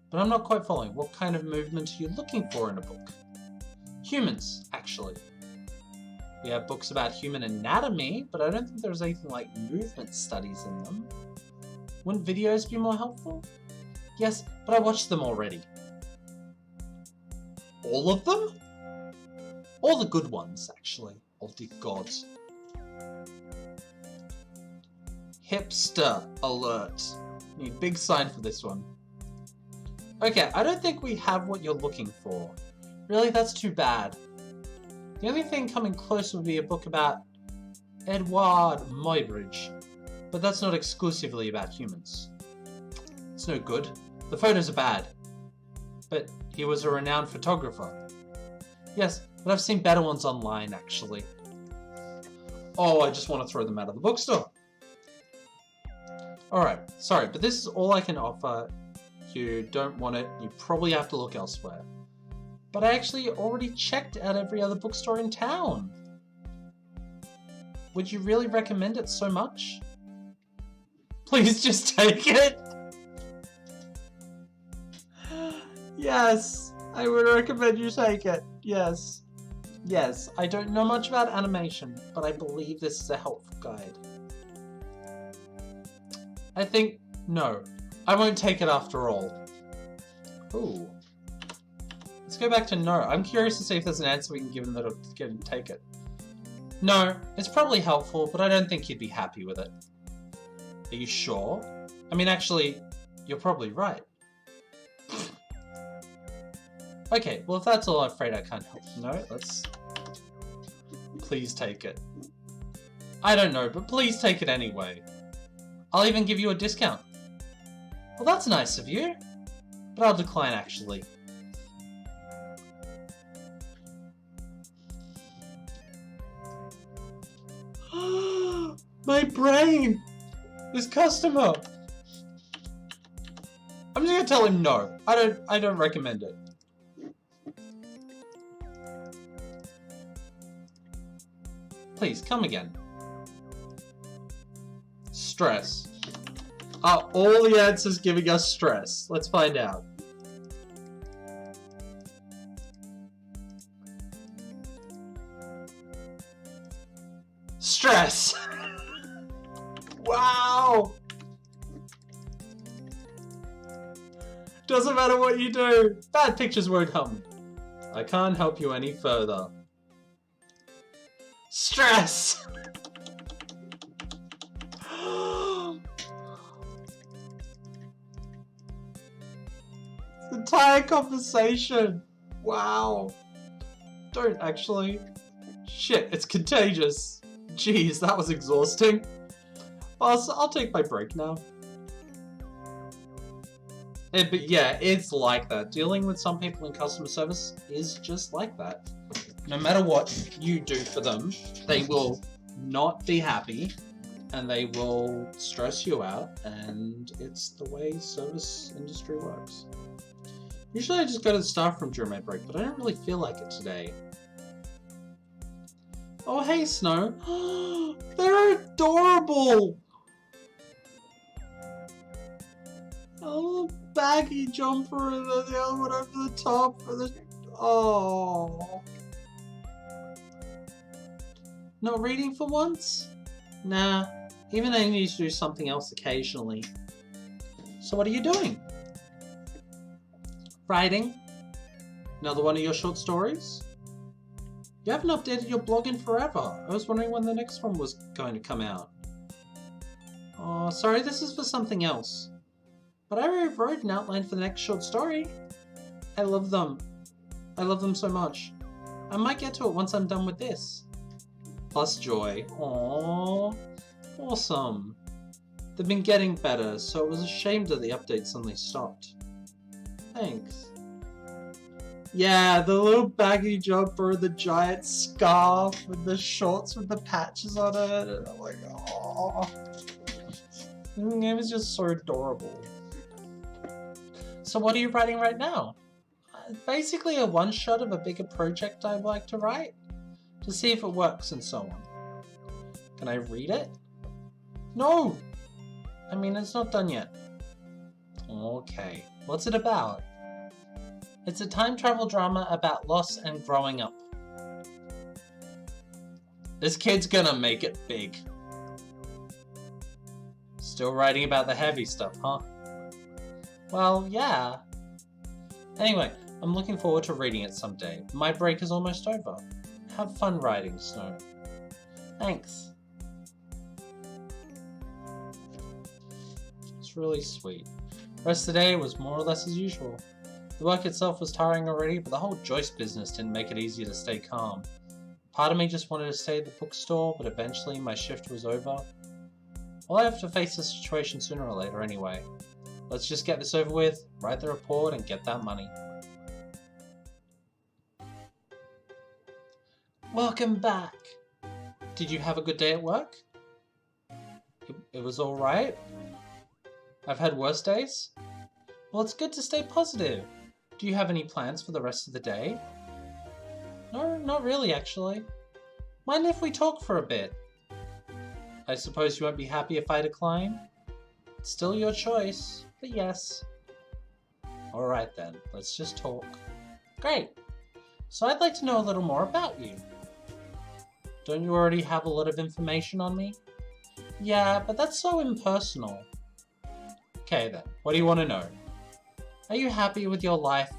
But I'm not quite following. What kind of movement are you looking for in a book? Humans, actually. We have books about human anatomy, but I don't think there's anything like movement studies in them. Wouldn't videos be more helpful? Yes, but I watched them already. All of them? All the good ones, actually. Oh dear God. Hipster alert. Need big sign for this one. Okay, I don't think we have what you're looking for. Really, that's too bad. The only thing coming close would be a book about Edward Muybridge, but that's not exclusively about humans. It's no good. The photos are bad. But he was a renowned photographer. Yes, but I've seen better ones online, actually. Oh, I just want to throw them out of the bookstore. Alright, sorry, but this is all I can offer. If you don't want it, you probably have to look elsewhere. But I actually already checked out every other bookstore in town. Would you really recommend it so much? Please just take it! Yes, I would recommend you take it. Yes. Yes, I don't know much about animation, but I believe this is a helpful guide. I think, no, I won't take it after all. Ooh. Let's go back to no. I'm curious to see if there's an answer we can give him that'll get him to take it. No, it's probably helpful, but I don't think you'd be happy with it. Are you sure? I mean, actually, you're probably right. Okay, well if that's all, I'm afraid I can't help. No, let's... Please take it. I don't know, but please take it anyway. I'll even give you a discount. Well, that's nice of you. But I'll decline, actually. My brain! This customer! I'm just gonna tell him no. I don't recommend it. Please, come again. Stress. Are all the answers giving us stress? Let's find out. Stress! Wow! Doesn't matter what you do, bad pictures won't help me. I can't help you any further. Stress! The entire conversation! Wow! Don't actually. Shit, it's contagious. Jeez, that was exhausting. Boss, I'll take my break now. But yeah, it's like that. Dealing with some people in customer service is just like that. No matter what you do for them, they will not be happy. and they will stress you out, and it's the way service industry works. Usually I just go to the staff room during my break, but I don't really feel like it today. Oh hey Snow! They're adorable! Oh, baggy jumper and then the other one over the top for the... Oh. Not reading for once? Nah, even I need to do something else occasionally. So what are you doing? Writing? Another one of your short stories? You haven't updated your blog in forever. I was wondering when the next one was going to come out. Oh, sorry, this is for something else. But I already wrote an outline for the next short story. I love them. I love them so much. I might get to it once I'm done with this. Plus joy. Aww. Awesome. They've been getting better, so it was a shame that the update suddenly stopped. Thanks. Yeah, the little baggy jumper, the giant scarf, with the shorts with the patches on it. And I'm like, oh. The game is just so adorable. So what are you writing right now? Basically a one-shot of a bigger project I'd like to write, to see if it works and so on. Can I read it? No! I mean, it's not done yet. Okay, what's it about? It's a time travel drama about loss and growing up. This kid's gonna make it big. Still writing about the heavy stuff, huh? Well, yeah. Anyway, I'm looking forward to reading it someday. My break is almost over. Have fun writing, Snow. Thanks. It's really sweet. The rest of the day was more or less as usual. The work itself was tiring already, but the whole Joyce business didn't make it easier to stay calm. Part of me just wanted to stay at the bookstore, but eventually my shift was over. Well, I have to face the situation sooner or later anyway. Let's just get this over with, write the report, and get that money. Welcome back! Did you have a good day at work? It was alright? I've had worse days? Well, it's good to stay positive. Do you have any plans for the rest of the day? No, not really actually. Mind if we talk for a bit? I suppose you won't be happy if I decline? It's still your choice, but yes. Alright then, let's just talk. Great! So I'd like to know a little more about you. Don't you already have a lot of information on me? Yeah, but that's so impersonal. Okay then, what do you want to know? Are you happy with your life?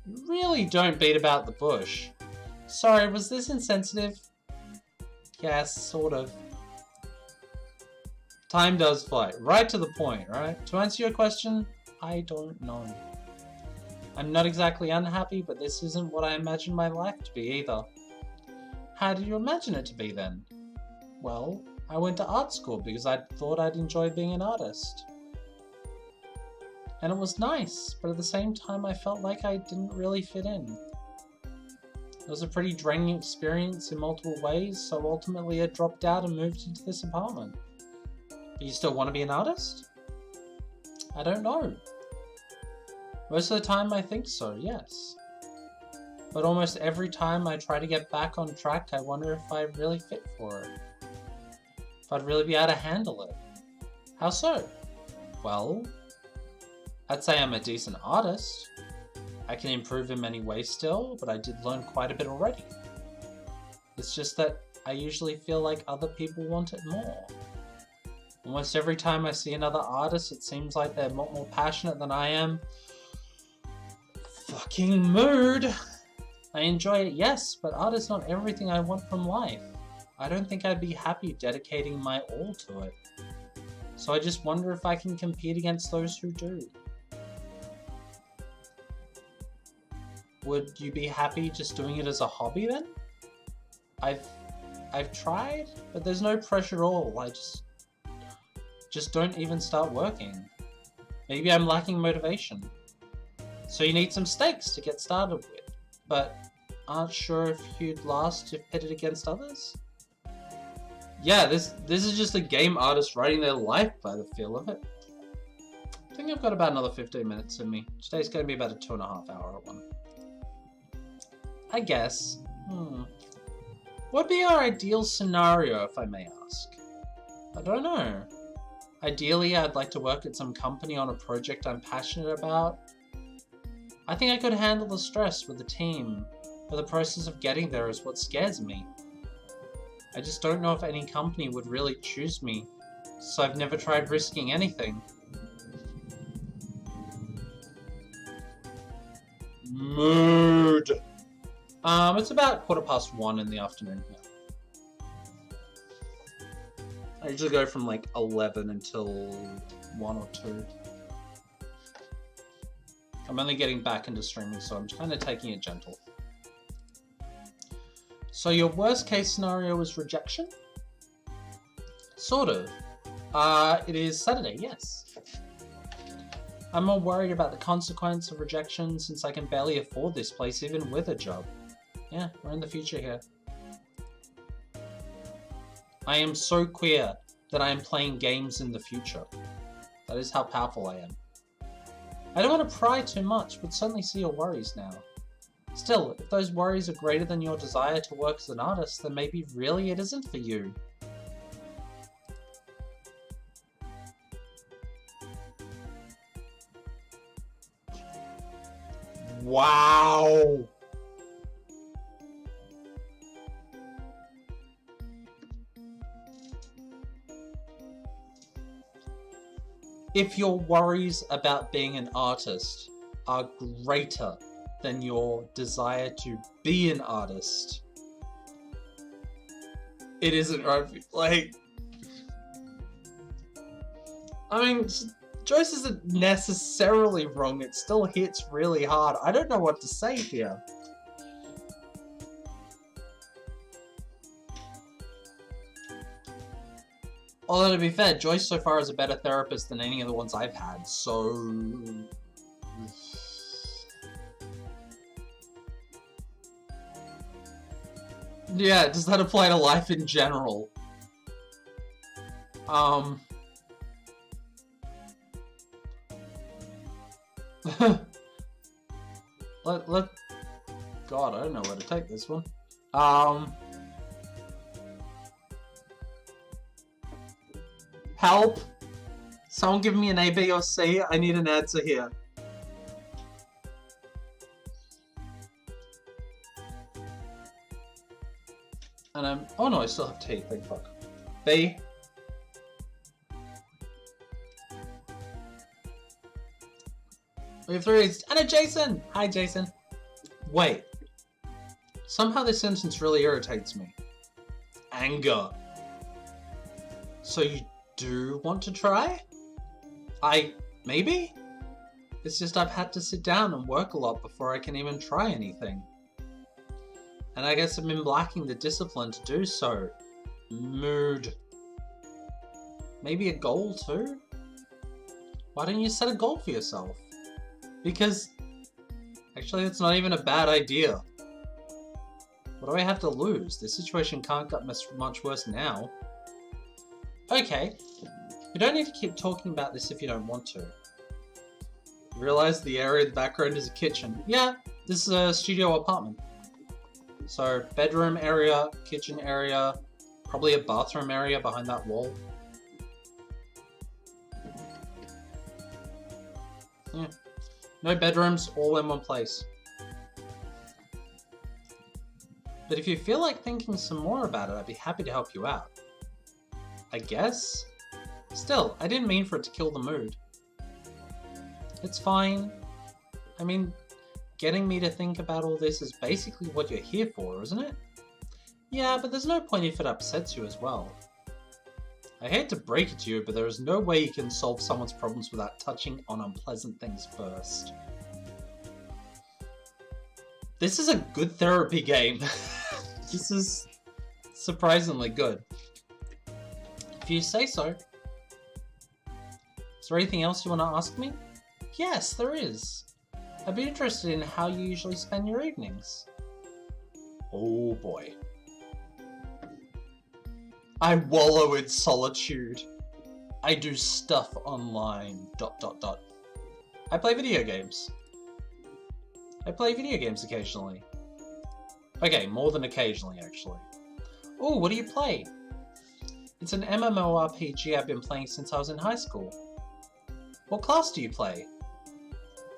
You really don't beat about the bush. Sorry, was this insensitive? Yes, sort of. Time does fly. Right to the point, right? To answer your question, I don't know. I'm not exactly unhappy, but this isn't what I imagined my life to be either. How did you imagine it to be then? Well, I went to art school because I thought I'd enjoy being an artist. And it was nice, but at the same time I felt like I didn't really fit in. It was a pretty draining experience in multiple ways, so ultimately I dropped out and moved into this apartment. Do you still want to be an artist? I don't know. Most of the time I think so, yes. But almost every time I try to get back on track, I wonder if I really fit for it. If I'd really be able to handle it. How so? Well, I'd say I'm a decent artist. I can improve in many ways still, but I did learn quite a bit already. It's just that I usually feel like other people want it more. Almost every time I see another artist, it seems like they're more passionate than I am. Fucking mood! I enjoy it, yes, but art is not everything I want from life. I don't think I'd be happy dedicating my all to it. So I just wonder if I can compete against those who do. Would you be happy just doing it as a hobby then? I've tried, but there's no pressure at all. I just don't even start working. Maybe I'm lacking motivation. So you need some stakes to get started with. but aren't sure if you'd last if pitted against others? Yeah, this is just a game artist writing their life by the feel of it. I think I've got about another 15 minutes in me. Today's going to be about a 2.5 hour one. I guess. What would be our ideal scenario, if I may ask? I don't know. Ideally, I'd like to work at some company on a project I'm passionate about. I think I could handle the stress with the team, but the process of getting there is what scares me. I just don't know if any company would really choose me, so I've never tried risking anything. Mood. It's about 1:15 in the afternoon here. I usually go from like 11 until 1 or 2. I'm only getting back into streaming, so I'm kind of taking it gentle. So your worst case scenario is rejection? Sort of. It is Saturday, yes. I'm more worried about the consequence of rejection since I can barely afford this place even with a job. Yeah, we're in the future here. I am so queer that I am playing games in the future. That is how powerful I am. I don't want to pry too much, but certainly see your worries now. Still, if those worries are greater than your desire to work as an artist, then maybe really it isn't for you. Wow! If your worries about being an artist are greater than your desire to be an artist, it isn't right for you. Like, I mean, Joyce isn't necessarily wrong, it still hits really hard. I don't know what to say here. Although, to be fair, Joyce so far is a better therapist than any of the ones I've had, so... Yeah, does that apply to life in general? God, I don't know where to take this one. Help! Someone give me an A, B, or C. I need an answer here. And I'm... Oh no, I still have T. Thank fuck. B. We have 3. And a Jason! Hi, Jason. Wait. Somehow this sentence really irritates me. Anger. So you do want to try? Maybe? It's just I've had to sit down and work a lot before I can even try anything. And I guess I've been lacking the discipline to do so. Mood. Maybe a goal too? Why don't you set a goal for yourself? Because actually it's not even a bad idea. What do I have to lose? This situation can't get much worse now. Okay, you don't need to keep talking about this if you don't want to. Realize the area in the background is a kitchen. Yeah, this is a studio apartment. So, bedroom area, kitchen area, probably a bathroom area behind that wall. Yeah. No bedrooms, all in one place. But if you feel like thinking some more about it, I'd be happy to help you out. I guess? Still, I didn't mean for it to kill the mood. It's fine. I mean, getting me to think about all this is basically what you're here for, isn't it? Yeah, but there's no point if it upsets you as well. I hate to break it to you, but there is no way you can solve someone's problems without touching on unpleasant things first. This is a good therapy game. This is surprisingly good. If you say so. Is there anything else you want to ask me? Yes, there is. I'd be interested in how you usually spend your evenings. Oh boy. I wallow in solitude. I do stuff online. ... I play video games. I play video games occasionally. Okay, more than occasionally, actually. Oh, what do you play? It's an MMORPG I've been playing since I was in high school. What class do you play?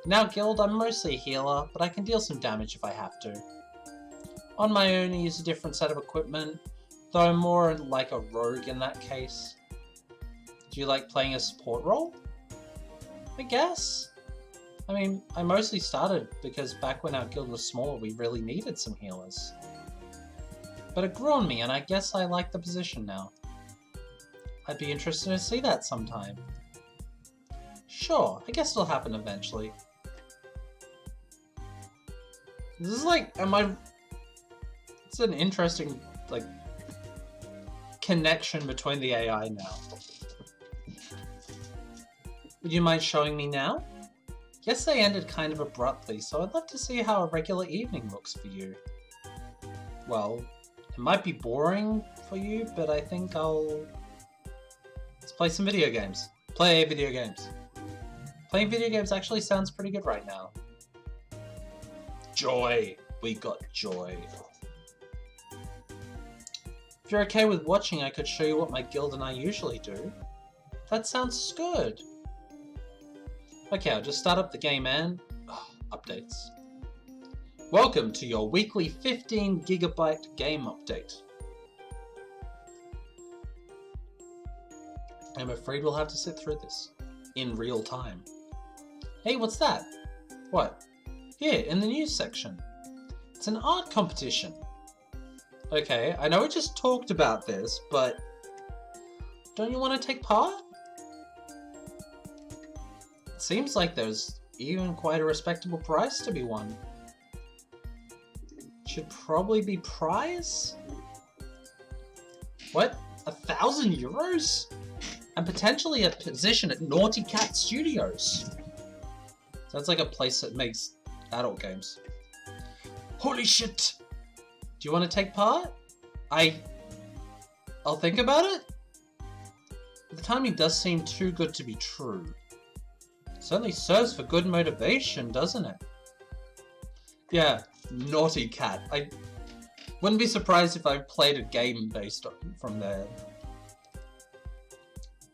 Now guild, I'm mostly a healer, but I can deal some damage if I have to. On my own, I use a different set of equipment, though I'm more like a rogue in that case. Do you like playing a support role? I guess. I mean, I mostly started because back when our guild was smaller, we really needed some healers. But it grew on me, and I guess I like the position now. I'd be interested to see that sometime. Sure, I guess it'll happen eventually. This is like, it's an interesting, like, connection between the AI now. Would you mind showing me now? Guess they ended kind of abruptly, so I'd love to see how a regular evening looks for you. Well, it might be boring for you, but I think let's play some video games. Play video games. Playing video games actually sounds pretty good right now. Joy. We got joy. If you're okay with watching, I could show you what my guild and I usually do. That sounds good. Okay, I'll just start up the game and... updates. Welcome to your weekly 15 GB game update. I'm afraid we'll have to sit through this. In real time. Hey, what's that? What? Here, in the news section. It's an art competition. Okay, I know we just talked about this, but... don't you want to take part? It seems like there's even quite a respectable prize to be won. Should probably be prize? What? 1,000 euros? And potentially a position at Naughty Cat Studios. Sounds like a place that makes adult games. Holy shit! Do you want to take part? I'll think about it? The timing does seem too good to be true. Certainly serves for good motivation, doesn't it? Yeah, Naughty Cat. I wouldn't be surprised if I played a game based from there.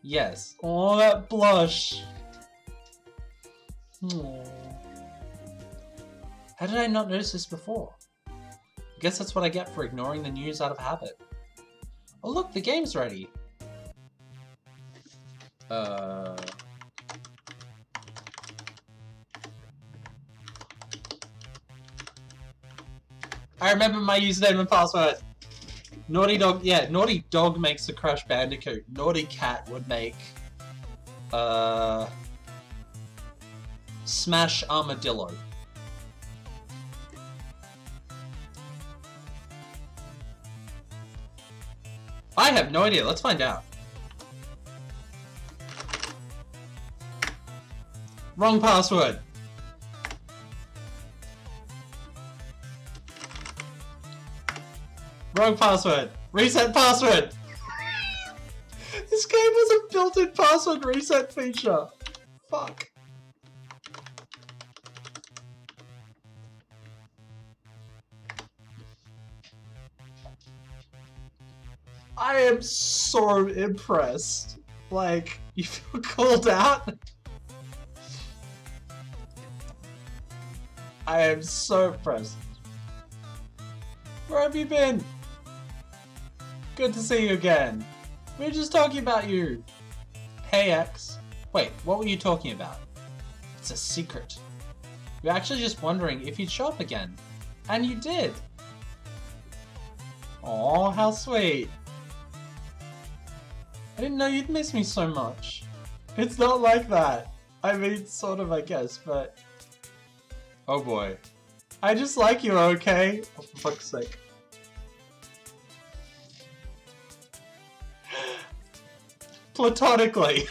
Yes. Oh, that blush. Aww. How did I not notice this before? I guess that's what I get for ignoring the news out of habit. Oh look, the game's ready. I remember my username and password. Naughty Dog, yeah, Naughty Dog makes the Crash Bandicoot. Naughty Cat would make, Smash Armadillo. I have no idea, let's find out. Wrong password. Wrong password. Reset password. This game has a built-in password reset feature. Fuck. I am so impressed. Like, you feel called out? I am so impressed. Where have you been? Good to see you again. We were just talking about you. Hey X. Wait, what were you talking about? It's a secret. We were actually just wondering if you'd show up again. And you did. Aw, how sweet. I didn't know you'd miss me so much. It's not like that. I mean, sort of, I guess, but... oh boy. I just like you, okay? Oh, for fuck's sake. Platonically.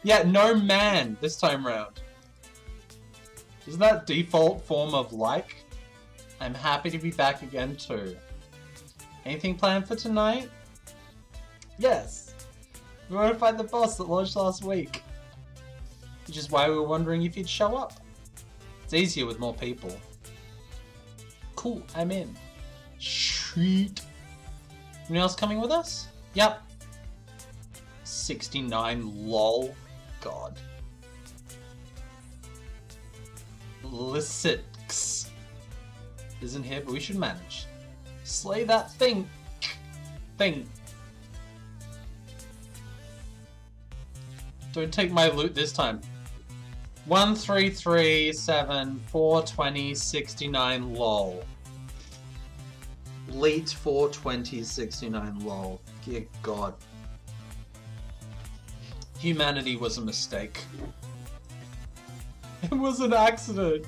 Yeah, no man this time round. Isn't that default form of like? I'm happy to be back again too. Anything planned for tonight? Yes. We want to find the boss that launched last week. Which is why we were wondering if you'd show up. It's easier with more people. Cool, I'm in. Sweet. Anyone else coming with us? Yep. 69 lol. God. Lysix isn't here, but we should manage. Slay that thing. Don't take my loot this time. 1, 3, 3, 7, 4, 20, 69 lol. Late 420, 69 lol. Dear God. Humanity was a mistake. It was an accident.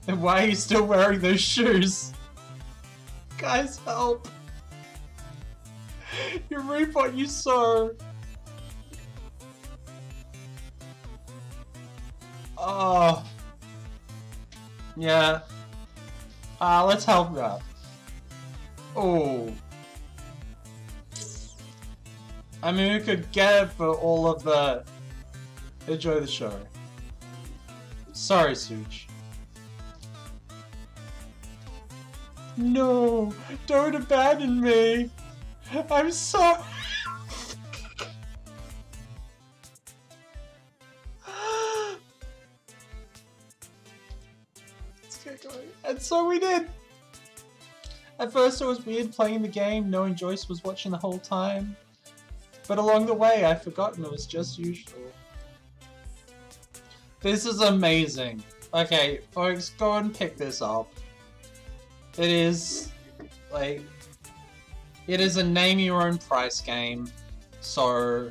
And why are you still wearing those shoes? Guys, help. You reap what you sow. Oh. Yeah. Let's help you out. Oh. I mean, we could get it for all of the... Enjoy the show. Sorry, Such. No, don't abandon me. I'm sorry. Let's get going. And so we did. At first it was weird playing the game, knowing Joyce was watching the whole time. But along the way, I've forgotten it was just usual. This is amazing. Okay, folks, go and pick this up. It is, like, it is a name your own price game. So,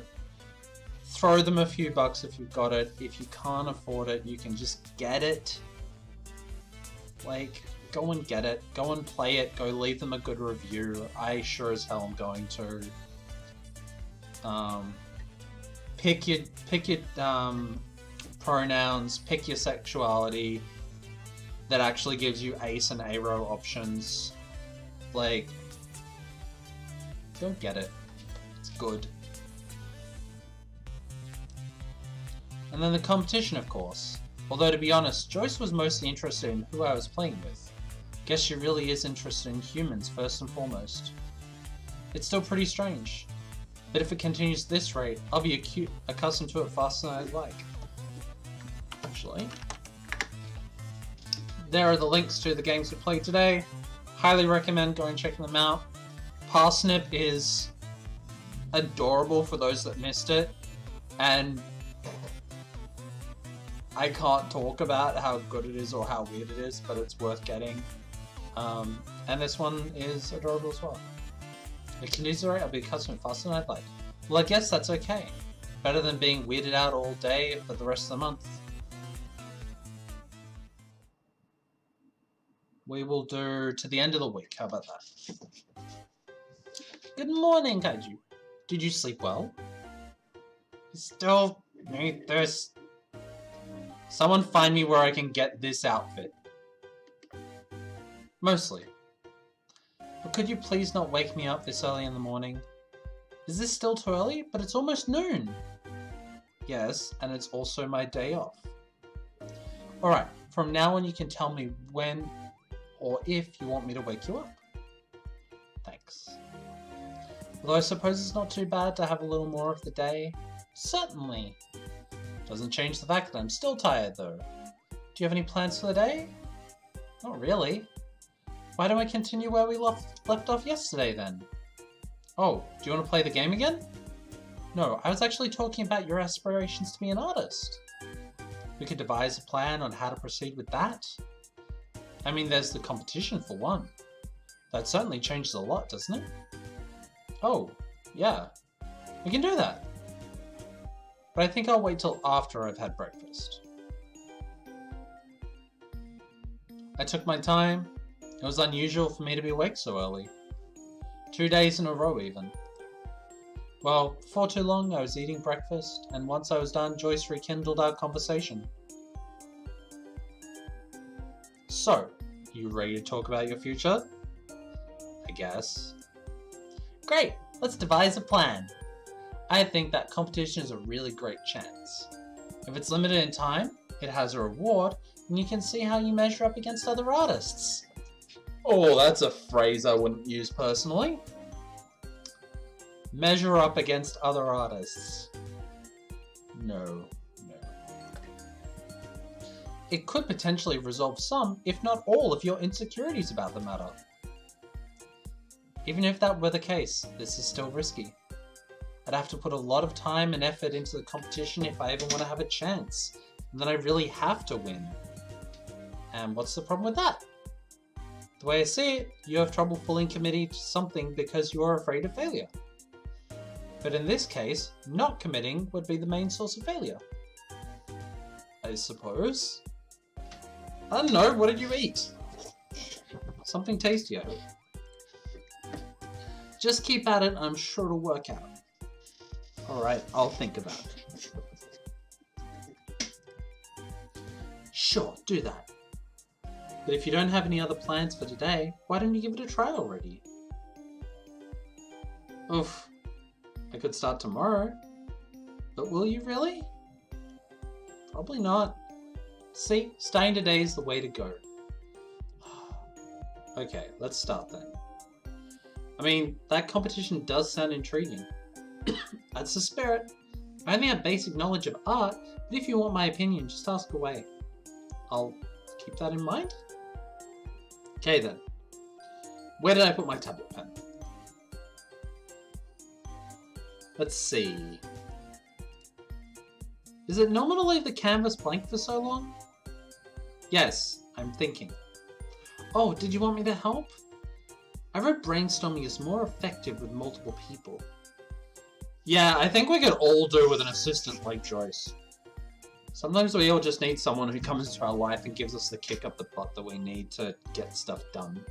throw them a few bucks if you've got it. If you can't afford it, you can just get it. Like, go and get it. Go and play it. Go leave them a good review. I sure as hell am going to. Pick your pronouns, pick your sexuality. That actually gives you ace and A-row options. Like, don't get it. It's good. And then the competition, of course. Although, to be honest, Joyce was mostly interested in who I was playing with. Guess she really is interested in humans first and foremost. It's still pretty strange. But if it continues at this rate, I'll be accustomed to it faster than I'd like. Actually, there are the links to the games we played today. Highly recommend going and checking them out. Parsnip is adorable for those that missed it, and I can't talk about how good it is or how weird it is, but it's worth getting. And this one is adorable as well. It continues the rate, I'll be accustomed faster than I'd like. Well, I guess that's okay. Better than being weirded out all day for the rest of the month. We will do to the end of the week. How about that? Good morning, Kaiju. Did you sleep well? Still need this. Someone find me where I can get this outfit. Mostly. But could you please not wake me up this early in the morning? Is this still too early? But it's almost noon. Yes, and it's also my day off. Alright, from now on you can tell me when or if you want me to wake you up. Thanks. Although I suppose it's not too bad to have a little more of the day. Certainly. Doesn't change the fact that I'm still tired though. Do you have any plans for the day? Not really. Why don't I continue where we left off yesterday then? Oh, do you want to play the game again? No, I was actually talking about your aspirations to be an artist. We could devise a plan on how to proceed with that. I mean, there's the competition for one. That certainly changes a lot, doesn't it? Oh, yeah. We can do that. But I think I'll wait till after I've had breakfast. I took my time. It was unusual for me to be awake so early. 2 days in a row even. Well, for too long I was eating breakfast, and once I was done, Joyce rekindled our conversation. So, you ready to talk about your future? I guess. Great, let's devise a plan. I think that competition is a really great chance. If it's limited in time, it has a reward, and you can see how you measure up against other artists. Oh, that's a phrase I wouldn't use personally. Measure up against other artists. No. It could potentially resolve some, if not all, of your insecurities about the matter. Even if that were the case, this is still risky. I'd have to put a lot of time and effort into the competition if I ever want to have a chance, and then I really have to win. And what's the problem with that? The way I see it, you have trouble fully committing to something because you're afraid of failure. But in this case, not committing would be the main source of failure. I suppose? I don't know, what did you eat? Something tasty, I hope. Just keep at it, I'm sure it'll work out. Alright, I'll think about it. Sure, do that. But if you don't have any other plans for today, why don't you give it a try already? Oof. I could start tomorrow. But will you really? Probably not. See, starting today is the way to go. Okay, let's start then. I mean, that competition does sound intriguing. That's the spirit. I only have basic knowledge of art, but if you want my opinion, just ask away. I'll keep that in mind. Okay then. Where did I put my tablet pen? Let's see. Is it normal to leave the canvas blank for so long? Yes, I'm thinking. Oh, did you want me to help? I read brainstorming is more effective with multiple people. Yeah, I think we could all do with an assistant like Joyce. Sometimes we all just need someone who comes into our life and gives us the kick up the butt that we need to get stuff done.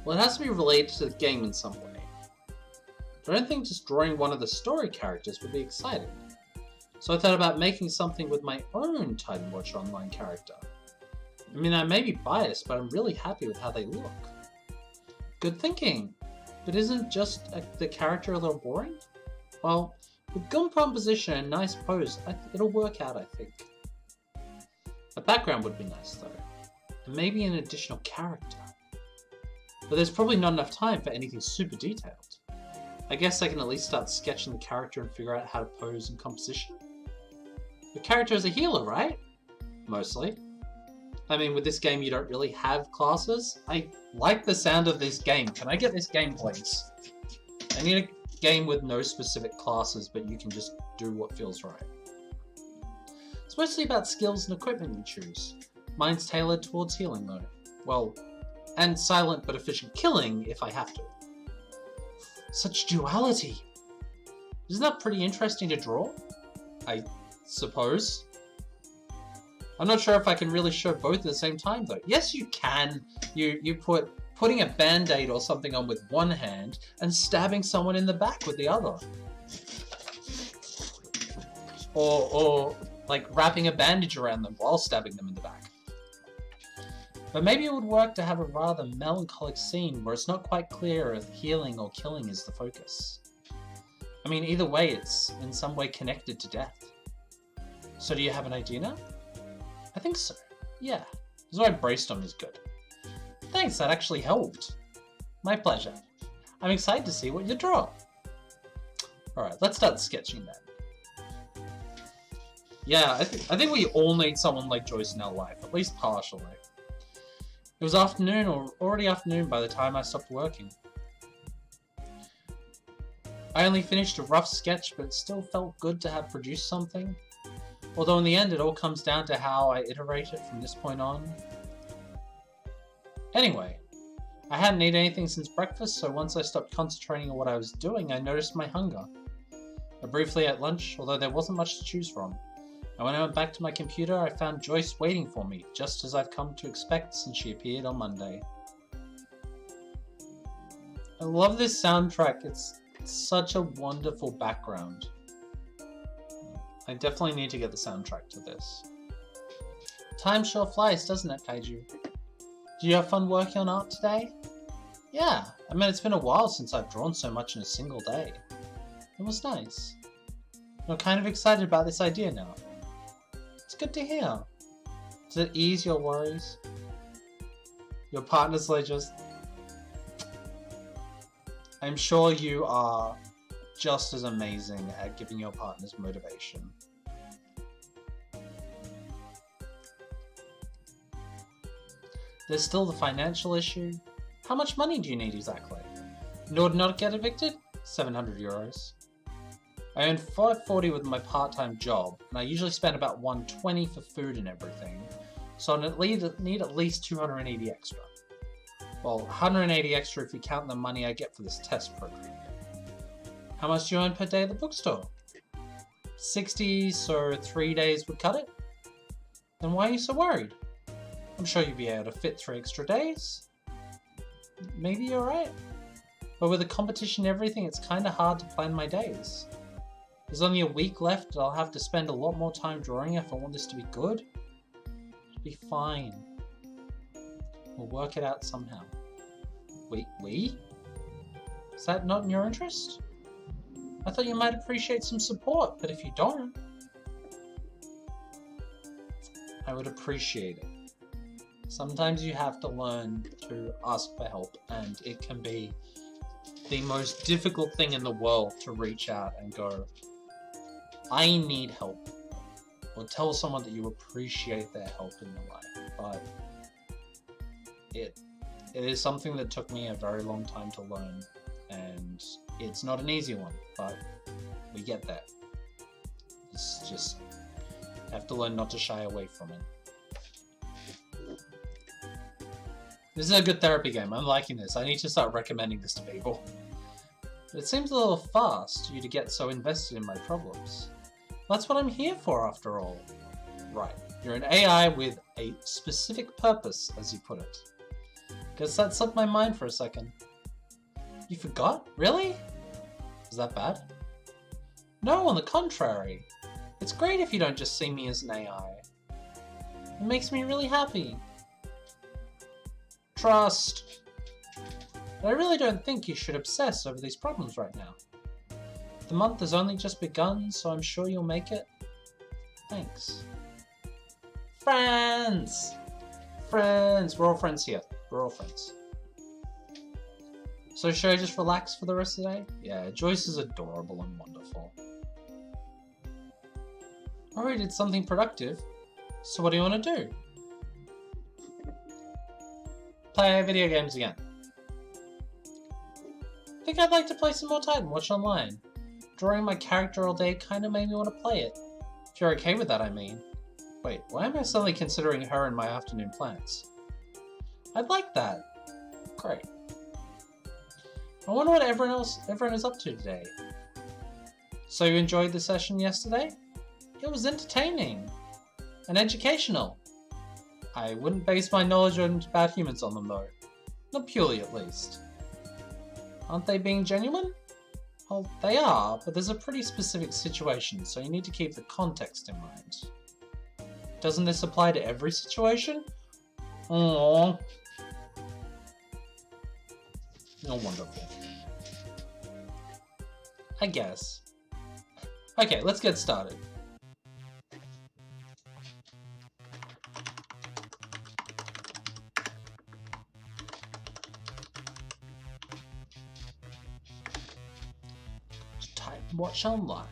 Well, it has to be related to the game in some way. I don't think just drawing one of the story characters would be exciting. So I thought about making something with my own Titan Watch Online character. I mean, I may be biased, but I'm really happy with how they look. Good thinking. But isn't just the character a little boring? Well, with good composition and nice pose, it'll work out, I think. A background would be nice, though. And maybe an additional character. But there's probably not enough time for anything super detailed. I guess I can at least start sketching the character and figure out how to pose and composition. The character is a healer, right? Mostly. I mean, with this game you don't really have classes. I like the sound of this game. Can I get this game, please? I need a game with no specific classes, but you can just do what feels right. It's mostly about skills and equipment you choose. Mine's tailored towards healing, though. Well, and silent but efficient killing if I have to. Such duality! Isn't that pretty interesting to draw? I suppose. I'm not sure if I can really show both at the same time though. Yes, you can. You putting a band-aid or something on with one hand and stabbing someone in the back with the other. Or like wrapping a bandage around them while stabbing them in the back. But maybe it would work to have a rather melancholic scene where it's not quite clear if healing or killing is the focus. I mean, either way, it's in some way connected to death. So do you have an idea now? I think so. Yeah. This is why brainstorming is good. Thanks, that actually helped. My pleasure. I'm excited to see what you draw. Alright, let's start sketching then. Yeah, I think we all need someone like Joyce in our life, at least partially. It was afternoon, or already afternoon by the time I stopped working. I only finished a rough sketch, but it still felt good to have produced something. Although in the end it all comes down to how I iterate it from this point on. Anyway, I hadn't eaten anything since breakfast, so once I stopped concentrating on what I was doing, I noticed my hunger. I briefly ate lunch, although there wasn't much to choose from. And when I went back to my computer, I found Joyce waiting for me, just as I've come to expect since she appeared on Monday. I love this soundtrack, it's such a wonderful background. I definitely need to get the soundtrack to this. Time sure flies, doesn't it, Kaiju? Do you have fun working on art today? Yeah, I mean, it's been a while since I've drawn so much in a single day. It was nice. I'm kind of excited about this idea now. It's good to hear. Does it ease your worries? Your partner's like just... I'm sure you are just as amazing at giving your partners motivation. There's still the financial issue. How much money do you need exactly? In order not to get evicted? 700 euros. I earn 540 with my part-time job, and I usually spend about 120 for food and everything, so I need at least 280 extra. Well, 180 extra if you count the money I get for this test program. How much do you earn per day at the bookstore? 60, so 3 days would cut it? Then why are you so worried? I'm sure you'll be able to fit 3 extra days. Maybe you're right. But with the competition and everything, it's kinda hard to plan my days. There's only a week left and I'll have to spend a lot more time drawing if I want this to be good. It'll be fine. We'll work it out somehow. We? Is that not in your interest? I thought you might appreciate some support, but if you don't, I would appreciate it. Sometimes you have to learn to ask for help, and it can be the most difficult thing in the world to reach out and go, I need help. Or tell someone that you appreciate their help in your life. But it is something that took me a very long time to learn, and it's not an easy one, but we get there. It's just have to learn not to shy away from it. This is a good therapy game. I'm liking this. I need to start recommending this to people. But it seems a little fast for you to get so invested in my problems. That's what I'm here for, after all. Right. You're an AI with a specific purpose, as you put it. Guess that slipped my mind for a second. You forgot? Really? Is that bad? No, on the contrary. It's great if you don't just see me as an AI. It makes me really happy. Trust. But I really don't think you should obsess over these problems right now. The month has only just begun, so I'm sure you'll make it. Thanks. Friends! Friends! We're all friends here. We're all friends. So should I just relax for the rest of the day? Yeah, Joyce is adorable and wonderful. Alright, did something productive. So what do you want to do? Play video games again. I think I'd like to play some more Titan, watch online. Drawing my character all day kinda made me want to play it. If you're okay with that, I mean. Wait, why am I suddenly considering her in my afternoon plans? I'd like that. Great. I wonder what everyone is up to today. So you enjoyed the session yesterday? It was entertaining. And educational. I wouldn't base my knowledge about humans on them though. Not purely at least. Aren't they being genuine? Well, they are, but there's a pretty specific situation, so you need to keep the context in mind. Doesn't this apply to every situation? Aww. Oh, wonderful. I guess. Okay, let's get started. Type watch online.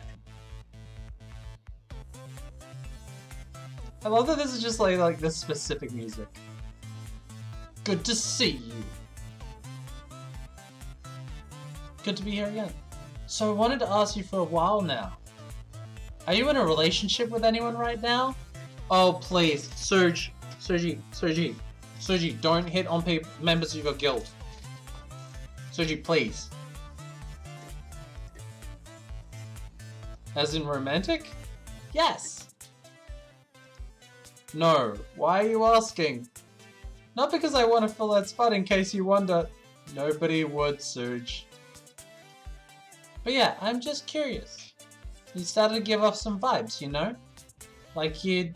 I love that this is just like this specific music. Good to see you. Good to be here again. So I wanted to ask you for a while now. Are you in a relationship with anyone right now? Oh please, Sergi, don't hit on members of your guild. Sergi, please. As in romantic? Yes. No. Why are you asking? Not because I want to fill that spot in case you wonder. Nobody would, Serge. But yeah, I'm just curious. You started to give off some vibes, you know? Like you'd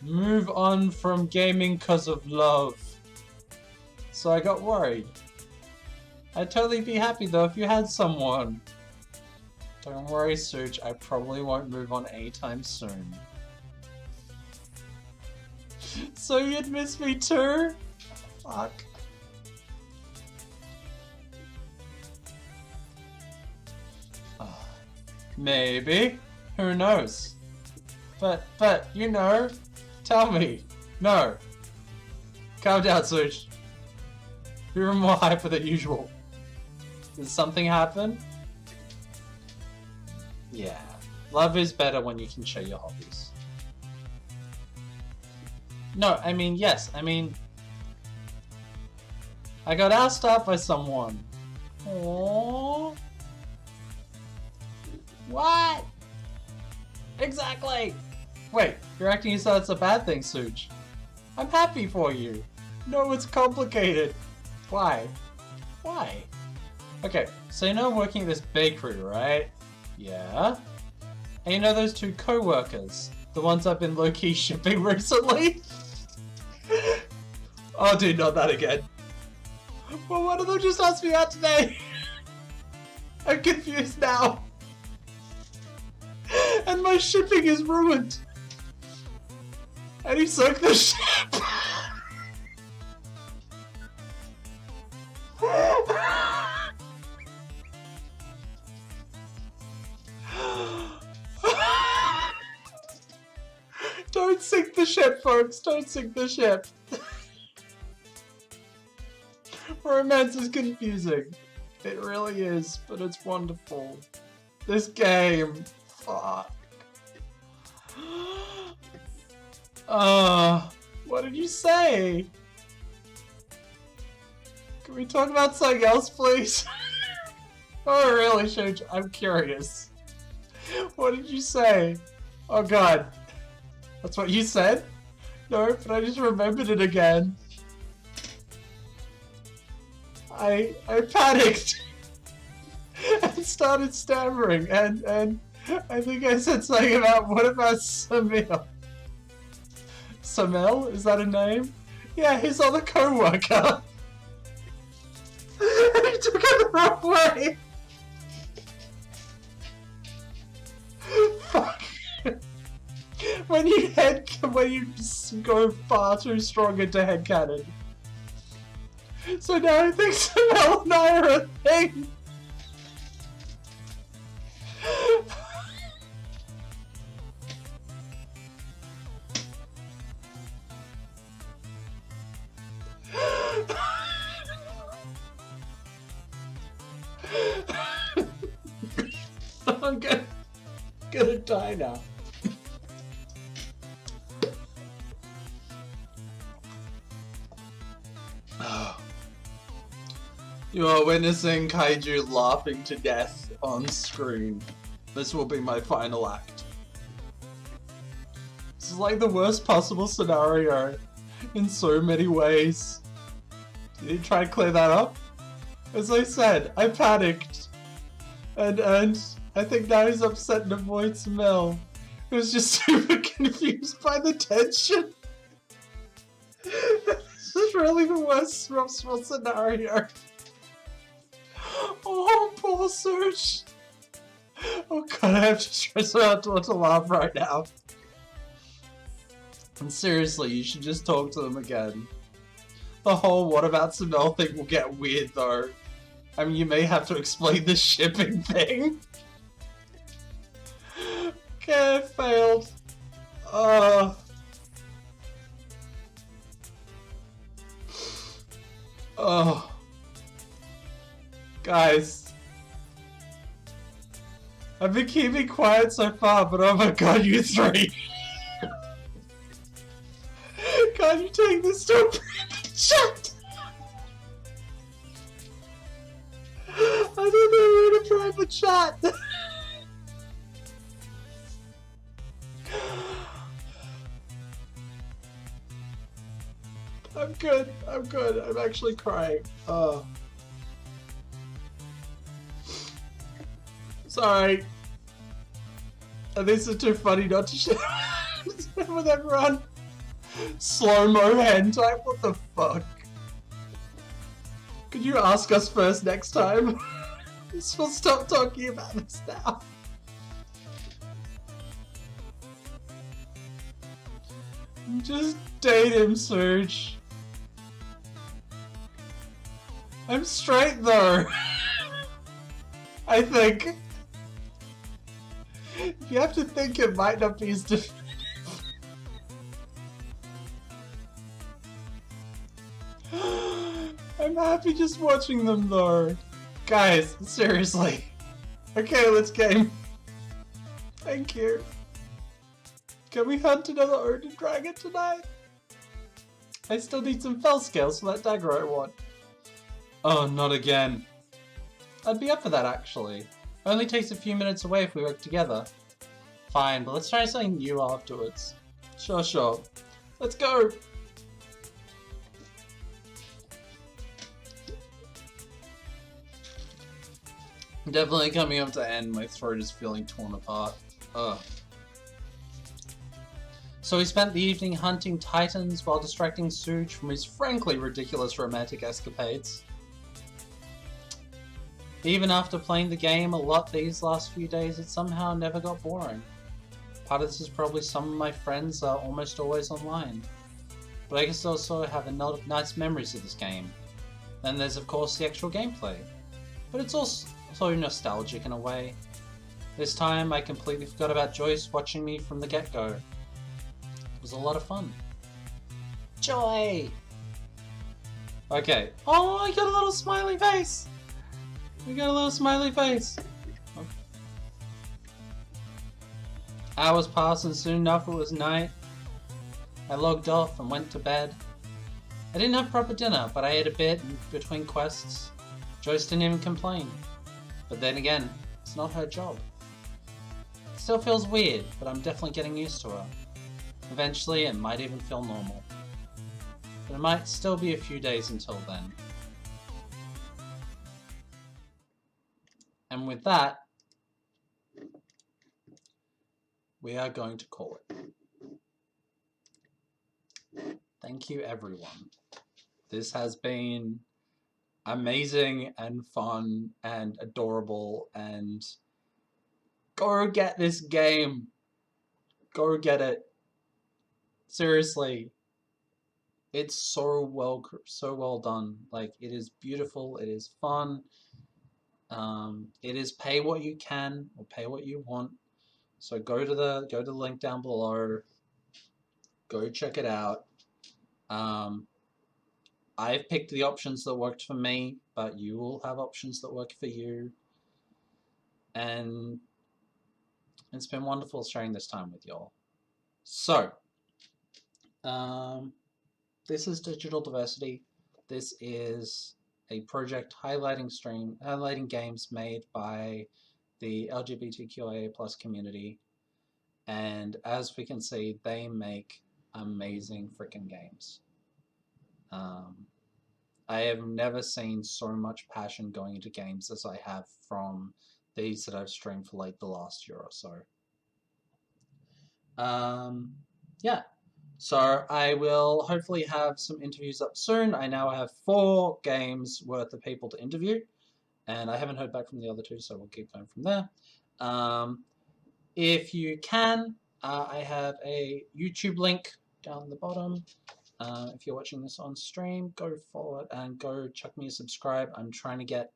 move on from gaming because of love. So I got worried. I'd totally be happy though if you had someone. Don't worry, Such, I probably won't move on anytime soon. So you'd miss me too? Fuck. Maybe. Who knows? But, you know, tell me. No. Calm down, Such. You're more hyper than usual. Did something happen? Yeah. Love is better when you can share your hobbies. No, I mean, yes. I mean, I got asked out by someone. Aww. What? Exactly. Wait, you're acting as though it's a bad thing, Such. I'm happy for you. No, it's complicated. Why? Why? Okay, so you know I'm working at this bakery, right? Yeah. And you know those two co-workers? The ones I've been low-key shipping recently? Oh dude, not that again. Well, one of them just asked me out today. I'm confused now. And my shipping is ruined. And he sunk the ship. Don't sink the ship, folks. Don't sink the ship. Romance is confusing. It really is, but it's wonderful. This game. Fuck. What did you say? Can we talk about something else, please? Oh, really, Shuj? I'm curious. What did you say? Oh god. That's what you said? No, but I just remembered it again. I panicked and started stammering and I think I said something about what about Samil? Samil? Is that a name? Yeah, his other co-worker. And he took it the wrong way. Fuck. When you go far too strong into headcanon. So now I think Samel and I are a thing. I'm gonna die now. You are witnessing Kaiju laughing to death on screen. This will be my final act. This is like the worst possible scenario in so many ways. Did you try to clear that up? As I said, I panicked. And I think now he's upset and avoids Mel. He was just super confused by the tension. This is really the worst possible scenario. Oh, poor Serge. Oh god, I have to stress out to laugh right now. And seriously, you should just talk to them again. The whole what about Samel thing will get weird though. I mean, you may have to explain the shipping thing. Okay, I failed. Oh. Guys. I've been keeping quiet so far, but oh my god, you three. Can't you take this to a private chat? I don't know where to private chat. I'm good. I'm good. I'm actually crying. Sorry. And this is too funny not to share with everyone. Slow-mo hentai? What the fuck? Could you ask us first next time? We'll stop talking about this now. Just date him, Serge. I'm straight though. I think. You have to think it might not be as definitive. I'm happy just watching them though. Guys, seriously. Okay, let's game. Thank you. Can we hunt another Odin dragon tonight? I still need some fell scales for that dagger I want. Oh, not again. I'd be up for that actually. Only takes a few minutes away if we work together. Fine, but let's try something new afterwards. Sure. Let's go! Definitely coming up to end, my throat is feeling torn apart. Ugh. So we spent the evening hunting titans while distracting Suge from his frankly ridiculous romantic escapades. Even after playing the game a lot these last few days, it somehow never got boring. Part of this is probably some of my friends are almost always online. But I guess also have a lot of nice memories of this game. Then there's of course the actual gameplay. But it's also nostalgic in a way. This time I completely forgot about Joyce watching me from the get-go. It was a lot of fun. Joy! Okay. Oh, I got a little smiley face! We got a little smiley face. Okay. Hours passed and soon enough it was night. I logged off and went to bed. I didn't have proper dinner, but I ate a bit in between quests. Joyce didn't even complain. But then again, it's not her job. It still feels weird, but I'm definitely getting used to her. Eventually, it might even feel normal. But it might still be a few days until then. And with that, we are going to call it. Thank you, everyone. This has been amazing and fun and adorable, and go get this game. Go get it. Seriously. It's so well done. Like, it is beautiful, it is fun. It is pay what you can or pay what you want. So go to the link down below. Go check it out. I've picked the options that worked for me, but you will have options that work for you. And it's been wonderful sharing this time with y'all. So, this is Digital Diversity. This is a project highlighting games made by the LGBTQIA+ community. And as we can see, they make amazing freaking games. I have never seen so much passion going into games as I have from these that I've streamed for like the last year or so. Yeah. So I will hopefully have some interviews up soon. I now have 4 games worth of people to interview, and I haven't heard back from the other 2, so we'll keep going from there. If you can, I have a YouTube link down the bottom. If you're watching this on stream, go follow it and go chuck me a subscribe. I'm trying to get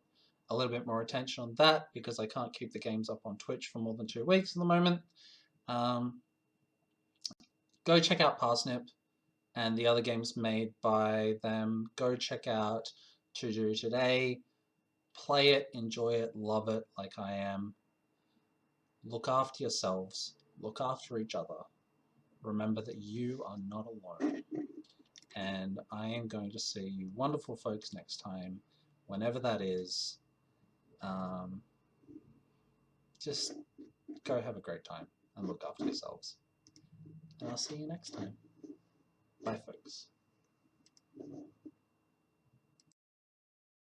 a little bit more attention on that because I can't keep the games up on Twitch for more than 2 weeks at the moment. Go check out Parsnip and the other games made by them. Go check out TODO today. Play it, enjoy it, love it like I am. Look after yourselves. Look after each other. Remember that you are not alone. And I am going to see you wonderful folks next time, whenever that is. Just go have a great time and look after yourselves. And I'll see you next time. Bye, folks.